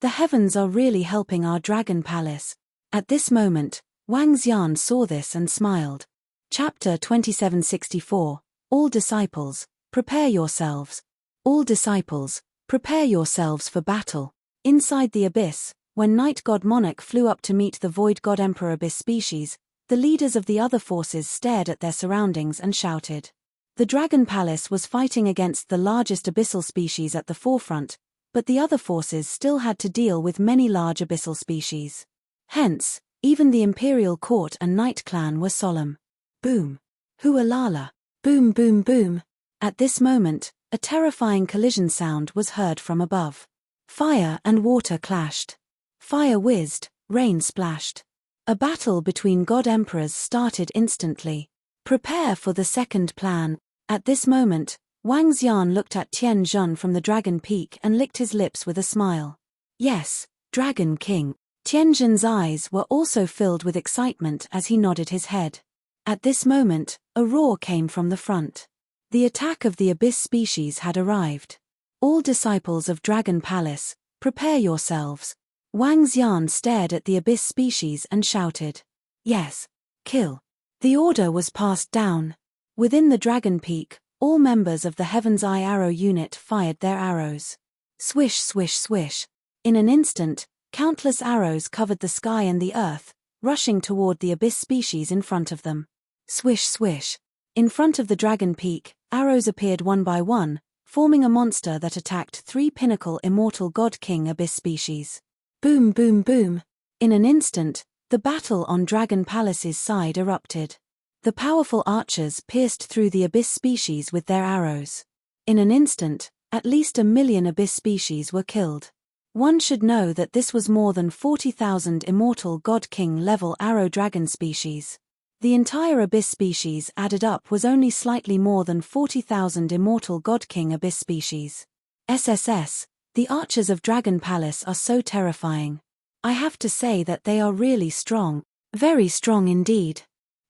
The heavens are really helping our Dragon Palace. At this moment, Wang Xian saw this and smiled. Chapter 2764. All disciples, prepare yourselves. All disciples, prepare yourselves for battle. Inside the abyss, when Night God Monarch flew up to meet the Void God Emperor Abyss species, the leaders of the other forces stared at their surroundings and shouted. The Dragon Palace was fighting against the largest abyssal species at the forefront, but the other forces still had to deal with many large abyssal species. Hence, even the Imperial Court and Night Clan were solemn. Boom. Hualala. Boom boom boom. At this moment, a terrifying collision sound was heard from above. Fire and water clashed. Fire whizzed, rain splashed. A battle between God Emperors started instantly. Prepare for the second plan. At this moment, Wang Xian looked at Tian Zhun from the Dragon Peak and licked his lips with a smile. Yes, Dragon King. Tian Zhun's eyes were also filled with excitement as he nodded his head. At this moment, a roar came from the front. The attack of the Abyss species had arrived. All disciples of Dragon Palace, prepare yourselves. Wang Xian stared at the Abyss species and shouted. Yes. Kill. The order was passed down. Within the Dragon Peak, all members of the Heaven's Eye Arrow unit fired their arrows. Swish swish swish. In an instant, countless arrows covered the sky and the earth, rushing toward the Abyss species in front of them. Swish swish. In front of the Dragon Peak, arrows appeared one by one, forming a monster that attacked 3 pinnacle immortal God King Abyss species. Boom boom boom. In an instant, the battle on Dragon Palace's side erupted. The powerful archers pierced through the Abyss species with their arrows. In an instant, at least 1 million Abyss species were killed. One should know that this was more than 40,000 immortal God King level arrow dragon species. The entire Abyss species added up was only slightly more than 40,000 immortal God King Abyss species. SSS, the archers of Dragon Palace are so terrifying. I have to say that they are really strong. Very strong indeed.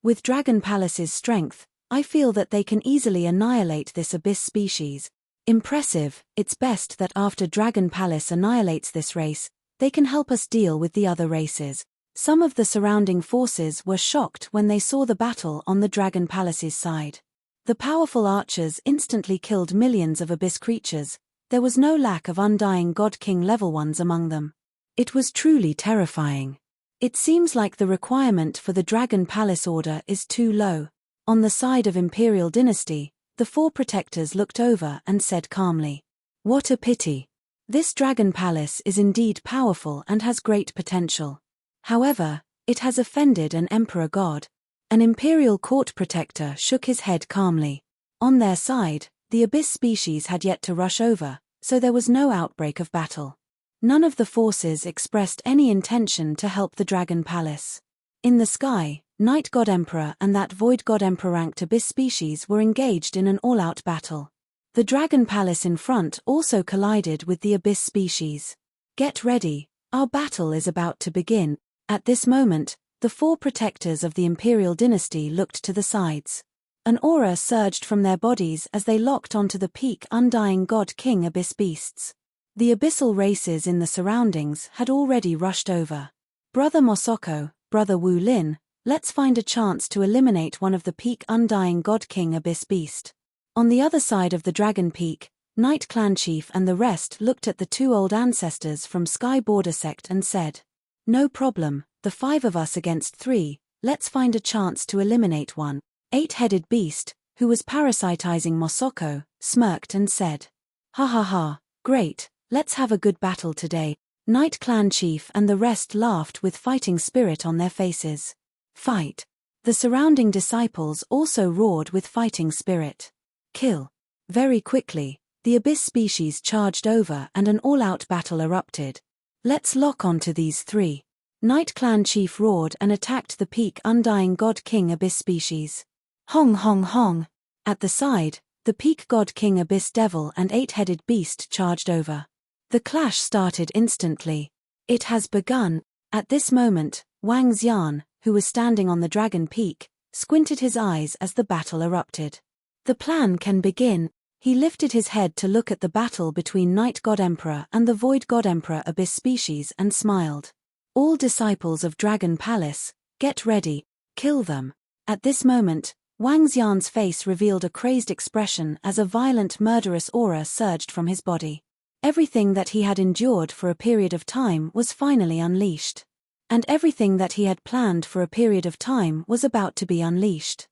With Dragon Palace's strength, I feel that they can easily annihilate this Abyss species. Impressive. It's best that after Dragon Palace annihilates this race, they can help us deal with the other races. Some of the surrounding forces were shocked when they saw the battle on the Dragon Palace's side. The powerful archers instantly killed millions of Abyss creatures. There was no lack of undying God King level ones among them. It was truly terrifying. It seems like the requirement for the Dragon Palace order is too low. On the side of Imperial Dynasty, the 4 protectors looked over and said calmly, "What a pity. This Dragon Palace is indeed powerful and has great potential. However, it has offended an Emperor God." An Imperial Court protector shook his head calmly. On their side, the Abyss species had yet to rush over, so there was no outbreak of battle. None of the forces expressed any intention to help the Dragon Palace. In the sky, Night God Emperor and that Void God Emperor ranked Abyss species were engaged in an all-out battle. The Dragon Palace in front also collided with the Abyss species. Get ready, our battle is about to begin. At this moment, the 4 protectors of the Imperial Dynasty looked to the sides. An aura surged from their bodies as they locked onto the peak undying God King Abyss beasts. The abyssal races in the surroundings had already rushed over. Brother Mosoko, Brother Wu Lin, let's find a chance to eliminate one of the peak undying God King Abyss beast. On the other side of the Dragon Peak, Night Clan Chief and the rest looked at the 2 old ancestors from Sky Border Sect and said, "No problem, the 5 of us against 3, let's find a chance to eliminate one. 8-headed beast, who was parasitizing Mosoko, smirked and said. Ha ha ha, great, let's have a good battle today. Night Clan Chief and the rest laughed with fighting spirit on their faces. Fight. The surrounding disciples also roared with fighting spirit. Kill. Very quickly, the Abyss species charged over and an all-out battle erupted. Let's lock onto these 3. Night Clan Chief roared and attacked the peak Undying God King Abyss species. Hong hong hong. At the side, the peak God King Abyss Devil and 8-headed beast charged over. The clash started instantly. It has begun. At this moment, Wang Xian, who was standing on the dragon peak, squinted his eyes as the battle erupted. The plan can begin. He lifted his head to look at the battle between Night God Emperor and the Void God Emperor Abyss species and smiled. All disciples of Dragon Palace, get ready, kill them. At this moment, Wang Xian's face revealed a crazed expression as a violent murderous aura surged from his body. Everything that he had endured for a period of time was finally unleashed. And everything that he had planned for a period of time was about to be unleashed.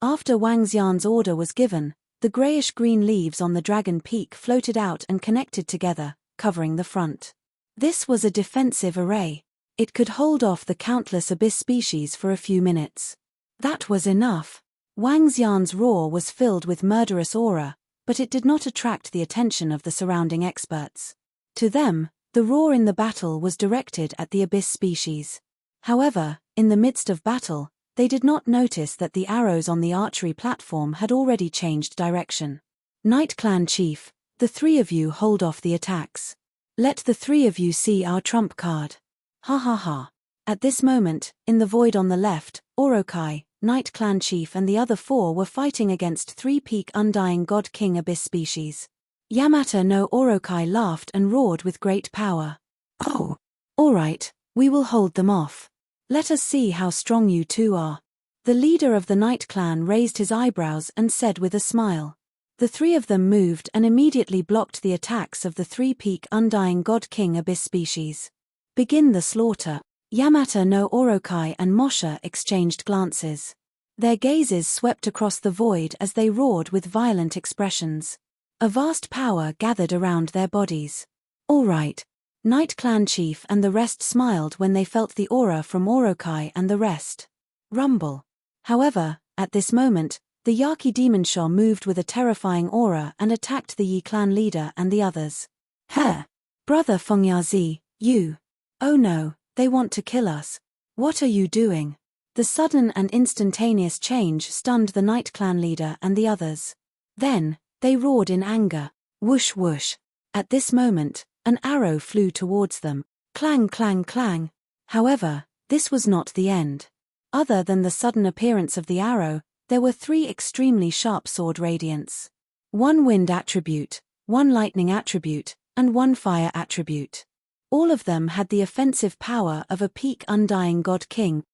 After Wang Xian's order was given, the grayish-green leaves on the dragon peak floated out and connected together, covering the front. This was a defensive array. It could hold off the countless abyss species for a few minutes. That was enough. Wang Xian's roar was filled with murderous aura, but it did not attract the attention of the surrounding experts. To them, the roar in the battle was directed at the abyss species. However, in the midst of battle, they did not notice that the arrows on the archery platform had already changed direction. Night Clan Chief, the 3 of you hold off the attacks. Let the 3 of you see our trump card. Ha ha ha. At this moment, in the void on the left, Orokai, Night Clan Chief and the other 4 were fighting against 3 peak Undying God King Abyss species. Yamata no Orokai laughed and roared with great power. Oh, alright, we will hold them off. Let us see how strong you 2 are. The leader of the Night Clan raised his eyebrows and said with a smile. The 3 of them moved and immediately blocked the attacks of the 3 peak Undying God King Abyss species. Begin the slaughter. Yamata no Orokai and Mosha exchanged glances. Their gazes swept across the void as they roared with violent expressions. A vast power gathered around their bodies. All right. Night Clan Chief and the rest smiled when they felt the aura from Orokai and the rest. Rumble. However, at this moment, the Yaki Demon Shah moved with a terrifying aura and attacked the Yi clan leader and the others. Heh! Brother Fengyazi, you. Oh no, they want to kill us. What are you doing? The sudden and instantaneous change stunned the Night Clan leader and the others. Then, they roared in anger. Whoosh whoosh. At this moment, an arrow flew towards them. Clang clang clang. However, this was not the end. Other than the sudden appearance of the arrow, there were 3 extremely sharp sword radiants. 1 wind attribute, 1 lightning attribute, and 1 fire attribute. All of them had the offensive power of a peak Undying God King,